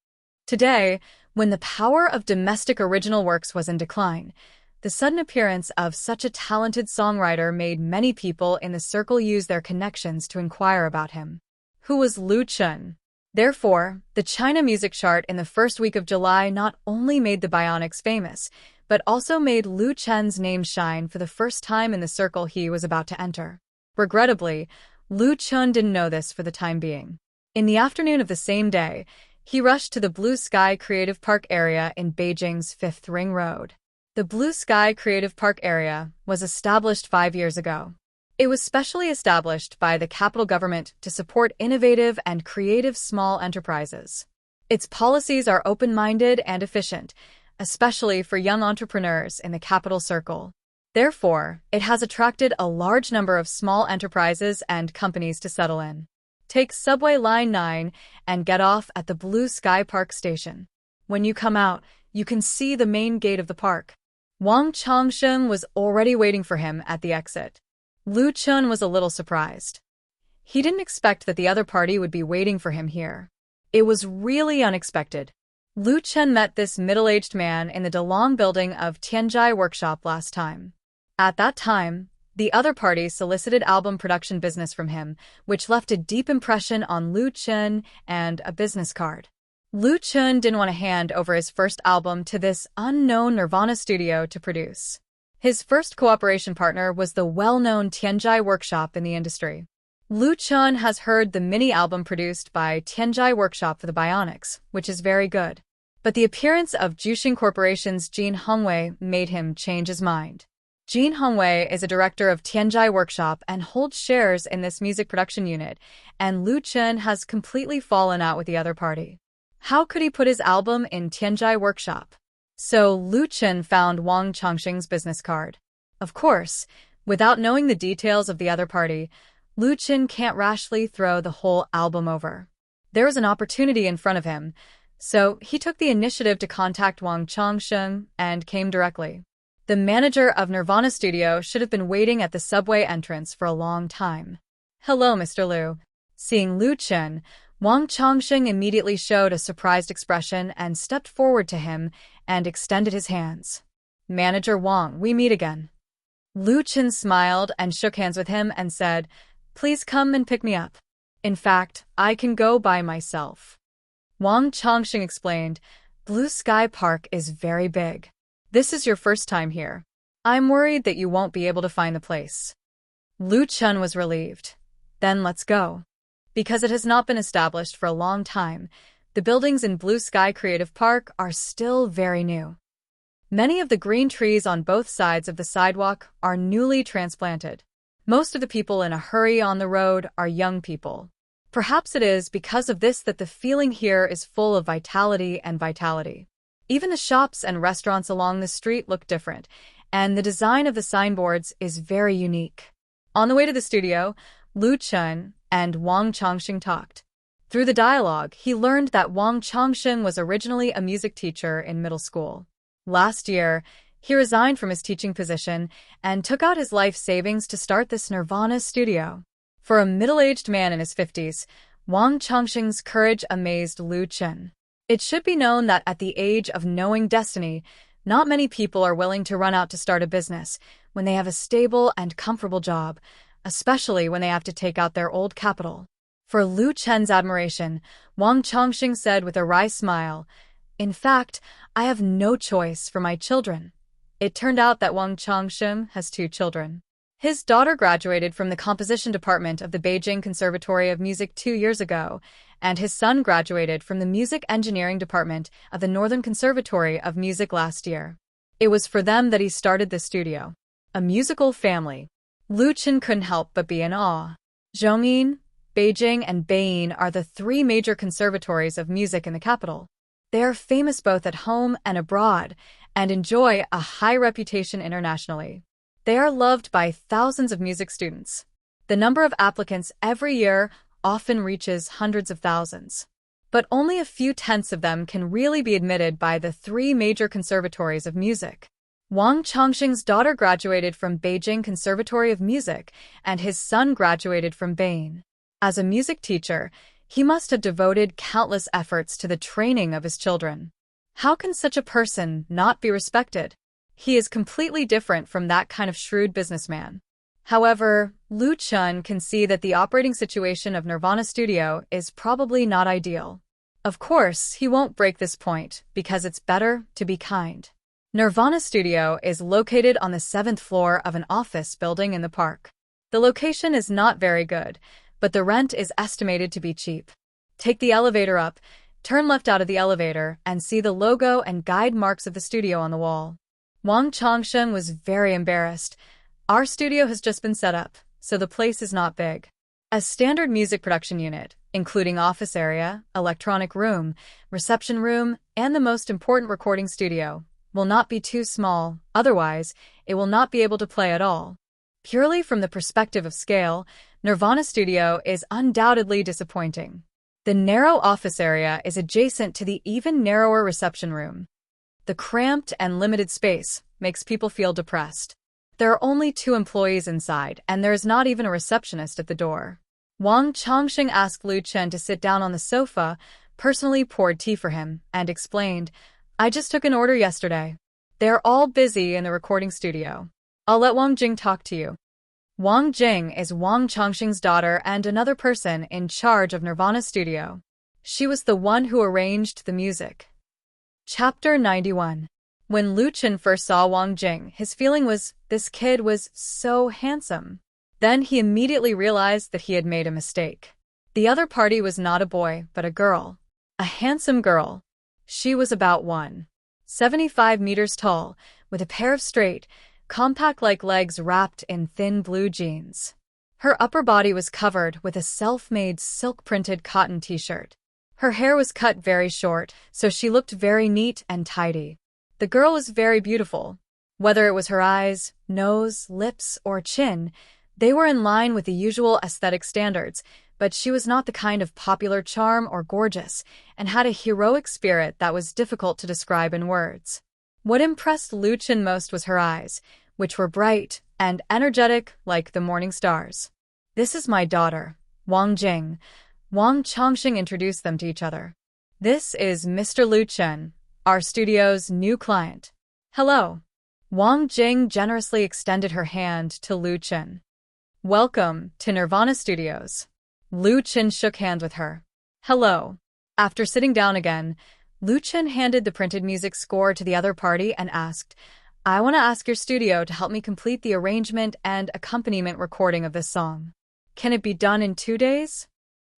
Today, when the power of domestic original works was in decline, the sudden appearance of such a talented songwriter made many people in the circle use their connections to inquire about him. Who was Lu Chen? Therefore, the China music chart in the first week of July not only made the Bionics famous, but also made Lu Chen's name shine for the first time in the circle he was about to enter. Regrettably, Lu Chen didn't know this for the time being. In the afternoon of the same day, he rushed to the Blue Sky Creative Park area in Beijing's 5th Ring Road. The Blue Sky Creative Park area was established 5 years ago. It was specially established by the capital government to support innovative and creative small enterprises. Its policies are open-minded and efficient, especially for young entrepreneurs in the capital circle. Therefore, it has attracted a large number of small enterprises and companies to settle in. Take Subway Line 9 and get off at the Blue Sky Park station. When you come out, you can see the main gate of the park. Wang Changsheng was already waiting for him at the exit. Lu Chen was a little surprised. He didn't expect that the other party would be waiting for him here. It was really unexpected. Lu Chen met this middle-aged man in the Delong building of Tianjai Workshop last time. At that time, the other party solicited album production business from him, which left a deep impression on Lu Chen and a business card. Lu Chen didn't want to hand over his first album to this unknown Nirvana studio to produce. His first cooperation partner was the well-known Tianjai Workshop in the industry. Lu Chen has heard the mini-album produced by Tianjai Workshop for the Bionics, which is very good. But the appearance of Juxing Corporation's Jin Hongwei made him change his mind. Jin Hongwei is a director of Tianjai Workshop and holds shares in this music production unit, and Lu Chen has completely fallen out with the other party. How could he put his album in Tianjai Workshop? So Lu Chen found Wang Changsheng's business card. Of course, without knowing the details of the other party, Lu Chen can't rashly throw the whole album over. There was an opportunity in front of him, so he took the initiative to contact Wang Changsheng and came directly. The manager of Nirvana Studio should have been waiting at the subway entrance for a long time. "Hello, Mr. Lu." Seeing Lu Chen, Wang Changsheng immediately showed a surprised expression and stepped forward to him and extended his hands. "Manager Wang, we meet again." Lu Chen smiled and shook hands with him and said, "Please come and pick me up. In fact, I can go by myself." Wang Changsheng explained, "Blue Sky Park is very big. This is your first time here. I'm worried that you won't be able to find the place." Lu Chen was relieved. "Then let's go." Because it has not been established for a long time, the buildings in Blue Sky Creative Park are still very new. Many of the green trees on both sides of the sidewalk are newly transplanted. Most of the people in a hurry on the road are young people. Perhaps it is because of this that the feeling here is full of vitality and vitality. Even the shops and restaurants along the street look different, and the design of the signboards is very unique. On the way to the studio, Lu Chen and Wang Changxing talked. Through the dialogue, he learned that Wang Changsheng was originally a music teacher in middle school. Last year, he resigned from his teaching position and took out his life savings to start this Nirvana studio. For a middle-aged man in his 50s, Wang Changsheng's courage amazed Lu Chen. It should be known that at the age of knowing destiny, not many people are willing to run out to start a business when they have a stable and comfortable job, especially when they have to take out their old capital. For Lu Chen's admiration, Wang Changsheng said with a wry smile, "In fact, I have no choice for my children." It turned out that Wang Changsheng has 2 children. His daughter graduated from the composition department of the Beijing Conservatory of Music 2 years ago, and his son graduated from the music engineering department of the Northern Conservatory of Music last year. It was for them that he started the studio. A musical family. Lu Chen couldn't help but be in awe. Zhongyin, Beijing, and Beiying are the 3 major conservatories of music in the capital. They are famous both at home and abroad, and enjoy a high reputation internationally. They are loved by thousands of music students. The number of applicants every year often reaches hundreds of thousands. But only a few tenths of them can really be admitted by the 3 major conservatories of music. Wang Changsheng's daughter graduated from Beijing Conservatory of Music, and his son graduated from Beiying. As a music teacher, he must have devoted countless efforts to the training of his children. How can such a person not be respected? He is completely different from that kind of shrewd businessman. However, Lu Chen can see that the operating situation of Nirvana Studio is probably not ideal. Of course, he won't break this point, because it's better to be kind. Nirvana Studio is located on the 7th floor of an office building in the park. The location is not very good, but the rent is estimated to be cheap. Take the elevator up, turn left out of the elevator, and see the logo and guide marks of the studio on the wall. Wang Changsheng was very embarrassed. Our studio has just been set up, so the place is not big. A standard music production unit, including office area, electronic room, reception room, and the most important recording studio, will not be too small, otherwise, it will not be able to play at all. Purely from the perspective of scale, Nirvana Studio is undoubtedly disappointing. The narrow office area is adjacent to the even narrower reception room. The cramped and limited space makes people feel depressed. There are only 2 employees inside, and there is not even a receptionist at the door. Wang Changsheng asked Lu Chen to sit down on the sofa, personally poured tea for him, and explained, "I just took an order yesterday. They're all busy in the recording studio. I'll let Wang Jing talk to you." Wang Jing is Wang Changsheng's daughter and another person in charge of Nirvana Studio. She was the one who arranged the music. Chapter 91. When Lu Chen first saw Wang Jing, his feeling was, this kid was so handsome. Then he immediately realized that he had made a mistake. The other party was not a boy, but a girl. A handsome girl. She was about 1.75 meters tall, with a pair of straight, compact-like legs wrapped in thin blue jeans. Her upper body was covered with a self-made silk-printed cotton t-shirt. Her hair was cut very short, so she looked very neat and tidy. The girl was very beautiful. Whether it was her eyes, nose, lips, or chin, they were in line with the usual aesthetic standards, but she was not the kind of popular charm or gorgeous, and had a heroic spirit that was difficult to describe in words. What impressed Lu Chen most was her eyes, which were bright and energetic like the morning stars. "This is my daughter, Wang Jing." Wang Changsheng introduced them to each other. "This is Mr. Lu Chen, our studio's new client." "Hello." Wang Jing generously extended her hand to Lu Chen. "Welcome to Nirvana Studios." Lu Chen shook hands with her. "Hello." After sitting down again, Lu Chen handed the printed music score to the other party and asked, "I want to ask your studio to help me complete the arrangement and accompaniment recording of this song. Can it be done in 2 days?"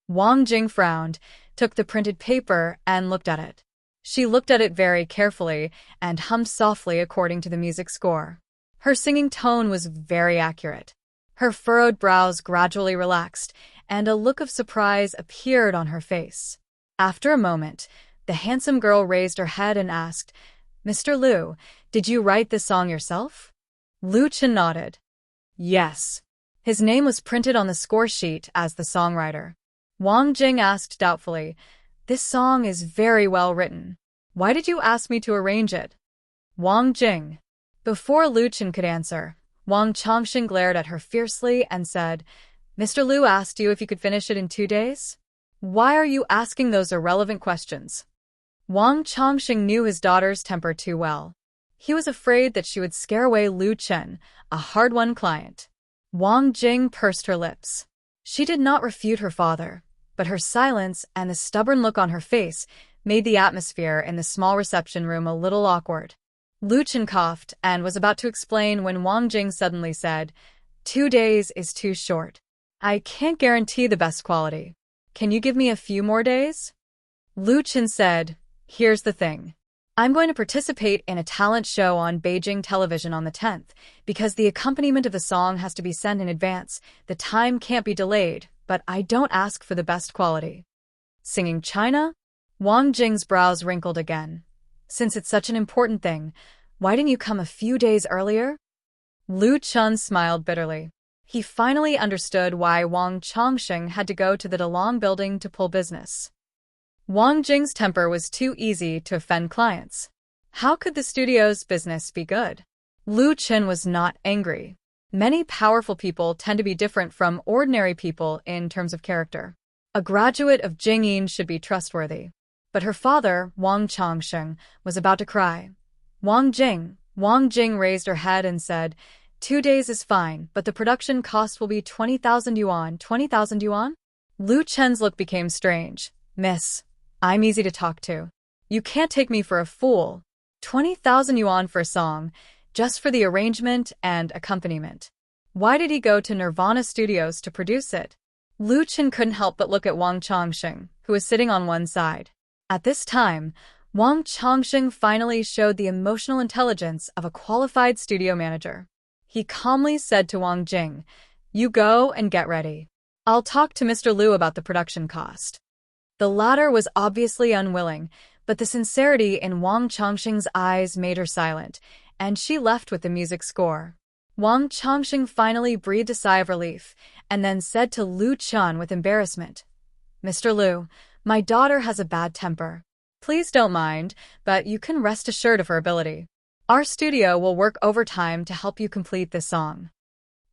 Wang Jing frowned, took the printed paper, and looked at it. She looked at it very carefully and hummed softly according to the music score. Her singing tone was very accurate. Her furrowed brows gradually relaxed, and a look of surprise appeared on her face. After a moment, the handsome girl raised her head and asked, "Mr. Lu, did you write this song yourself?" Lu Chen nodded. Yes. His name was printed on the score sheet as the songwriter. Wang Jing asked doubtfully. This song is very well written. Why did you ask me to arrange it? Wang Jing. Before Lu Chen could answer, Wang Chongxing glared at her fiercely and said, Mr. Lu asked you if you could finish it in 2 days? Why are you asking those irrelevant questions? Wang Chongxing knew his daughter's temper too well. He was afraid that she would scare away Lu Chen, a hard-won client. Wang Jing pursed her lips. She did not refute her father, but her silence and the stubborn look on her face made the atmosphere in the small reception room a little awkward. Lu Chen coughed and was about to explain when Wang Jing suddenly said, 2 days is too short. I can't guarantee the best quality. Can you give me a few more days? Lu Chen said, Here's the thing. I'm going to participate in a talent show on Beijing television on the 10th. Because the accompaniment of the song has to be sent in advance, the time can't be delayed, but I don't ask for the best quality. Singing China? Wang Jing's brows wrinkled again. Since it's such an important thing, why didn't you come a few days earlier? Lu Chen smiled bitterly. He finally understood why Wang Chongxing had to go to the Dalong building to pull business. Wang Jing's temper was too easy to offend clients. How could the studio's business be good? Lu Chen was not angry. Many powerful people tend to be different from ordinary people in terms of character. A graduate of Jingyin should be trustworthy. But her father, Wang Chongxing, was about to cry. Wang Jing raised her head and said, 2 days is fine, but the production cost will be 20,000 yuan. 20,000 yuan? Lu Chen's look became strange. Miss, I'm easy to talk to. You can't take me for a fool. 20,000 yuan for a song, just for the arrangement and accompaniment. Why did he go to Nirvana Studios to produce it? Lu Chen couldn't help but look at Wang Chongxing, who was sitting on one side. At this time, Wang Chongxing finally showed the emotional intelligence of a qualified studio manager. He calmly said to Wang Jing, You go and get ready. I'll talk to Mr. Lu about the production cost. The latter was obviously unwilling, but the sincerity in Wang Chongxing's eyes made her silent, and she left with the music score. Wang Chongxing finally breathed a sigh of relief, and then said to Lu Chen with embarrassment, Mr. Lu, my daughter has a bad temper. Please don't mind, but you can rest assured of her ability. Our studio will work overtime to help you complete this song.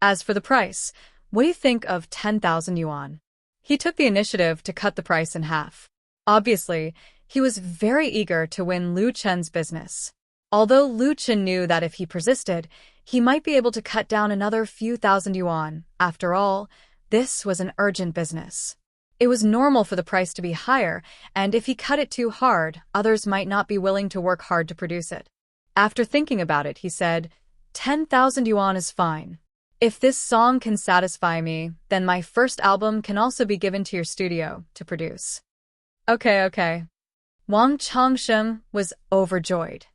As for the price, what do you think of 10,000 yuan? He took the initiative to cut the price in half. Obviously, he was very eager to win Lu Chen's business. Although Lu Chen knew that if he persisted, he might be able to cut down another few thousand yuan. After all, this was an urgent business. It was normal for the price to be higher, and if he cut it too hard, others might not be willing to work hard to produce it. After thinking about it, he said, 10,000 yuan is fine. If this song can satisfy me, then my first album can also be given to your studio to produce. Okay. Wang Chongxing was overjoyed.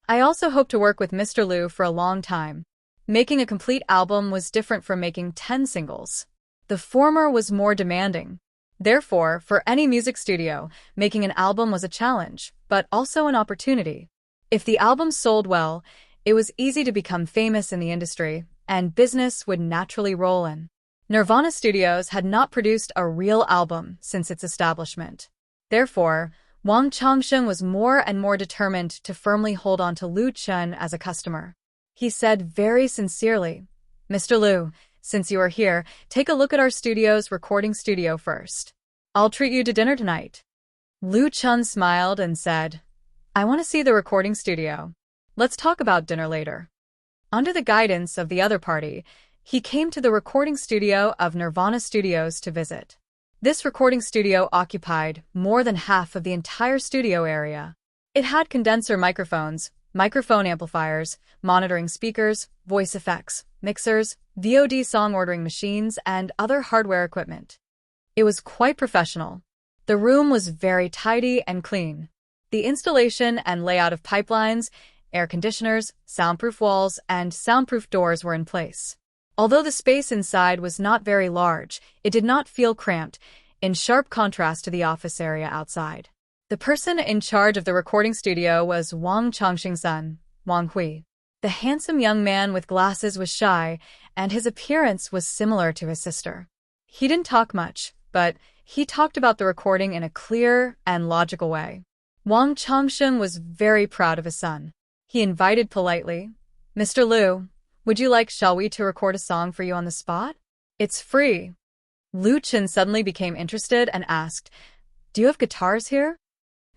I also hope to work with Mr. Lu for a long time. Making a complete album was different from making 10 singles. The former was more demanding. Therefore, for any music studio, making an album was a challenge, but also an opportunity. If the album sold well, it was easy to become famous in the industry, and business would naturally roll in. Nirvana Studios had not produced a real album since its establishment. Therefore, Wang Chongxing was more and more determined to firmly hold on to Lu Chen as a customer. He said very sincerely, Mr. Lu, since you are here, take a look at our studio's recording studio first. I'll treat you to dinner tonight. Lu Chen smiled and said, I want to see the recording studio. Let's talk about dinner later. Under the guidance of the other party, he came to the recording studio of Nirvana Studios to visit. This recording studio occupied more than half of the entire studio area. It had condenser microphones, microphone amplifiers, monitoring speakers, voice effects, mixers, VOD song ordering machines, and other hardware equipment. It was quite professional. The room was very tidy and clean. The installation and layout of pipelines, air conditioners, soundproof walls, and soundproof doors were in place. Although the space inside was not very large, it did not feel cramped, in sharp contrast to the office area outside. The person in charge of the recording studio was Wang Chongxing's son, Wang Hui. The handsome young man with glasses was shy, and his appearance was similar to his sister. He didn't talk much, but He talked about the recording in a clear and logical way. Wang Changsheng was very proud of his son. He invited politely, "Mr. Liu, would you like shall we to record a song for you on the spot? It's free." Liu Chen suddenly became interested and asked, "Do you have guitars here?"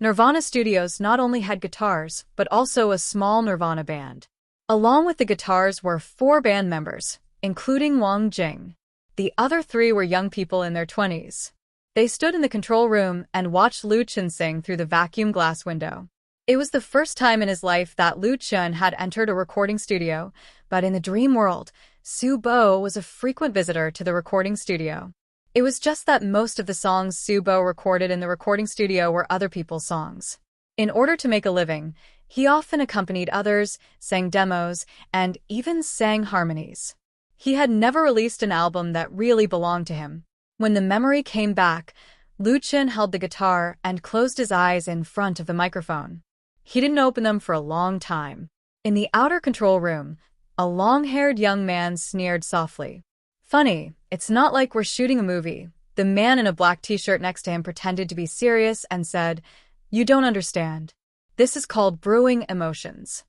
Nirvana Studios not only had guitars, but also a small Nirvana band. Along with the guitars were 4 band members, including Wang Jing. The other 3 were young people in their 20s. They stood in the control room and watched Liu Chen sing through the vacuum glass window. It was the first time in his life that Liu Chen had entered a recording studio, but in the dream world, Su Bo was a frequent visitor to the recording studio. It was just that most of the songs Su Bo recorded in the recording studio were other people's songs. In order to make a living, he often accompanied others, sang demos, and even sang harmonies. He had never released an album that really belonged to him. When the memory came back, Liu Chen held the guitar and closed his eyes in front of the microphone. He didn't open them for a long time. In the outer control room, a long-haired young man sneered softly. "Funny, it's not like we're shooting a movie." The man in a black t-shirt next to him pretended to be serious and said, "You don't understand. This is called brewing emotions."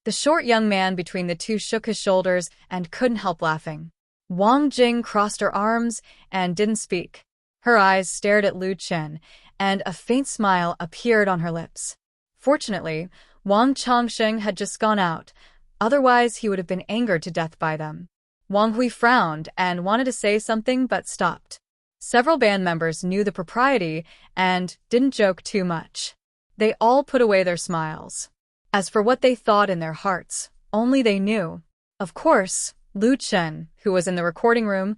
The short young man between the two shook his shoulders and couldn't help laughing. Wang Jing crossed her arms and didn't speak. Her eyes stared at Liu Chen, and a faint smile appeared on her lips. Fortunately, Wang Changsheng had just gone out, otherwise he would have been angered to death by them. Wang Hui frowned and wanted to say something but stopped. Several band members knew the propriety and didn't joke too much. They all put away their smiles. As for what they thought in their hearts, only they knew. Of course, Liu Chen, who was in the recording room,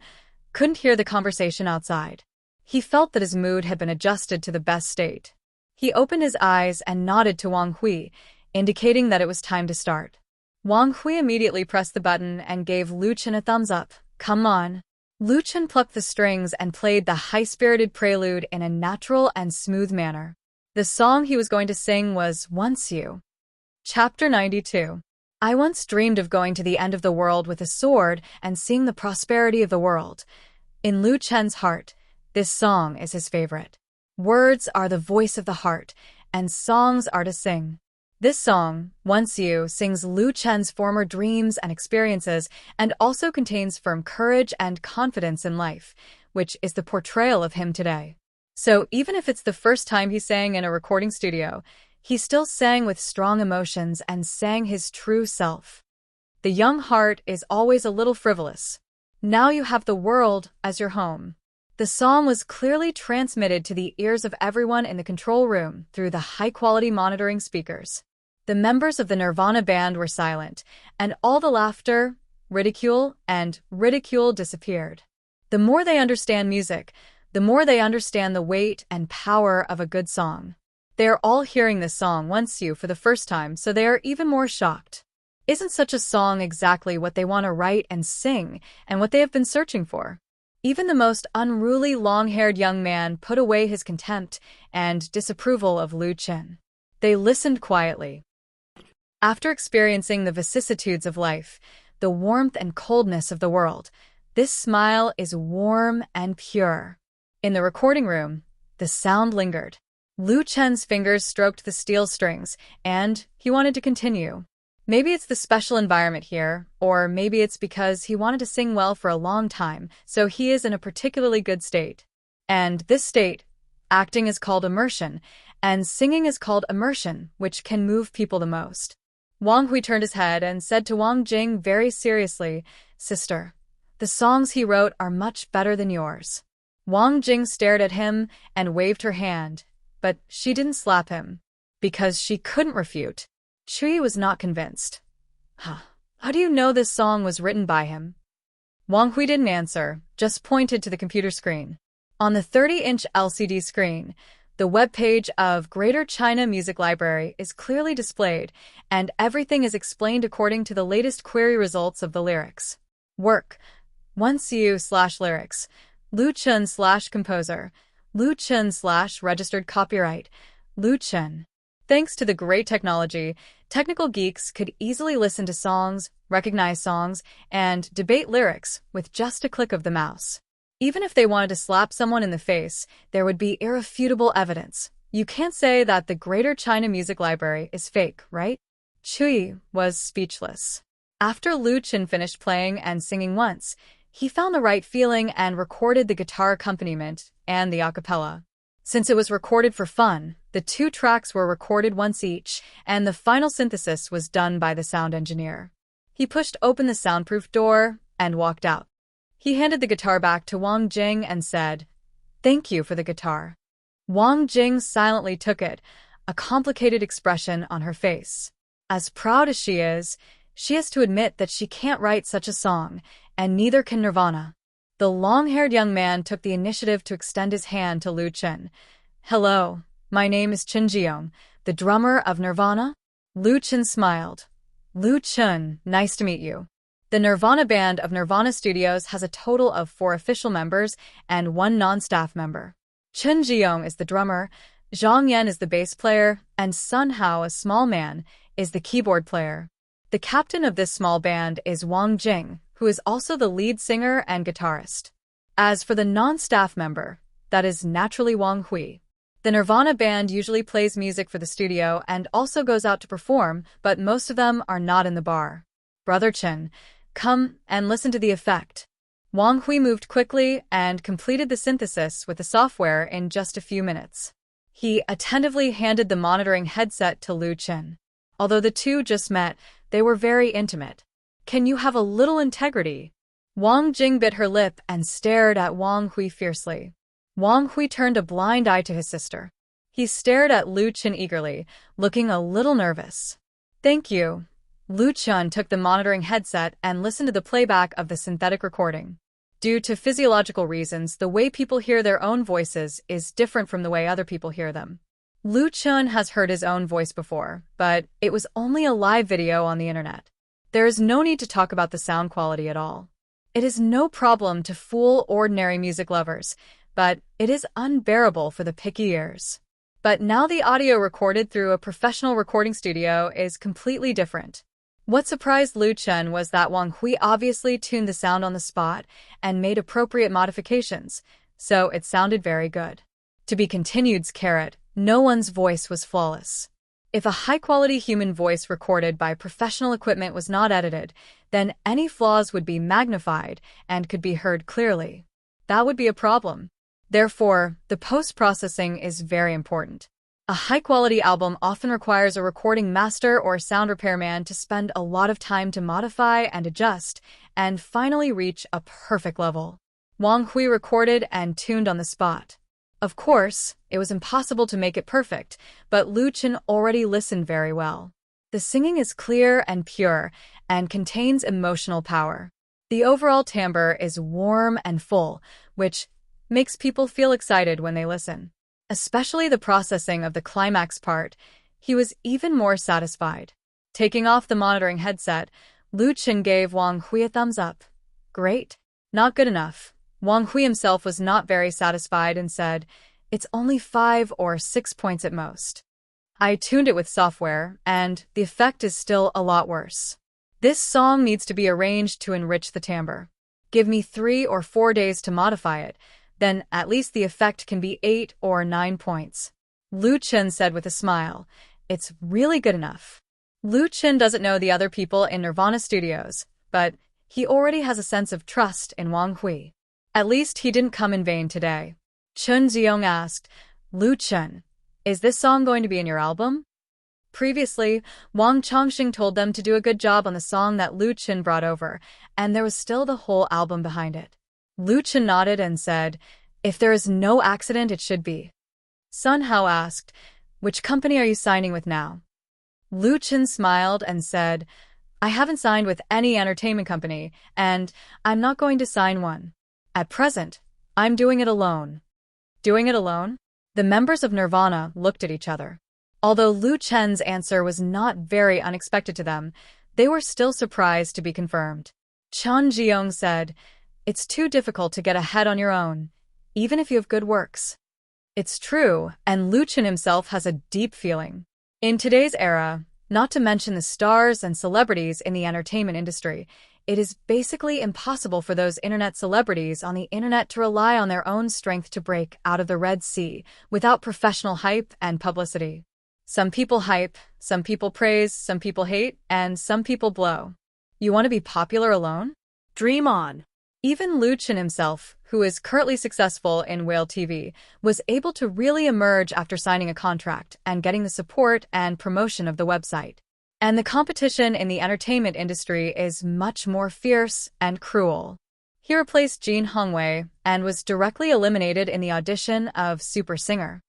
couldn't hear the conversation outside. He felt that his mood had been adjusted to the best state. He opened his eyes and nodded to Wang Hui, indicating that it was time to start. Wang Hui immediately pressed the button and gave Liu Chen a thumbs up. "Come on." Liu Chen plucked the strings and played the high-spirited prelude in a natural and smooth manner. The song he was going to sing was Once You. Chapter 92. I once dreamed of going to the end of the world with a sword and seeing the prosperity of the world. In Liu Chen's heart, this song is his favorite. Words are the voice of the heart, and songs are to sing. This song, Once You, sings Liu Chen's former dreams and experiences and also contains firm courage and confidence in life, which is the portrayal of him today. So even if it's the first time he sang in a recording studio, he still sang with strong emotions and sang his true self. The young heart is always a little frivolous. Now you have the world as your home. The song was clearly transmitted to the ears of everyone in the control room through the high-quality monitoring speakers. The members of the Nirvana band were silent, and all the laughter, ridicule disappeared. The more they understand music, the more they understand the weight and power of a good song. They are all hearing this song Once You for the first time, so they are even more shocked. Isn't such a song exactly what they want to write and sing, and what they have been searching for? Even the most unruly long-haired young man put away his contempt and disapproval of Liu Chen. They listened quietly. After experiencing the vicissitudes of life, the warmth and coldness of the world, this smile is warm and pure. In the recording room, the sound lingered. Liu Chen's fingers stroked the steel strings, and he wanted to continue. Maybe it's the special environment here, or maybe it's because he wanted to sing well for a long time, so he is in a particularly good state. And this state, acting is called immersion, and singing is called immersion, which can move people the most. Wang Hui turned his head and said to Wang Jing very seriously, "Sister, the songs he wrote are much better than yours." Wang Jing stared at him and waved her hand, but she didn't slap him, because she couldn't refute. Chui was not convinced. How do you know this song was written by him?" Wang Hui didn't answer, just pointed to the computer screen. On the 30-inch LCD screen, the web page of Greater China Music Library is clearly displayed, and everything is explained according to the latest query results of the lyrics. Work. Once You/lyrics. Liu Chen/composer. Liu Chen/registered copyright. Liu Chen. Thanks to the great technology, technical geeks could easily listen to songs, recognize songs, and debate lyrics with just a click of the mouse. Even if they wanted to slap someone in the face, there would be irrefutable evidence. You can't say that the Greater China Music Library is fake, right? Chui was speechless. After Lu Chen finished playing and singing once, he found the right feeling and recorded the guitar accompaniment and the a cappella. Since it was recorded for fun, the 2 tracks were recorded once each, and the final synthesis was done by the sound engineer. He pushed open the soundproof door and walked out. He handed the guitar back to Wang Jing and said, "Thank you for the guitar." Wang Jing silently took it, a complicated expression on her face. As proud as she has to admit that she can't write such a song, and neither can Nirvana. The long-haired young man took the initiative to extend his hand to Lu Chen. "Hello, my name is Chen Jiong, the drummer of Nirvana." Lu Chen smiled. "Lu Chen, nice to meet you." The Nirvana band of Nirvana Studios has a total of 4 official members and 1 non-staff member. Chen Jiong is the drummer, Zhang Yan is the bass player, and Sun Hao, a small man, is the keyboard player. The captain of this small band is Wang Jing, who is also the lead singer and guitarist. As for the non-staff member, that is naturally Wang Hui. The Nirvana band usually plays music for the studio and also goes out to perform, but most of them are not in the bar. "Brother Chen, come and listen to the effect." Wang Hui moved quickly and completed the synthesis with the software in just a few minutes. He attentively handed the monitoring headset to Lu Chen. Although the two just met, they were very intimate. "Can you have a little integrity?" Wang Jing bit her lip and stared at Wang Hui fiercely. Wang Hui turned a blind eye to his sister. He stared at Lu Chen eagerly, looking a little nervous. "Thank you." Lu Chen took the monitoring headset and listened to the playback of the synthetic recording. Due to physiological reasons, the way people hear their own voices is different from the way other people hear them. Lu Chen has heard his own voice before, but it was only a live video on the internet. There is no need to talk about the sound quality at all. It is no problem to fool ordinary music lovers, but it is unbearable for the picky ears. But now the audio recorded through a professional recording studio is completely different. What surprised Lu Chen was that Wang Hui obviously tuned the sound on the spot and made appropriate modifications, so it sounded very good. To be continued's carrot, no one's voice was flawless. If a high-quality human voice recorded by professional equipment was not edited, then any flaws would be magnified and could be heard clearly. That would be a problem. Therefore, the post-processing is very important. A high-quality album often requires a recording master or sound repairman to spend a lot of time to modify and adjust, and finally reach a perfect level. Wang Hui recorded and tuned on the spot. Of course, it was impossible to make it perfect, but Lu Chen already listened very well. The singing is clear and pure, and contains emotional power. The overall timbre is warm and full, which makes people feel excited when they listen. Especially the processing of the climax part, he was even more satisfied. Taking off the monitoring headset, Lu Chen gave Wang Hui a thumbs up. "Great. Not good enough." Wang Hui himself was not very satisfied and said, "It's only 5 or 6 points at most. I tuned it with software, and the effect is still a lot worse. This song needs to be arranged to enrich the timbre. Give me 3 or 4 days to modify it, then at least the effect can be 8 or 9 points." Lu Chen said with a smile, "It's really good enough." Lu Chen doesn't know the other people in Nirvana Studios, but he already has a sense of trust in Wang Hui. At least he didn't come in vain today. Chen Ziong asked, "Lu Chen, is this song going to be in your album?" Previously, Wang Chongxing told them to do a good job on the song that Lu Chen brought over, and there was still the whole album behind it. Lu Chen nodded and said, "If there is no accident, it should be." Sun Hao asked, "Which company are you signing with now?" Lu Chen smiled and said, "I haven't signed with any entertainment company, and I'm not going to sign one. At present, I'm doing it alone." Doing it alone? The members of Nirvana looked at each other. Although Lu Chen's answer was not very unexpected to them, they were still surprised to be confirmed. Chen Jiong said, "It's too difficult to get ahead on your own, even if you have good works." It's true, and Lu Chen himself has a deep feeling. In today's era, not to mention the stars and celebrities in the entertainment industry, it is basically impossible for those internet celebrities on the internet to rely on their own strength to break out of the Red Sea without professional hype and publicity. Some people hype, some people praise, some people hate, and some people blow. You want to be popular alone? Dream on. Even Lu Chen himself, who is currently successful in Whale TV, was able to really emerge after signing a contract and getting the support and promotion of the website. And the competition in the entertainment industry is much more fierce and cruel. He replaced Jin Hongwei and was directly eliminated in the audition of Super Singer.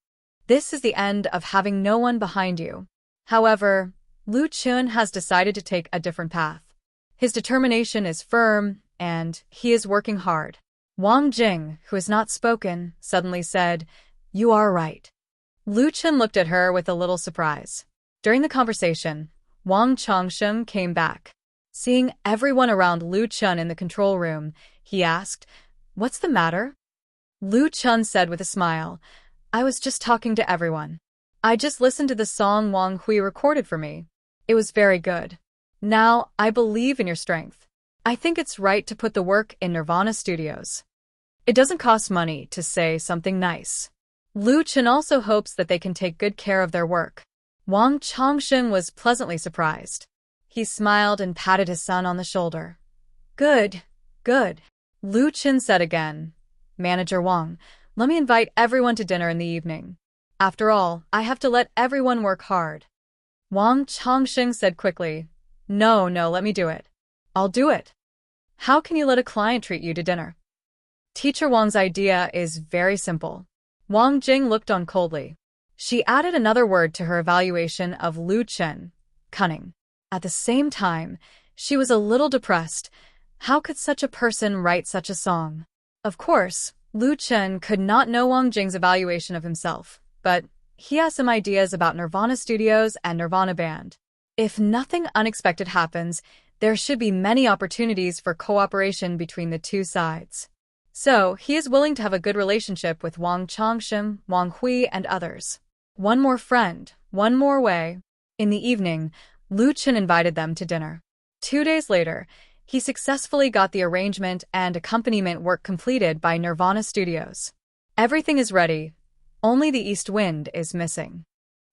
This is the end of having no one behind you. However, Lu Chen has decided to take a different path. His determination is firm, and he is working hard. Wang Jing, who has not spoken, suddenly said, "You are right." Lu Chen looked at her with a little surprise. During the conversation, Wang Changsheng came back. Seeing everyone around Lu Chen in the control room, he asked, "What's the matter?" Lu Chen said with a smile, "I was just talking to everyone. I just listened to the song Wang Hui recorded for me. It was very good. Now, I believe in your strength. I think it's right to put the work in Nirvana Studios. It doesn't cost money to say something nice." Lu Chen also hopes that they can take good care of their work. Wang Changsheng was pleasantly surprised. He smiled and patted his son on the shoulder. "Good, good." Lu Chen said again, "Manager Wang, let me invite everyone to dinner in the evening. After all, I have to let everyone work hard." Wang Changsheng said quickly, No, let me do it. I'll do it." "How can you let a client treat you to dinner?" Teacher Wang's idea is very simple. Wang Jing looked on coldly. She added another word to her evaluation of Lu Chen, cunning. At the same time, she was a little depressed. How could such a person write such a song? Of course, Lu Chen could not know Wang Jing's evaluation of himself, but he has some ideas about Nirvana Studios and Nirvana Band. If nothing unexpected happens, there should be many opportunities for cooperation between the two sides. So, he is willing to have a good relationship with Wang Changsheng, Wang Hui, and others. One more friend, one more way. In the evening, Lu Chen invited them to dinner. 2 days later, he successfully got the arrangement and accompaniment work completed by Nirvana Studios. Everything is ready. Only the east wind is missing.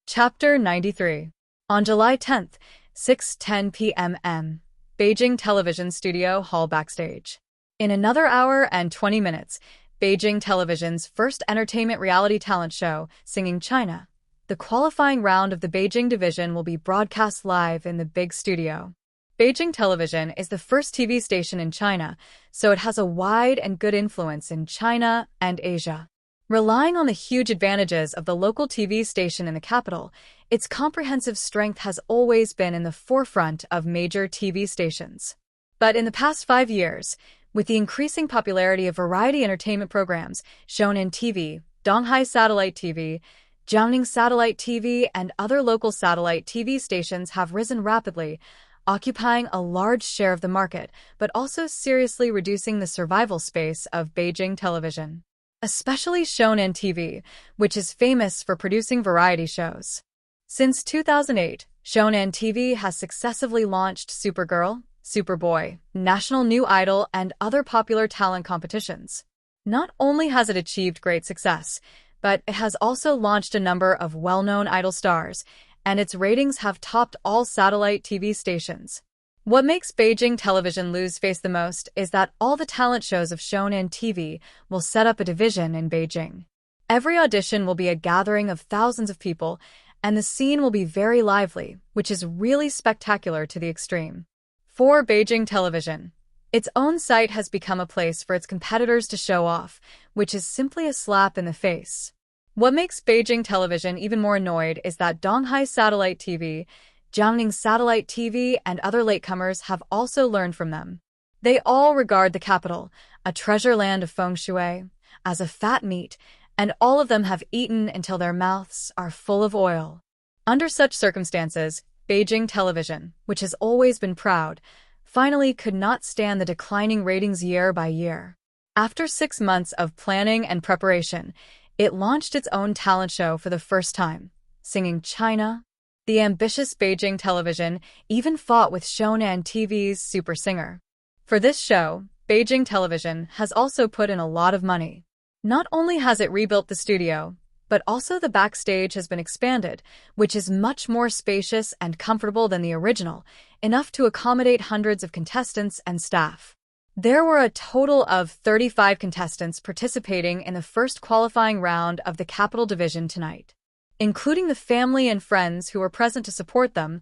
Chapter 93. On July 10th, 6:10 p.m. Beijing Television Studio Hall backstage. In another hour and 20 minutes, Beijing Television's first entertainment reality talent show, Singing China. The qualifying round of the Beijing division will be broadcast live in the big studio. Beijing Television is the first TV station in China, so it has a wide and good influence in China and Asia. Relying on the huge advantages of the local TV station in the capital, its comprehensive strength has always been in the forefront of major TV stations. But in the past 5 years, with the increasing popularity of variety entertainment programs shown in TV, Donghai Satellite TV, Jiangning Satellite TV, and other local satellite TV stations have risen rapidly, occupying a large share of the market, but also seriously reducing the survival space of Beijing Television. Especially Shonen TV, which is famous for producing variety shows. Since 2008, Shonen TV has successively launched Supergirl, Superboy, National New Idol, and other popular talent competitions. Not only has it achieved great success, but it has also launched a number of well-known idol stars, and its ratings have topped all satellite TV stations. What makes Beijing Television lose face the most is that all the talent shows of Shonen TV will set up a division in Beijing. Every audition will be a gathering of thousands of people, and the scene will be very lively, which is really spectacular to the extreme. For Beijing Television, its own site has become a place for its competitors to show off, which is simply a slap in the face. What makes Beijing Television even more annoyed is that Donghai Satellite TV, Jiangning Satellite TV, and other latecomers have also learned from them. They all regard the capital, a treasure land of feng shui, as a fat meat, and all of them have eaten until their mouths are full of oil. Under such circumstances, Beijing Television, which has always been proud, finally could not stand the declining ratings year by year. After 6 months of planning and preparation, it launched its own talent show for the first time, Singing China. The ambitious Beijing Television even fought with Shonan TV's Super Singer. For this show, Beijing Television has also put in a lot of money. Not only has it rebuilt the studio, but also the backstage has been expanded, which is much more spacious and comfortable than the original, enough to accommodate hundreds of contestants and staff. There were a total of 35 contestants participating in the first qualifying round of the Capital Division tonight. Including the family and friends who were present to support them,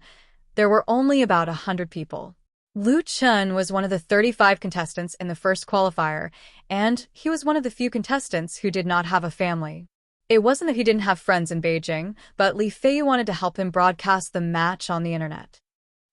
there were only about 100 people. Lu Chun was one of the 35 contestants in the first qualifier, and he was one of the few contestants who did not have a family. It wasn't that he didn't have friends in Beijing, but Li Fei wanted to help him broadcast the match on the internet.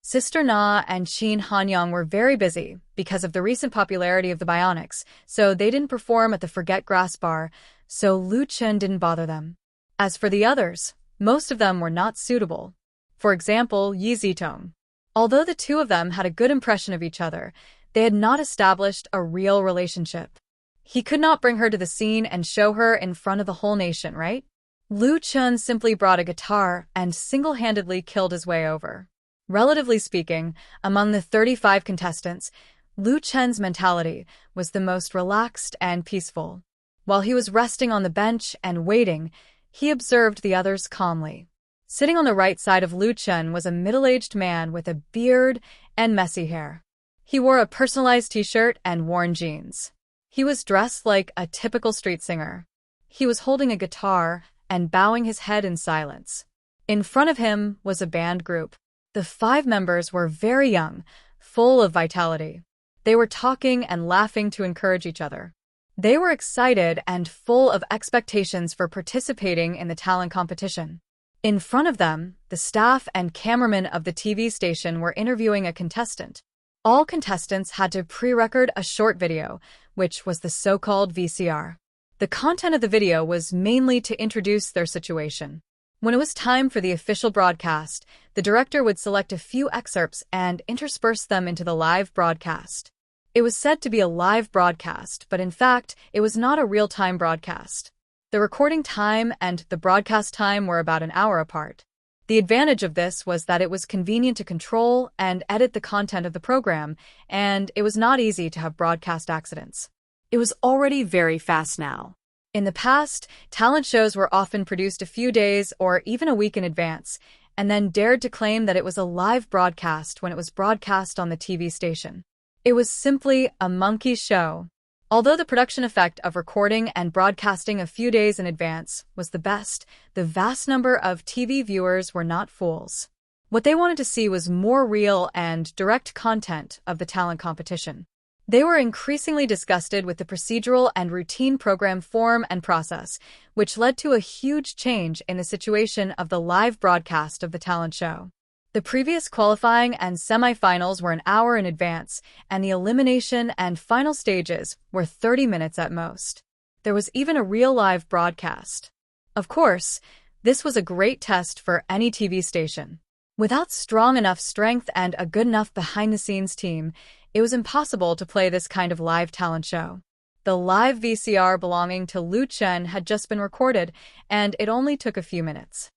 Sister Na and Qin Hanyang were very busy because of the recent popularity of the Bionics, so they didn't perform at the Forget Grass Bar, so Lu Chun didn't bother them. As for the others, most of them were not suitable. For example, Yi Zitong. Although the two of them had a good impression of each other, they had not established a real relationship. He could not bring her to the scene and show her in front of the whole nation, right? Lu Chun simply brought a guitar and single-handedly killed his way over. Relatively speaking, among the 35 contestants, Lu Chun's mentality was the most relaxed and peaceful. While he was resting on the bench and waiting, he observed the others calmly. Sitting on the right side of Lu Chun was a middle-aged man with a beard and messy hair. He wore a personalized t-shirt and worn jeans. He was dressed like a typical street singer. He was holding a guitar and bowing his head in silence. In front of him was a band group. The 5 members were very young, full of vitality. They were talking and laughing to encourage each other. They were excited and full of expectations for participating in the talent competition. In front of them, the staff and cameramen of the TV station were interviewing a contestant. All contestants had to pre-record a short video, which was the so-called VCR. The content of the video was mainly to introduce their situation. When it was time for the official broadcast, the director would select a few excerpts and intersperse them into the live broadcast. It was said to be a live broadcast, but in fact, it was not a real-time broadcast. The recording time and the broadcast time were about an hour apart. The advantage of this was that it was convenient to control and edit the content of the program, and it was not easy to have broadcast accidents. It was already very fast now. In the past, talent shows were often produced a few days or even a week in advance, and then dared to claim that it was a live broadcast when it was broadcast on the TV station. It was simply a monkey show. Although the production effect of recording and broadcasting a few days in advance was the best, the vast number of TV viewers were not fools. What they wanted to see was more real and direct content of the talent competition. They were increasingly disgusted with the procedural and routine program form and process, which led to a huge change in the situation of the live broadcast of the talent show. The previous qualifying and semifinals were an hour in advance, and the elimination and final stages were 30 minutes at most. There was even a real live broadcast. Of course, this was a great test for any TV station. Without strong enough strength and a good enough behind-the-scenes team, it was impossible to play this kind of live talent show. The live VCR belonging to Lu Chun had just been recorded, and it only took a few minutes.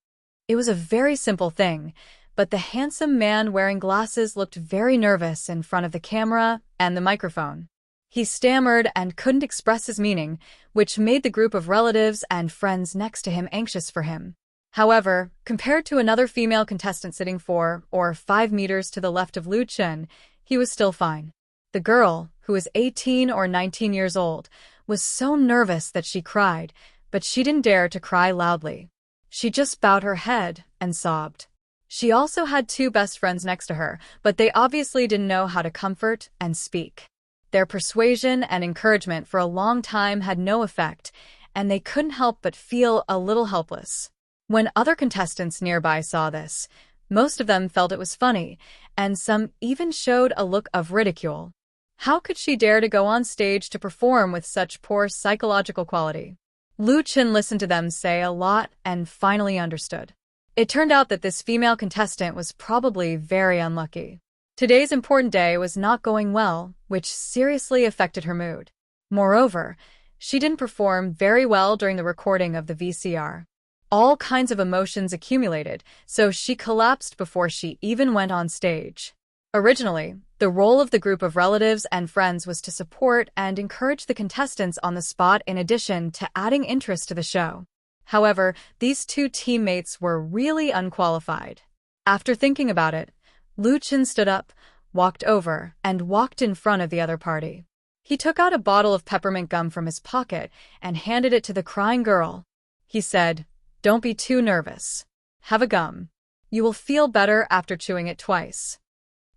It was a very simple thing, but the handsome man wearing glasses looked very nervous in front of the camera and the microphone. He stammered and couldn't express his meaning, which made the group of relatives and friends next to him anxious for him. However, compared to another female contestant sitting 4 or 5 meters to the left of Lu Chun, he was still fine. The girl, who was 18 or 19 years old, was so nervous that she cried, but she didn't dare to cry loudly. She just bowed her head and sobbed. She also had 2 best friends next to her, but they obviously didn't know how to comfort and speak. Their persuasion and encouragement for a long time had no effect, and they couldn't help but feel a little helpless. When other contestants nearby saw this, most of them felt it was funny, and some even showed a look of ridicule. How could she dare to go on stage to perform with such poor psychological quality? Lu Chun listened to them say a lot and finally understood. It turned out that this female contestant was probably very unlucky. Today's important day was not going well, which seriously affected her mood. Moreover, she didn't perform very well during the recording of the VCR. All kinds of emotions accumulated, so she collapsed before she even went on stage. Originally, the The role of the group of relatives and friends was to support and encourage the contestants on the spot in addition to adding interest to the show. However, these two teammates were really unqualified. After thinking about it, Lu Chen stood up, walked over, and walked in front of the other party. He took out a bottle of peppermint gum from his pocket and handed it to the crying girl. He said, "Don't be too nervous. Have a gum. You will feel better after chewing it twice."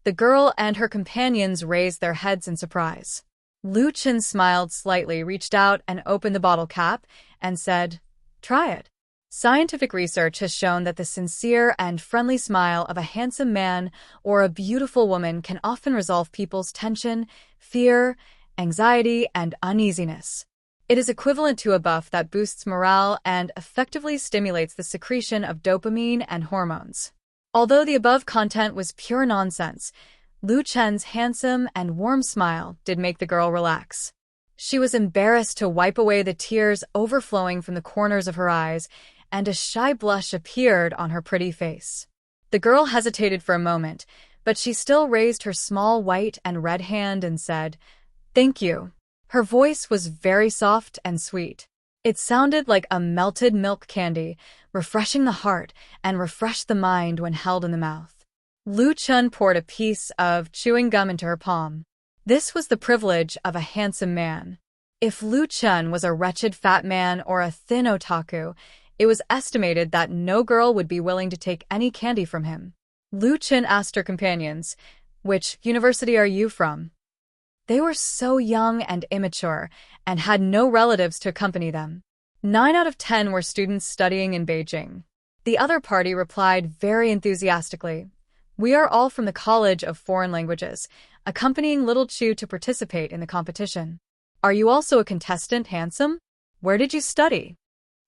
The girl and her companions raised their heads in surprise. Lu Chen smiled slightly, reached out and opened the bottle cap, and said, "Try it." Scientific research has shown that the sincere and friendly smile of a handsome man or a beautiful woman can often resolve people's tension, fear, anxiety, and uneasiness. It is equivalent to a buff that boosts morale and effectively stimulates the secretion of dopamine and hormones. Although the above content was pure nonsense, Lu Chen's handsome and warm smile did make the girl relax. She was embarrassed to wipe away the tears overflowing from the corners of her eyes, and a shy blush appeared on her pretty face. The girl hesitated for a moment, but she still raised her small white and red hand and said, "Thank you." Her voice was very soft and sweet. It sounded like a melted milk candy, refreshing the heart and refreshed the mind when held in the mouth. Lu Chen poured a piece of chewing gum into her palm. This was the privilege of a handsome man. If Lu Chen was a wretched fat man or a thin otaku, it was estimated that no girl would be willing to take any candy from him. Lu Chen asked her companions, "Which university are you from?" They were so young and immature and had no relatives to accompany them. 9 out of 10 were students studying in Beijing. The other party replied very enthusiastically, "We are all from the College of Foreign Languages, accompanying little Chu to participate in the competition." "Are you also a contestant, handsome? Where did you study?"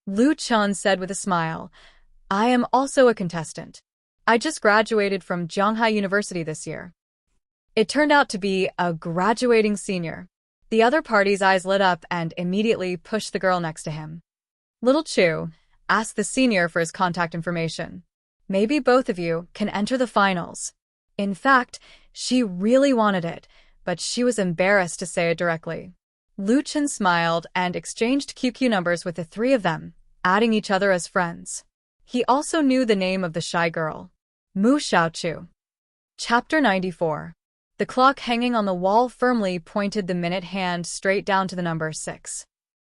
Lu Chen said with a smile, "I am also a contestant. I just graduated from Zhonghai University this year." It turned out to be a graduating senior. The other party's eyes lit up and immediately pushed the girl next to him. Little Chu asked the senior for his contact information. "Maybe both of you can enter the finals." In fact, she really wanted it, but she was embarrassed to say it directly. Lu Chen smiled and exchanged QQ numbers with the three of them, adding each other as friends. He also knew the name of the shy girl, Mu Xiaochu. Chapter 94. The clock hanging on the wall firmly pointed the minute hand straight down to the number 6.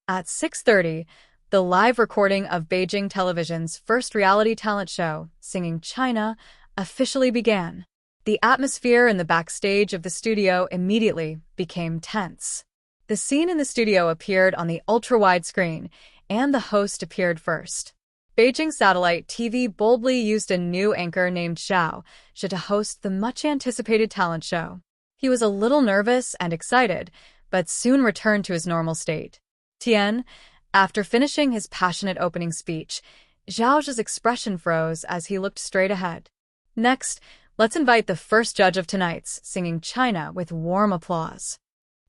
At 6:30, the live recording of Beijing Television's first reality talent show, Singing China, officially began. The atmosphere in the backstage of the studio immediately became tense. The scene in the studio appeared on the ultra-wide screen, and the host appeared first. Beijing Satellite TV boldly used a new anchor named Xiao to host the much-anticipated talent show. He was a little nervous and excited, but soon returned to his normal state. Tian, after finishing his passionate opening speech, Zhao's expression froze as he looked straight ahead. "Next, let's invite the first judge of tonight's Singing China with warm applause."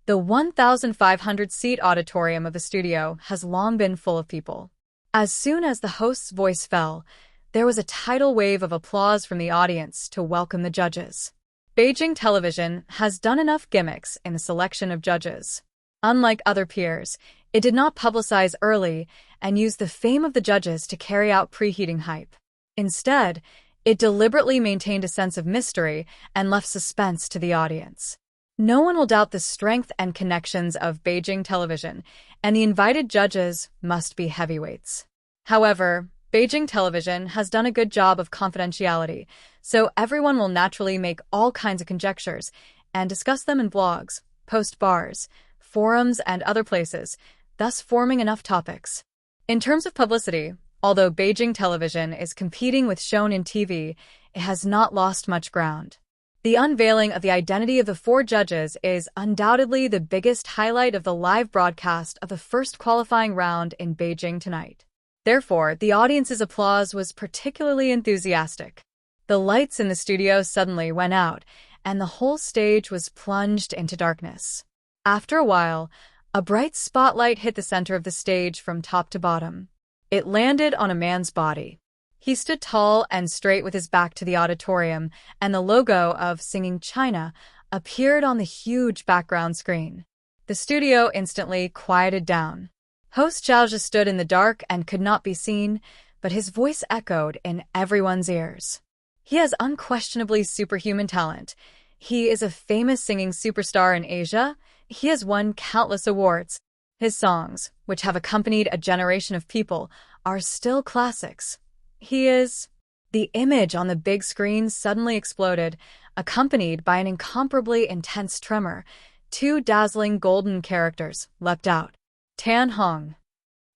The 1,500-seat auditorium of the studio has long been full of people. As soon as the host's voice fell, there was a tidal wave of applause from the audience to welcome the judges. Beijing Television has done enough gimmicks in the selection of judges. Unlike other peers, it did not publicize early and use the fame of the judges to carry out preheating hype. Instead, it deliberately maintained a sense of mystery and left suspense to the audience. No one will doubt the strength and connections of Beijing Television, and the invited judges must be heavyweights. However, Beijing Television has done a good job of confidentiality, so everyone will naturally make all kinds of conjectures and discuss them in blogs, post bars, forums, and other places, thus forming enough topics. In terms of publicity, although Beijing Television is competing with Shonen TV, it has not lost much ground. The unveiling of the identity of the 4 judges is undoubtedly the biggest highlight of the live broadcast of the first qualifying round in Beijing tonight. Therefore, the audience's applause was particularly enthusiastic. The lights in the studio suddenly went out, and the whole stage was plunged into darkness. After a while, a bright spotlight hit the center of the stage from top to bottom. It landed on a man's body. He stood tall and straight with his back to the auditorium, and the logo of Singing China, appeared on the huge background screen. The studio instantly quieted down. Host Zhao Zhi stood in the dark and could not be seen, but his voice echoed in everyone's ears. He has unquestionably superhuman talent. He is a famous singing superstar in Asia. He has won countless awards. His songs, which have accompanied a generation of people, are still classics. The image on the big screen suddenly exploded, accompanied by an incomparably intense tremor. Two dazzling golden characters leapt out. Tan Hong.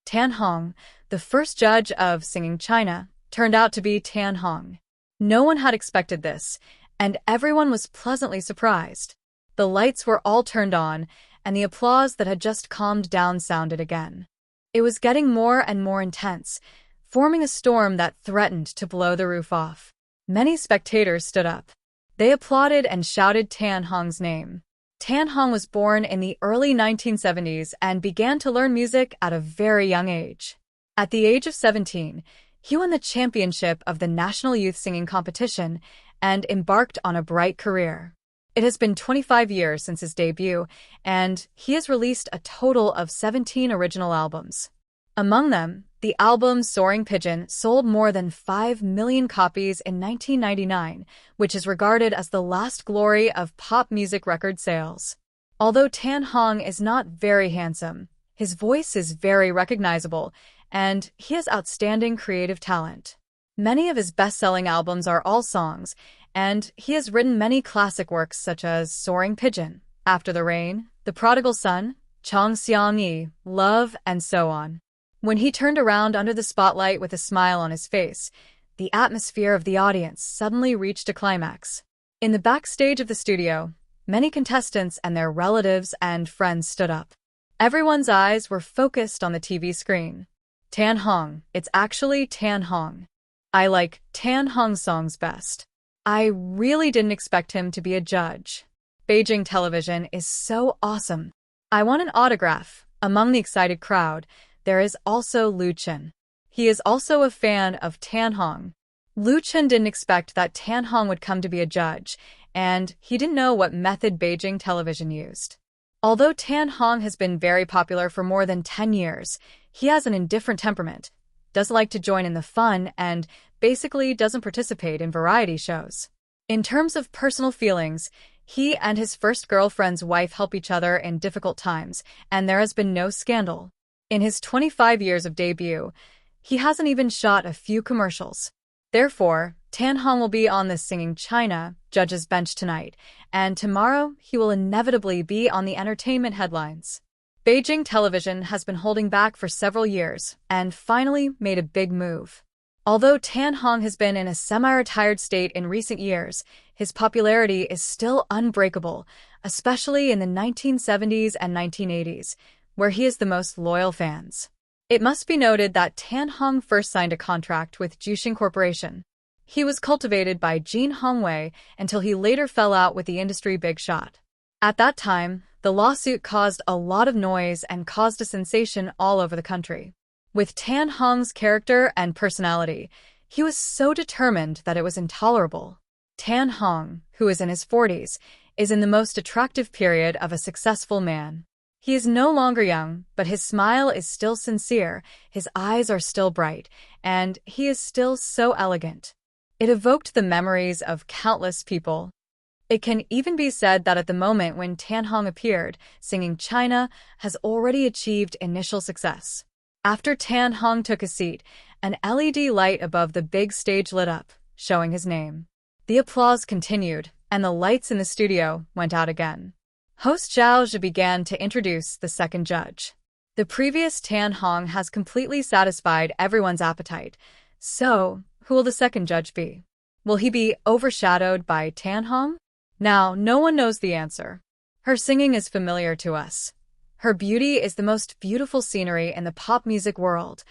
Tan Hong, the first judge of Singing China, turned out to be Tan Hong. No one had expected this, and everyone was pleasantly surprised. The lights were all turned on, and the applause that had just calmed down sounded again. It was getting more and more intense, forming a storm that threatened to blow the roof off. Many spectators stood up. They applauded and shouted Tan Hong's name. Tan Hong was born in the early 1970s and began to learn music at a very young age. At the age of 17, he won the championship of the National Youth Singing Competition and embarked on a bright career. It has been 25 years since his debut, and he has released a total of 17 original albums. Among them, the album Soaring Pigeon sold more than 5 million copies in 1999, which is regarded as the last glory of pop music record sales. Although Tan Hong is not very handsome, his voice is very recognizable, and he has outstanding creative talent. Many of his best-selling albums are all songs, and he has written many classic works such as Soaring Pigeon, After the Rain, The Prodigal Son, Chong Xiang Yi, Love, and so on. When he turned around under the spotlight with a smile on his face, the atmosphere of the audience suddenly reached a climax. In the backstage of the studio, many contestants and their relatives and friends stood up. Everyone's eyes were focused on the TV screen. Tan Hong, it's actually Tan Hong. I like Tan Hong's songs best. I really didn't expect him to be a judge. Beijing television is so awesome. I want an autograph. Among the excited crowd, there is also Lu Chen. He is also a fan of Tan Hong. Lu Chen didn't expect that Tan Hong would come to be a judge, and he didn't know what method Beijing television used. Although Tan Hong has been very popular for more than 10 years, he has an indifferent temperament, doesn't like to join in the fun, and basically doesn't participate in variety shows. In terms of personal feelings, he and his first girlfriend's wife help each other in difficult times, and there has been no scandal. In his 25 years of debut, he hasn't even shot a few commercials. Therefore, Tan Hong will be on the Singing China judges' bench tonight, and tomorrow he will inevitably be on the entertainment headlines. Beijing television has been holding back for several years and finally made a big move. Although Tan Hong has been in a semi-retired state in recent years, his popularity is still unbreakable, especially in the 1970s and 1980s, where he has the most loyal fans. It must be noted that Tan Hong first signed a contract with Juxing Corporation. He was cultivated by Jin Hongwei until he later fell out with the industry big shot. At that time, the lawsuit caused a lot of noise and caused a sensation all over the country. With Tan Hong's character and personality, he was so determined that it was intolerable. Tan Hong, who is in his 40s, is in the most attractive period of a successful man. He is no longer young, but his smile is still sincere, his eyes are still bright, and he is still so elegant. It evoked the memories of countless people. It can even be said that at the moment when Tan Hong appeared, Singing China has already achieved initial success. After Tan Hong took a seat, an LED light above the big stage lit up, showing his name. The applause continued, and the lights in the studio went out again. Host Zhao Zhi began to introduce the second judge. The previous Tan Hong has completely satisfied everyone's appetite. So, who will the second judge be? Will he be overshadowed by Tan Hong? Now, no one knows the answer. Her singing is familiar to us. Her beauty is the most beautiful scenery in the pop music world.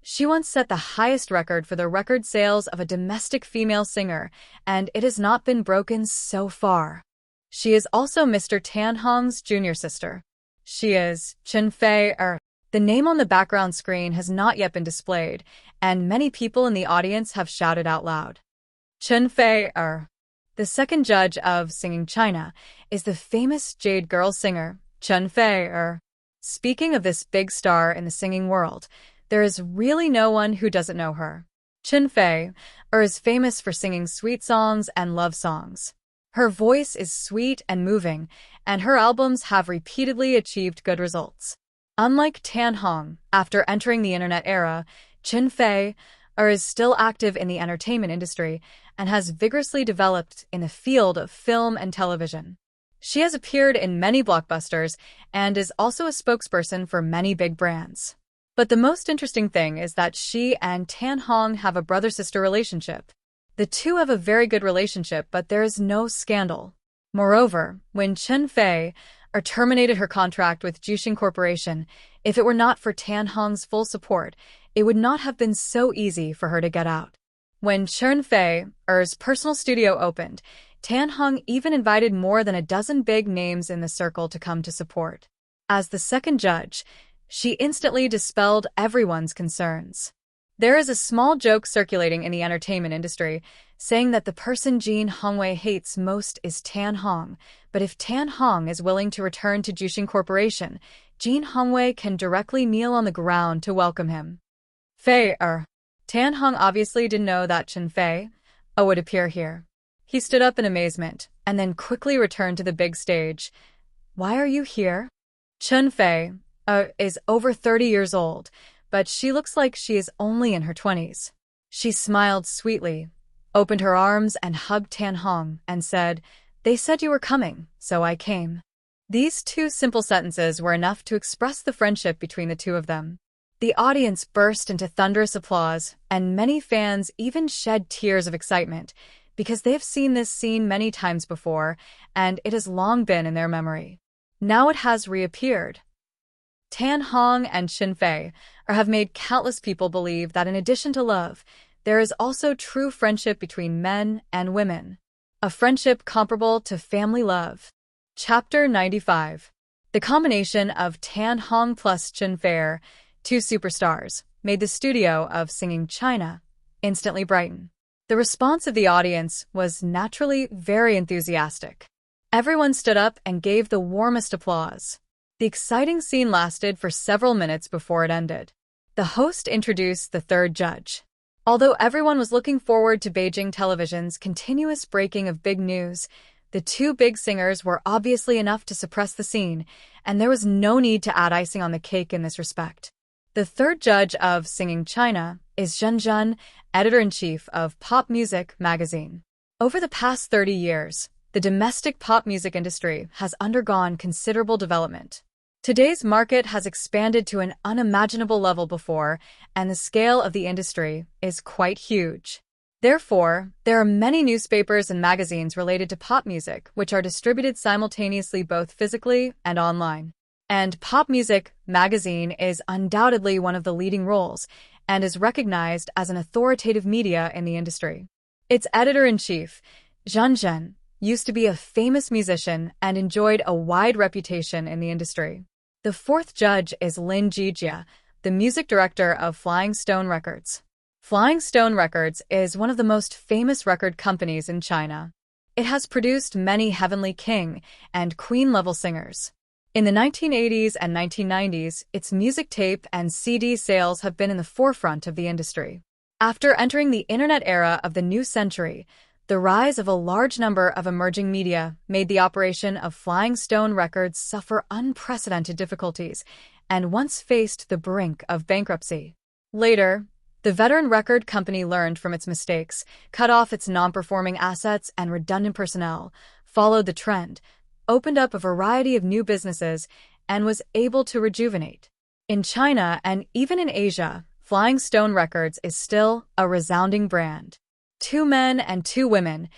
She once set the highest record for the record sales of a domestic female singer, and it has not been broken so far. She is also Mr. Tan Hong's junior sister. She is Chen Fei-er. The name on the background screen has not yet been displayed, and many people in the audience have shouted out loud. Chen Fei-er. The second judge of Singing China is the famous Jade girl singer, Chen Fei. Speaking of this big star in the singing world, there is really no one who doesn't know her. Chen Fei is famous for singing sweet songs and love songs. Her voice is sweet and moving, and her albums have repeatedly achieved good results. Unlike Tan Hong, after entering the internet era, Chen Fei is still active in the entertainment industry and has vigorously developed in the field of film and television. She has appeared in many blockbusters and is also a spokesperson for many big brands. But the most interesting thing is that she and Tan Hong have a brother-sister relationship. The two have a very good relationship, but there is no scandal. Moreover, when Chen Fei terminated her contract with Juxing Corporation, if it were not for Tan Hong's full support, it would not have been so easy for her to get out. When Chen Fei's personal studio opened, Tan Hong even invited more than a dozen big names in the circle to come to support. As the second judge, she instantly dispelled everyone's concerns. There is a small joke circulating in the entertainment industry, saying that the person Jin Hongwei hates most is Tan Hong, but if Tan Hong is willing to return to Juxing Corporation, Jin Hongwei can directly kneel on the ground to welcome him. Tan Hong obviously didn't know that Chen Fei would appear here. He stood up in amazement, and then quickly returned to the big stage. Why are you here? Chen Fei is over 30 years old, but she looks like she is only in her 20s. She smiled sweetly, opened her arms and hugged Tan Hong, and said, "They said you were coming, so I came." These two simple sentences were enough to express the friendship between the two of them. The audience burst into thunderous applause, and many fans even shed tears of excitement, because they have seen this scene many times before, and it has long been in their memory. Now it has reappeared. Tan Hong and Chen Fei have made countless people believe that in addition to love, there is also true friendship between men and women. A friendship comparable to family love. Chapter 95. The combination of Tan Hong plus Chen Fei, two superstars, made the studio of Singing China instantly brighten. The response of the audience was naturally very enthusiastic. Everyone stood up and gave the warmest applause. The exciting scene lasted for several minutes before it ended. The host introduced the third judge. Although everyone was looking forward to Beijing television's continuous breaking of big news, the two big singers were obviously enough to suppress the scene, and there was no need to add icing on the cake in this respect. The third judge of Singing China is Zhen, editor-in-chief of Pop Music magazine. Over the past 30 years, the domestic pop music industry has undergone considerable development. Today's market has expanded to an unimaginable level before, and the scale of the industry is quite huge. Therefore, there are many newspapers and magazines related to pop music which are distributed simultaneously both physically and online. And Pop Music magazine is undoubtedly one of the leading roles and is recognized as an authoritative media in the industry. Its editor-in-chief, Zhen, used to be a famous musician and enjoyed a wide reputation in the industry. The fourth judge is Lin Jijia, the music director of Flying Stone Records. Flying Stone Records is one of the most famous record companies in China. It has produced many Heavenly King and Queen-level singers. In the 1980s and 1990s, its music tape and CD sales have been in the forefront of the industry. After entering the internet era of the new century, the rise of a large number of emerging media made the operation of Flying Stone Records suffer unprecedented difficulties and once faced the brink of bankruptcy. Later, the veteran record company learned from its mistakes, cut off its non-performing assets and redundant personnel, followed the trend, opened up a variety of new businesses, and was able to rejuvenate. In China and even in Asia, Flying Stone Records is still a resounding brand. Two men and two women,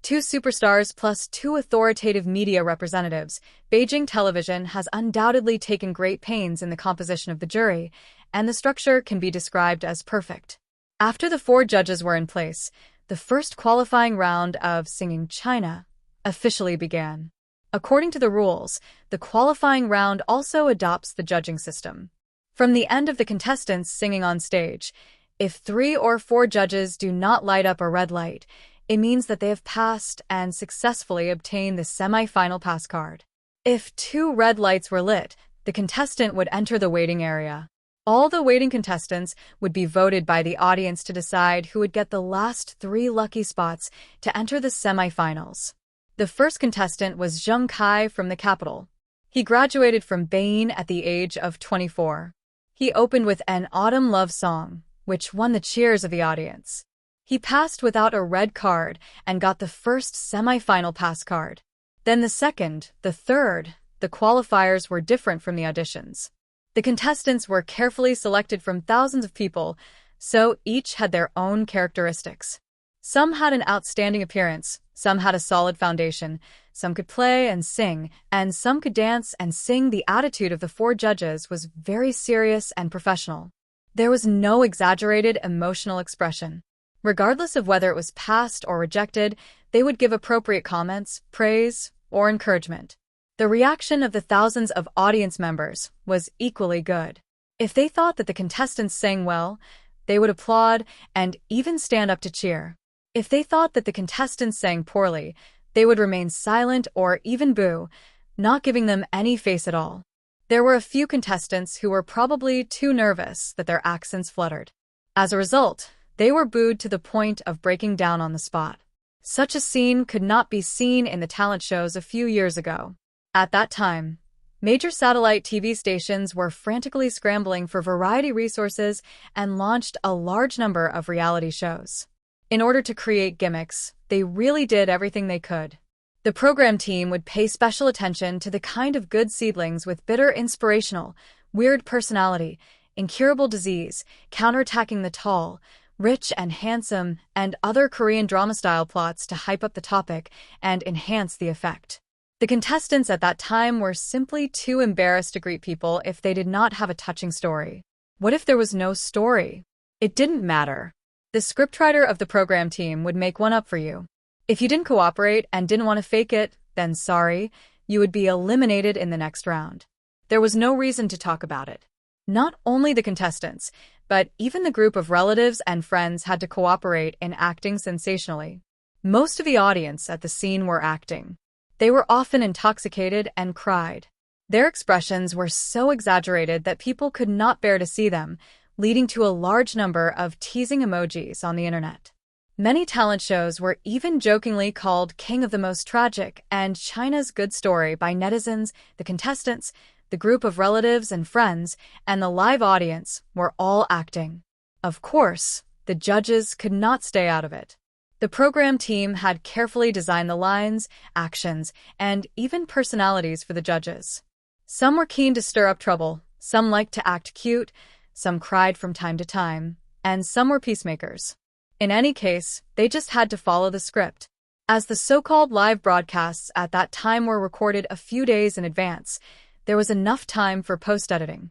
two superstars plus two authoritative media representatives, Beijing television has undoubtedly taken great pains in the composition of the jury, and the structure can be described as perfect. After the four judges were in place, the first qualifying round of Singing China officially began. According to the rules, the qualifying round also adopts the judging system. From the end of the contestants singing on stage, if 3 or 4 judges do not light up a red light, It means that they have passed and successfully obtained the semi-final pass card. If 2 red lights were lit, the contestant would enter the waiting area. All the waiting contestants would be voted by the audience to decide who would get the last 3 lucky spots to enter the semi-finals. The first contestant was Zheng Kai from the capital. He graduated from Beijing at the age of 24. He opened with An Autumn Love Song, which won the cheers of the audience. He passed without a red card and got the first semi-final pass card. Then the second, the third, the qualifiers were different from the auditions. The contestants were carefully selected from thousands of people, so each had their own characteristics. Some had an outstanding appearance, some had a solid foundation, some could play and sing, and some could dance and sing. The attitude of the 4 judges was very serious and professional. There was no exaggerated emotional expression. Regardless of whether it was passed or rejected, they would give appropriate comments, praise, or encouragement. The reaction of the thousands of audience members was equally good. If they thought that the contestants sang well, they would applaud and even stand up to cheer. If they thought that the contestants sang poorly, they would remain silent or even boo, not giving them any face at all. There were a few contestants who were probably too nervous that their accents fluttered. As a result, they were booed to the point of breaking down on the spot. Such a scene could not be seen in the talent shows a few years ago. At that time, major satellite TV stations were frantically scrambling for variety resources and launched a large number of reality shows. In order to create gimmicks, they really did everything they could. The program team would pay special attention to the kind of good seedlings with bitter inspirational, weird personality, incurable disease, counterattacking the tall, rich and handsome, and other Korean drama-style plots to hype up the topic and enhance the effect. The contestants at that time were simply too embarrassed to greet people if they did not have a touching story. What if there was no story? It didn't matter. The scriptwriter of the program team would make one up for you. If you didn't cooperate and didn't want to fake it, then sorry, you would be eliminated in the next round. There was no reason to talk about it. Not only the contestants, but even the group of relatives and friends had to cooperate in acting sensationally. Most of the audience at the scene were acting. They were often intoxicated and cried. Their expressions were so exaggerated that people could not bear to see them, leading to a large number of teasing emojis on the internet. Many talent shows were even jokingly called King of the Most Tragic and China's Good Story by netizens. The contestants, the group of relatives and friends, and the live audience were all acting. Of course, the judges could not stay out of it. The program team had carefully designed the lines, actions, and even personalities for the judges. Some were keen to stir up trouble, some liked to act cute, some cried from time to time, and some were peacemakers. In any case, they just had to follow the script. As the so-called live broadcasts at that time were recorded a few days in advance, there was enough time for post-editing.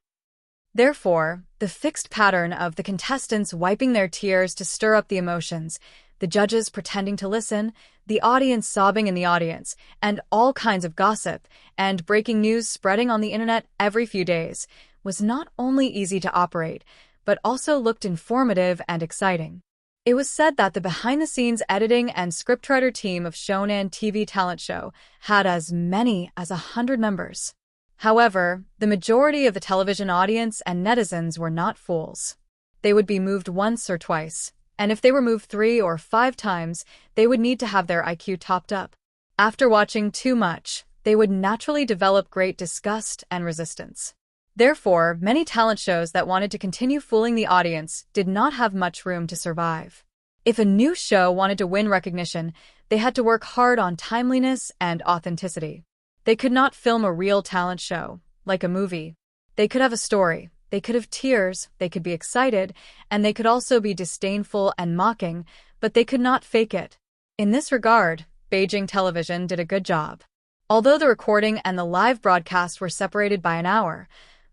Therefore, the fixed pattern of the contestants wiping their tears to stir up the emotions, the judges pretending to listen, the audience sobbing in the audience, and all kinds of gossip and breaking news spreading on the internet every few days, was not only easy to operate, but also looked informative and exciting. It was said that the behind-the-scenes editing and scriptwriter team of Shonan TV talent show had as many as 100 members. However, the majority of the television audience and netizens were not fools. They would be moved once or twice, and if they were moved 3 or 5 times, they would need to have their IQ topped up. After watching too much, they would naturally develop great disgust and resistance. Therefore, many talent shows that wanted to continue fooling the audience did not have much room to survive. If a new show wanted to win recognition, they had to work hard on timeliness and authenticity. They could not film a real talent show, like a movie. They could have a story, they could have tears, they could be excited, and they could also be disdainful and mocking, but they could not fake it. In this regard, Beijing television did a good job. Although the recording and the live broadcast were separated by an hour,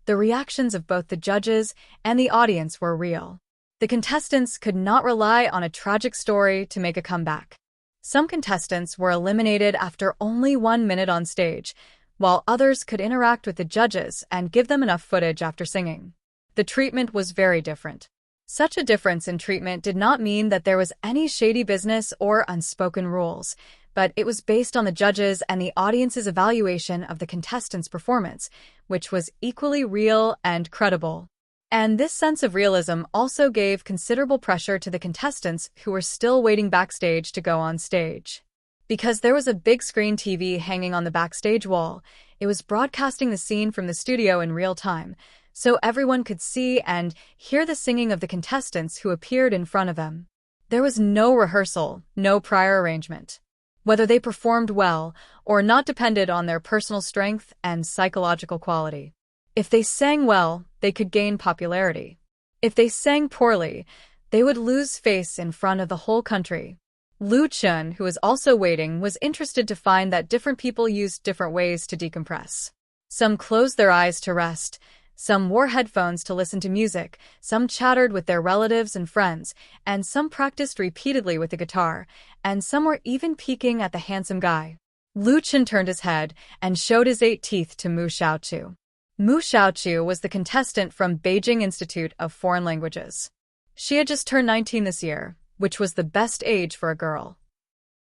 the reactions of both the judges and the audience were real. The contestants could not rely on a tragic story to make a comeback. Some contestants were eliminated after only 1 minute on stage, while others could interact with the judges and give them enough footage after singing. The treatment was very different. Such a difference in treatment did not mean that there was any shady business or unspoken rules, but it was based on the judges and the audience's evaluation of the contestants' performance, which was equally real and credible. And this sense of realism also gave considerable pressure to the contestants who were still waiting backstage to go on stage. Because there was a big screen TV hanging on the backstage wall, it was broadcasting the scene from the studio in real time, so everyone could see and hear the singing of the contestants who appeared in front of them. There was no rehearsal, no prior arrangement. Whether they performed well or not depended on their personal strength and psychological quality. If they sang well, they could gain popularity. If they sang poorly, they would lose face in front of the whole country. Lu Chun, who was also waiting, was interested to find that different people used different ways to decompress. Some closed their eyes to rest, some wore headphones to listen to music, some chattered with their relatives and friends, and some practiced repeatedly with the guitar, and some were even peeking at the handsome guy. Lu Chun turned his head and showed his 8 teeth to Mu Xiaochu. Mu Xiaochu was the contestant from Beijing Institute of Foreign Languages. She had just turned 19 this year, which was the best age for a girl.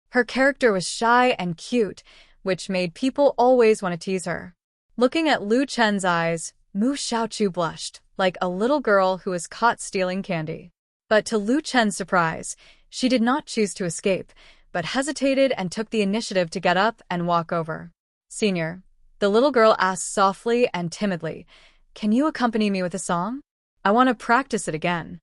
Her character was shy and cute, which made people always want to tease her. Looking at Lu Chen's eyes, Mu Xiaochu blushed, like a little girl who was caught stealing candy. But to Lu Chen's surprise, she did not choose to escape, but hesitated and took the initiative to get up and walk over. "Senior," the little girl asked softly and timidly, "can you accompany me with a song? I want to practice it again."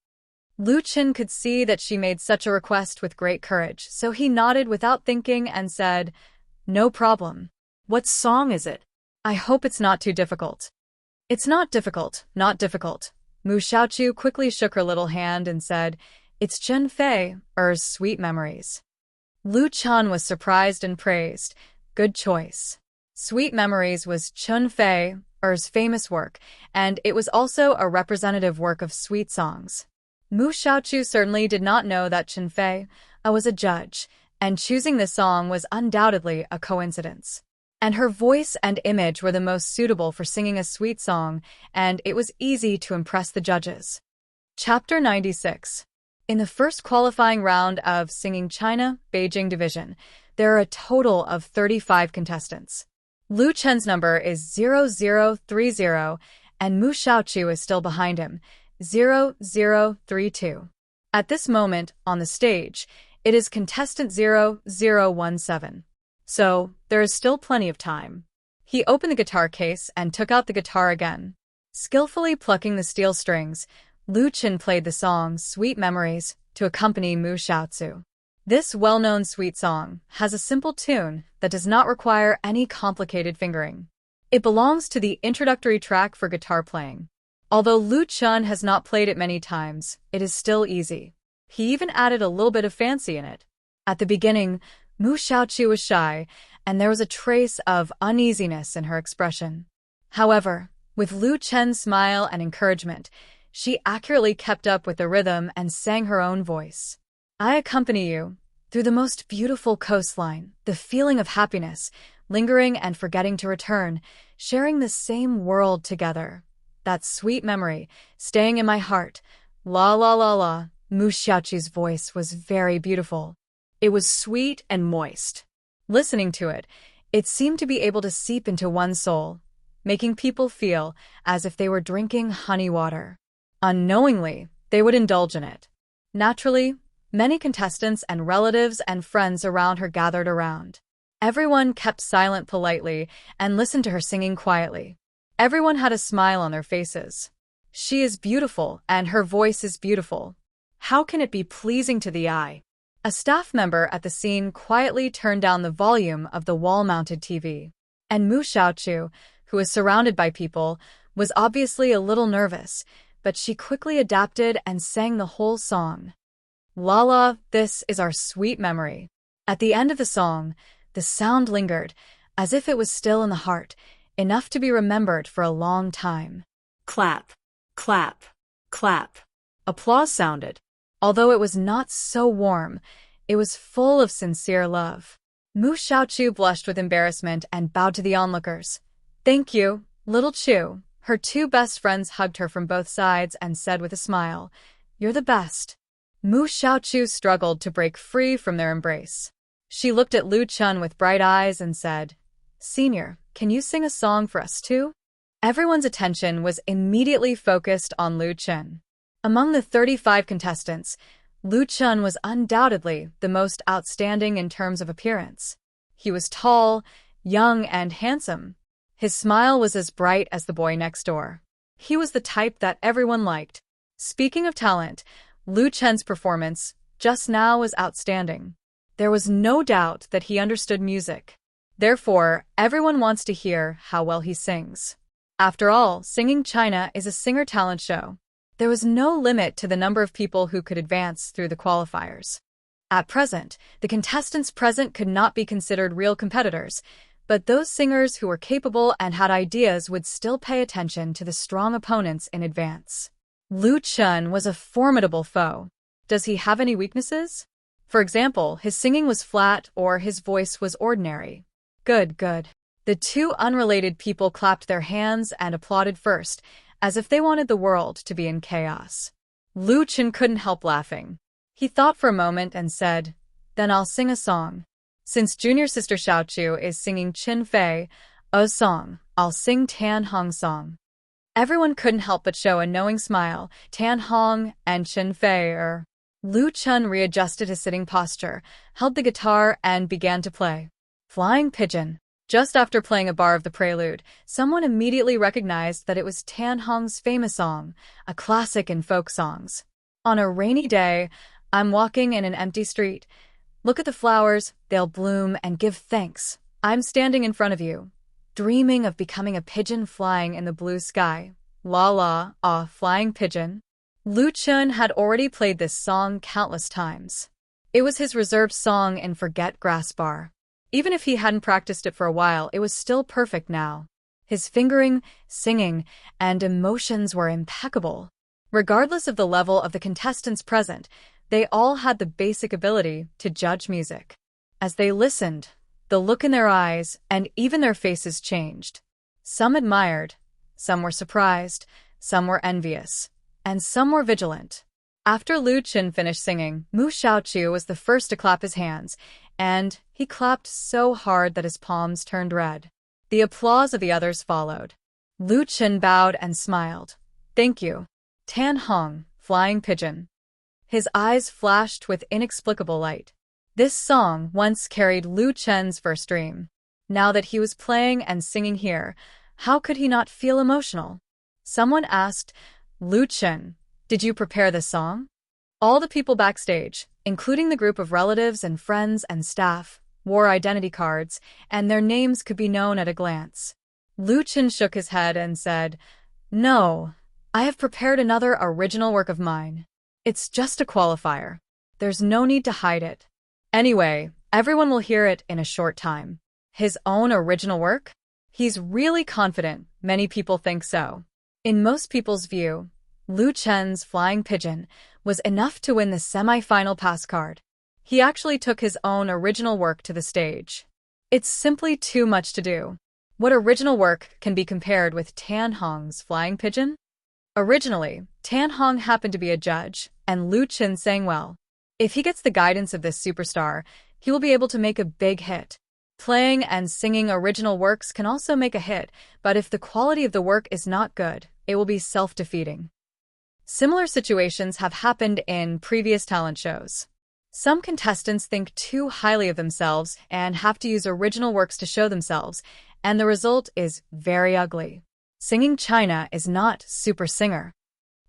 Lu Chen could see that she made such a request with great courage, so he nodded without thinking and said, "No problem. What song is it? I hope it's not too difficult." "It's not difficult, not difficult." Mu Xiaochu quickly shook her little hand and said, "It's Chen Fei's Sweet Memories." Lu Chan was surprised and praised. "Good choice." Sweet Memories was Chen Fei's famous work, and it was also a representative work of sweet songs. Mu Xiaochu certainly did not know that Chen Fei was a judge, and choosing this song was undoubtedly a coincidence. And her voice and image were the most suitable for singing a sweet song, and it was easy to impress the judges. Chapter 96. In the first qualifying round of Singing China, Beijing Division, there are a total of 35 contestants. Lu Chen's number is 0030, and Mu Xiaochu is still behind him, 0032. At this moment, on the stage, it is contestant 0017. So, there is still plenty of time. He opened the guitar case and took out the guitar again. Skillfully plucking the steel strings, Lu Chen played the song Sweet Memories to accompany Mu Xiaochu. This well-known sweet song has a simple tune that does not require any complicated fingering. It belongs to the introductory track for guitar playing. Although Lu Chen has not played it many times, it is still easy. He even added a little bit of fancy in it. At the beginning, Mu Xiaochu was shy, and there was a trace of uneasiness in her expression. However, with Lu Chen's smile and encouragement, she accurately kept up with the rhythm and sang her own voice. "I accompany you through the most beautiful coastline, the feeling of happiness, lingering and forgetting to return, sharing the same world together. That sweet memory, staying in my heart, la la la la." Mu Xiaochu's voice was very beautiful. It was sweet and moist. Listening to it, it seemed to be able to seep into one's soul, making people feel as if they were drinking honey water. Unknowingly, they would indulge in it. Naturally, many contestants and relatives and friends around her gathered around. Everyone kept silent politely and listened to her singing quietly. Everyone had a smile on their faces. She is beautiful and her voice is beautiful. How can it be pleasing to the eye? A staff member at the scene quietly turned down the volume of the wall-mounted TV. And Mu Xiaochu, who was surrounded by people, was obviously a little nervous, but she quickly adapted and sang the whole song. "La la, this is our sweet memory." At the end of the song, the sound lingered, as if it was still in the heart, enough to be remembered for a long time. Clap, clap, clap. Applause sounded. Although it was not so warm, it was full of sincere love. Mu Xiaochu blushed with embarrassment and bowed to the onlookers. "Thank you, little Chu." Her 2 best friends hugged her from both sides and said with a smile, You're the best. Mu Xiaochu struggled to break free from their embrace. She looked at Lu Chun with bright eyes and said, Senior, can you sing a song for us too? Everyone's attention was immediately focused on Lu Chun. Among the 35 contestants, Lu Chun was undoubtedly the most outstanding in terms of appearance. He was tall, young, and handsome. His smile was as bright as the boy next door. He was the type that everyone liked. Speaking of talent, Lu Chun's performance just now was outstanding. There was no doubt that he understood music. Therefore, everyone wants to hear how well he sings. After all, Singing China is a singer talent show. There was no limit to the number of people who could advance through the qualifiers. At present, the contestants present could not be considered real competitors, but those singers who were capable and had ideas would still pay attention to the strong opponents in advance. Lu Chun was a formidable foe. Does he have any weaknesses? For example, his singing was flat or his voice was ordinary. Good, good. The two unrelated people clapped their hands and applauded first, as if they wanted the world to be in chaos. Lu Chun couldn't help laughing. He thought for a moment and said, Then I'll sing a song. Since junior sister Xiaochu is singing Qin Fei, a song, I'll sing Tan Hong's song. Everyone couldn't help but show a knowing smile. Tan Hong and Qin Fei are. Lu Chun readjusted his sitting posture, held the guitar, and began to play. Flying Pigeon. Just after playing a bar of the prelude, someone immediately recognized that it was Tan Hong's famous song, a classic in folk songs. On a rainy day, I'm walking in an empty street. Look at the flowers, they'll bloom and give thanks. I'm standing in front of you, dreaming of becoming a pigeon flying in the blue sky. La la, ah, flying pigeon. Lu Chun had already played this song countless times. It was his reserved song in Forget Grass Bar. Even if he hadn't practiced it for a while, it was still perfect now. His fingering, singing, and emotions were impeccable. Regardless of the level of the contestants present, they all had the basic ability to judge music. As they listened, the look in their eyes and even their faces changed. Some admired, some were surprised, some were envious, and some were vigilant. After Lu Chun finished singing, Mu Xiaochu was the first to clap his hands, and he clapped so hard that his palms turned red. The applause of the others followed. Lu Chun bowed and smiled. Thank you. Tan Hong, flying pigeon. His eyes flashed with inexplicable light. This song once carried Lu Chun's first dream. Now that he was playing and singing here, how could he not feel emotional? Someone asked, Lu Chun, did you prepare this song? All the people backstage, including the group of relatives and friends and staff, wore identity cards, and their names could be known at a glance. Lu Chun shook his head and said, No, I have prepared another original work of mine. It's just a qualifier. There's no need to hide it. Anyway, everyone will hear it in a short time. His own original work? He's really confident. Many people think so. In most people's view, Lu Chun's Flying Pigeon was enough to win the semi-final pass card. He actually took his own original work to the stage. It's simply too much to do. What original work can be compared with Tan Hong's Flying Pigeon? Originally, Tan Hong happened to be a judge, and Lu Chun sang well. If he gets the guidance of this superstar, he will be able to make a big hit. Playing and singing original works can also make a hit, but if the quality of the work is not good, it will be self-defeating. Similar situations have happened in previous talent shows. Some contestants think too highly of themselves and have to use original works to show themselves, and the result is very ugly. Singing China is not Super Singer.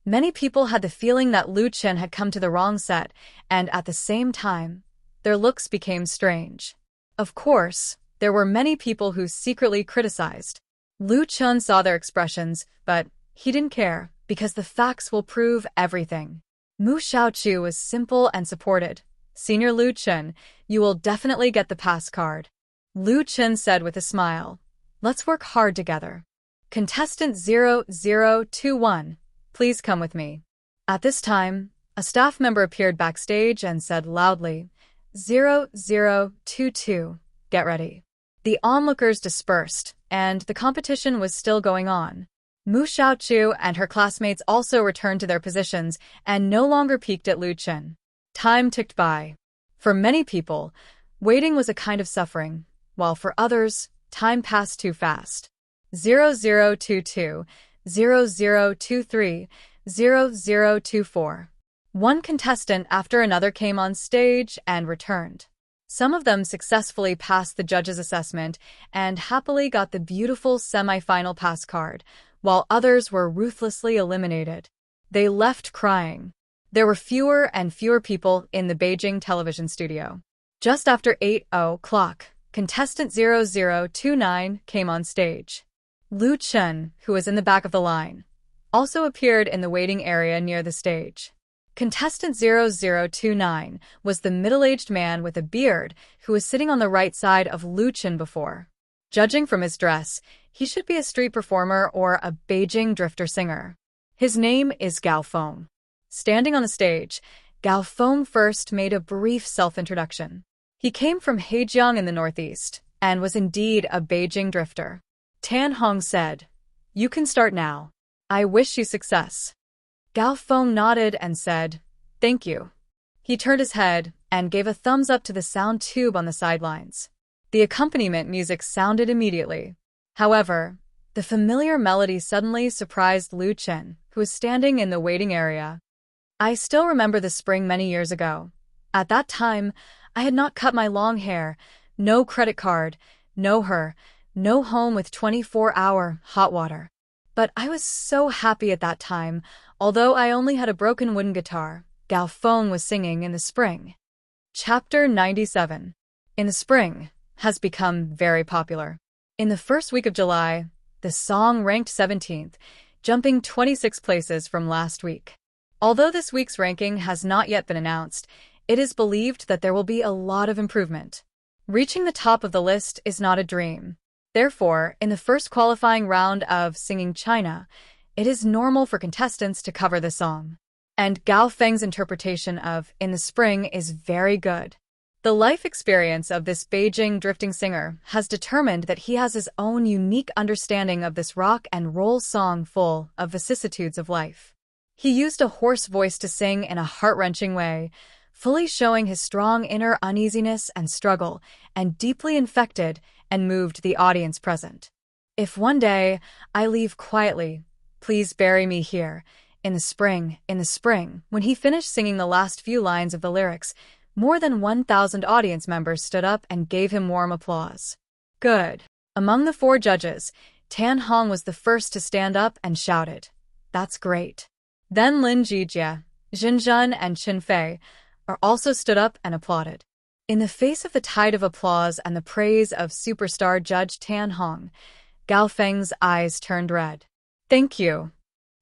Many people had the feeling that Lu Chun had come to the wrong set, and at the same time, their looks became strange. Of course, there were many people who secretly criticized. Lu Chun saw their expressions, but he didn't care, because the facts will prove everything. Mu Xiaochu was simple and supported. Senior Lu Chun, you will definitely get the pass card. Lu Chun said with a smile. Let's work hard together. Contestant 0021, please come with me. At this time, a staff member appeared backstage and said loudly, 0022, get ready. The onlookers dispersed, and the competition was still going on. Mu Xiaochu and her classmates also returned to their positions and no longer peeked at Lu Chen. Time ticked by. For many people, waiting was a kind of suffering, while for others, time passed too fast. 0022, 0023, 0024. One contestant after another came on stage and returned. Some of them successfully passed the judge's assessment and happily got the beautiful semi-final pass card, while others were ruthlessly eliminated. They left crying. There were fewer and fewer people in the Beijing television studio. Just after 8 o'clock, contestant 0029 came on stage. Lu Chen, who was in the back of the line, also appeared in the waiting area near the stage. Contestant 0029 was the middle-aged man with a beard who was sitting on the right side of Lu Chen before. Judging from his dress, he should be a street performer or a Beijing drifter singer. His name is Gao Feng. Standing on the stage, Gao Feng first made a brief self-introduction. He came from Hejiang in the northeast and was indeed a Beijing drifter. Tan Hong said, "You can start now. I wish you success." Gao Feng nodded and said, "Thank you." He turned his head and gave a thumbs up to the sound tube on the sidelines. The accompaniment music sounded immediately. However, the familiar melody suddenly surprised Lu Chen, who was standing in the waiting area. I still remember the spring many years ago. At that time, I had not cut my long hair, no credit card, no her, no home with 24-hour hot water. But I was so happy at that time, although I only had a broken wooden guitar. Gao Feng was singing in the spring. Chapter 97. In the spring has become very popular. In the first week of July, the song ranked 17th, jumping 26 places from last week. Although this week's ranking has not yet been announced, it is believed that there will be a lot of improvement. Reaching the top of the list is not a dream. Therefore, in the first qualifying round of Singing China, it is normal for contestants to cover the song. And Gao Feng's interpretation of In the Spring is very good. The life experience of this Beijing drifting singer has determined that he has his own unique understanding of this rock and roll song full of vicissitudes of life. He used a hoarse voice to sing in a heart-wrenching way, fully showing his strong inner uneasiness and struggle, and deeply infected and moved the audience present. If one day I leave quietly, please bury me here. In the spring, when he finished singing the last few lines of the lyrics, more than 1,000 audience members stood up and gave him warm applause. Good. Among the 4 judges, Tan Hong was the first to stand up and shouted, "That's great." Then Lin Jijie, Jin Jun, and Qin Fei also stood up and applauded. In the face of the tide of applause and the praise of superstar judge Tan Hong, Gao Feng's eyes turned red. "Thank you."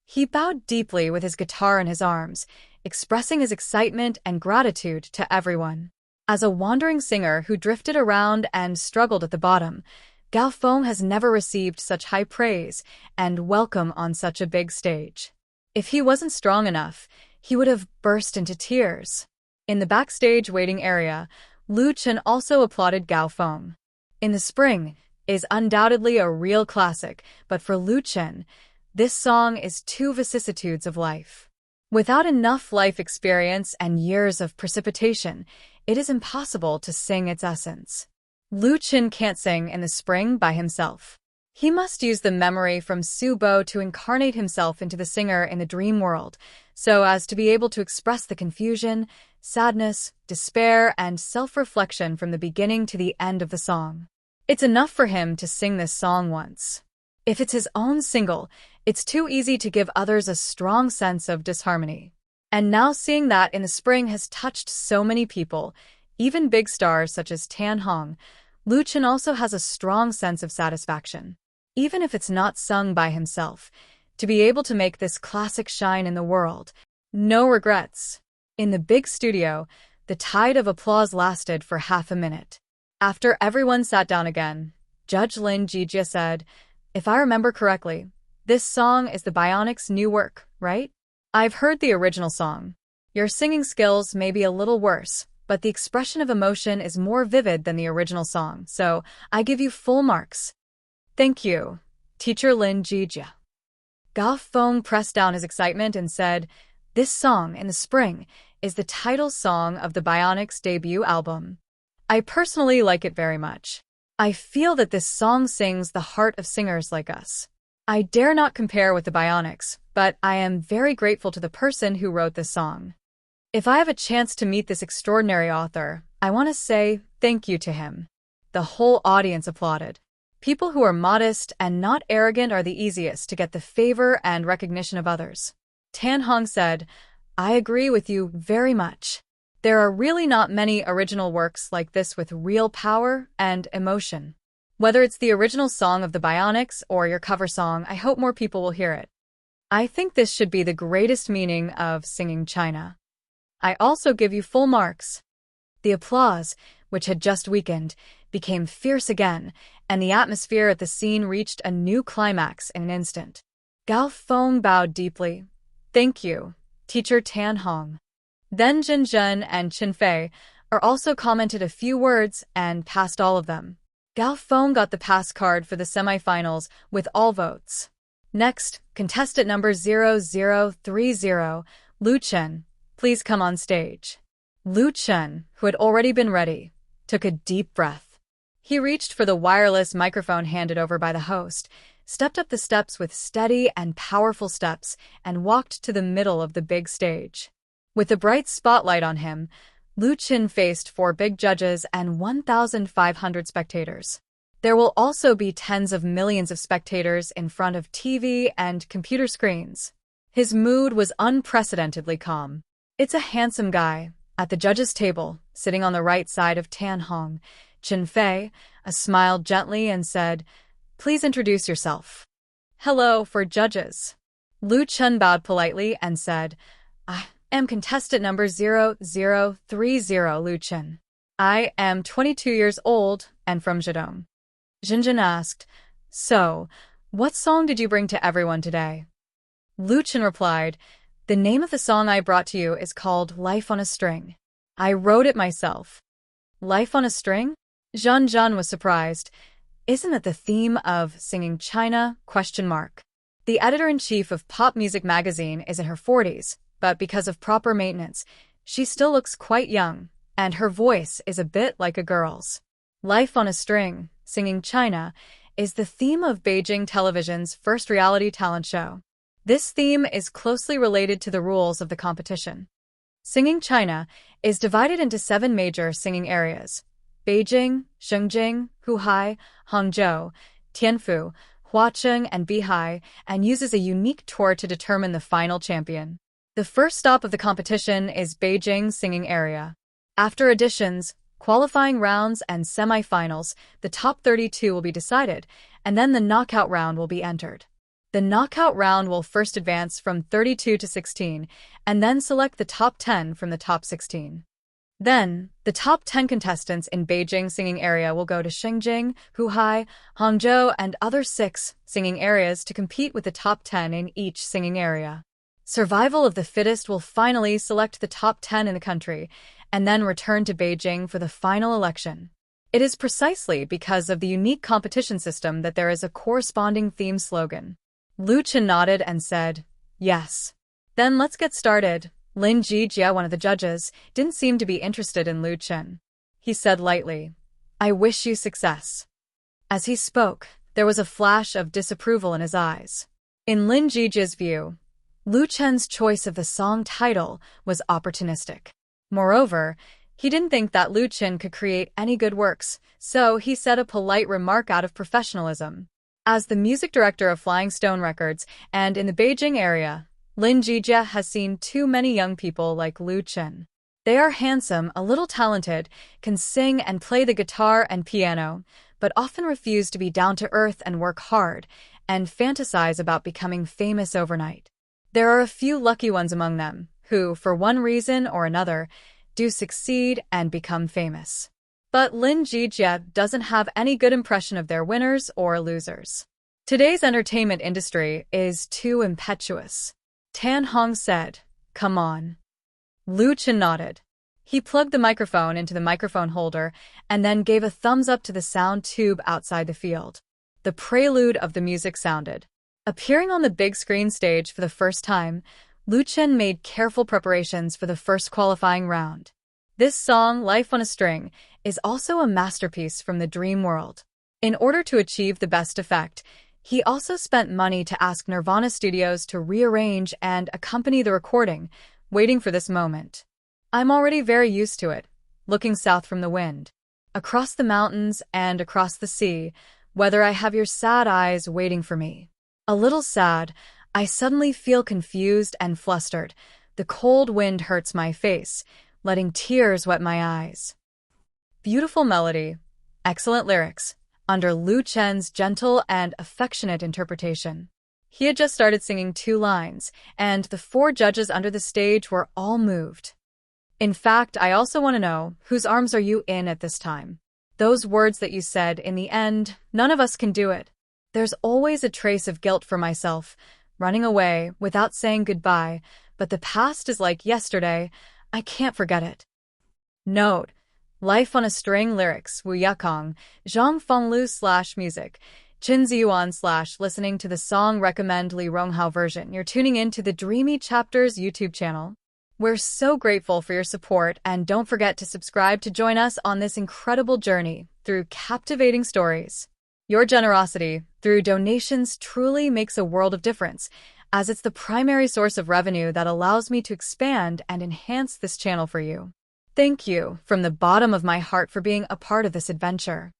He bowed deeply with his guitar in his arms, expressing his excitement and gratitude to everyone. As a wandering singer who drifted around and struggled at the bottom, Gao Feng has never received such high praise and welcome on such a big stage. If he wasn't strong enough, he would have burst into tears. In the backstage waiting area, Lu Chen also applauded Gao Feng. In the Spring is undoubtedly a real classic, but for Lu Chen, this song is 2 vicissitudes of life. Without enough life experience and years of precipitation, it is impossible to sing its essence. Lu Chen can't sing In the Spring by himself. He must use the memory from Su Bo to incarnate himself into the singer in the dream world, so as to be able to express the confusion, sadness, despair, and self-reflection from the beginning to the end of the song. It's enough for him to sing this song once. If it's his own single, it's too easy to give others a strong sense of disharmony. And now seeing that In the Spring has touched so many people, even big stars such as Tan Hong, Lu Chen also has a strong sense of satisfaction. Even if it's not sung by himself, to be able to make this classic shine in the world, no regrets. In the big studio, the tide of applause lasted for half a minute. After everyone sat down again, Judge Lin Jijie said, "If I remember correctly, this song is the Bionic's new work, right? I've heard the original song. Your singing skills may be a little worse, but the expression of emotion is more vivid than the original song, so I give you full marks." "Thank you, Teacher Lin Jijie." Gao Feng pressed down his excitement and said, "This song, In the Spring, is the title song of the Bionics' debut album. I personally like it very much. I feel that this song sings the heart of singers like us. I dare not compare with the Bionics, but I am very grateful to the person who wrote this song. If I have a chance to meet this extraordinary author, I want to say thank you to him." The whole audience applauded. People who are modest and not arrogant are the easiest to get the favor and recognition of others. Tan Hong said, "I agree with you very much. There are really not many original works like this with real power and emotion. Whether it's the original song of the Bionics or your cover song, I hope more people will hear it. I think this should be the greatest meaning of singing China. I also give you full marks." The applause, which had just weakened, became fierce again, and the atmosphere at the scene reached a new climax in an instant. Gao Feng bowed deeply. "Thank you, Teacher Tan Hong." Then Jin Jun and Qin Fei are also commented a few words and passed all of them. Gao Feng got the pass card for the semifinals with all votes. Next, contestant number 0030, Lu Chen, please come on stage. Lu Chen, who had already been ready, took a deep breath. He reached for the wireless microphone handed over by the host, stepped up the steps with steady and powerful steps, and walked to the middle of the big stage. With a bright spotlight on him, Lu Chen faced 4 big judges and 1,500 spectators. There will also be tens of millions of spectators in front of TV and computer screens. His mood was unprecedentedly calm. "It's a handsome guy." At the judges' table, sitting on the right side of Tan Hong, Qin Fei smiled gently and said, "Please introduce yourself." "Hello for judges." Lu Chen bowed politely and said, "I am contestant number 0030, Lu Chen. I am 22 years old and from Zhejiang." Jinjin asked, "So, what song did you bring to everyone today?" Lu Chen replied, "The name of the song I brought to you is called Life on a String. I wrote it myself." "Life on a String?" Zhan Zhan was surprised. "Isn't it the theme of Singing China?" The editor-in-chief of Pop Music magazine is in her 40s, but because of proper maintenance, she still looks quite young, and her voice is a bit like a girl's. Life on a String, Singing China, is the theme of Beijing Television's first reality talent show. This theme is closely related to the rules of the competition. Singing China is divided into 7 major singing areas: Beijing, Shengjing, Huhai, Hangzhou, Tianfu, Huacheng, and Bihai, and uses a unique tour to determine the final champion. The first stop of the competition is Beijing singing area. After auditions, qualifying rounds, and semifinals, the top 32 will be decided, and then the knockout round will be entered. The knockout round will first advance from 32 to 16, and then select the top 10 from the top 16. Then, the top 10 contestants in Beijing singing area will go to Shengjing, Huhai, Hangzhou, and other 6 singing areas to compete with the top 10 in each singing area. Survival of the fittest will finally select the top 10 in the country, and then return to Beijing for the final election. It is precisely because of the unique competition system that there is a corresponding theme slogan. Lu Chen nodded and said, "Yes." "Then let's get started." Lin Jijia, one of the judges, didn't seem to be interested in Lu Chen. He said lightly, "I wish you success." As he spoke, there was a flash of disapproval in his eyes. In Lin Jijia's view, Lu Chen's choice of the song title was opportunistic. Moreover, he didn't think that Lu Chen could create any good works, so he said a polite remark out of professionalism. As the music director of Flying Stone Records and in the Beijing area, Lin Jijia has seen too many young people like Lu Chen. They are handsome, a little talented, can sing and play the guitar and piano, but often refuse to be down-to-earth and work hard, and fantasize about becoming famous overnight. There are a few lucky ones among them, who, for one reason or another, do succeed and become famous. But Lin Jijia doesn't have any good impression of their winners or losers. Today's entertainment industry is too impetuous. Tan Hong said, "Come on." Lu Chen nodded. He plugged the microphone into the microphone holder and then gave a thumbs up to the sound tube outside the field. The prelude of the music sounded. Appearing on the big screen stage for the first time, Lu Chen made careful preparations for the first qualifying round. This song, Life on a String, is also a masterpiece from the dream world. In order to achieve the best effect, he also spent money to ask Nirvana Studios to rearrange and accompany the recording, waiting for this moment. I'm already very used to it, looking south from the wind, across the mountains and across the sea, whether I have your sad eyes waiting for me. A little sad, I suddenly feel confused and flustered. The cold wind hurts my face, letting tears wet my eyes. Beautiful melody, excellent lyrics, under Lu Chen's gentle and affectionate interpretation. He had just started singing 2 lines, and the 4 judges under the stage were all moved. In fact, I also want to know, whose arms are you in at this time? Those words that you said, in the end, none of us can do it. There's always a trace of guilt for myself, running away without saying goodbye, but the past is like yesterday. I can't forget it. Note: Life on a String lyrics, Wu Yakong, Zhang Fenglu / music, Qin Ziyuan / listening to the song recommend Li Ronghao version. You're tuning in to the Dreamy Chapters YouTube channel. We're so grateful for your support, and don't forget to subscribe to join us on this incredible journey through captivating stories. Your generosity through donations truly makes a world of difference, as it's the primary source of revenue that allows me to expand and enhance this channel for you. Thank you from the bottom of my heart for being a part of this adventure.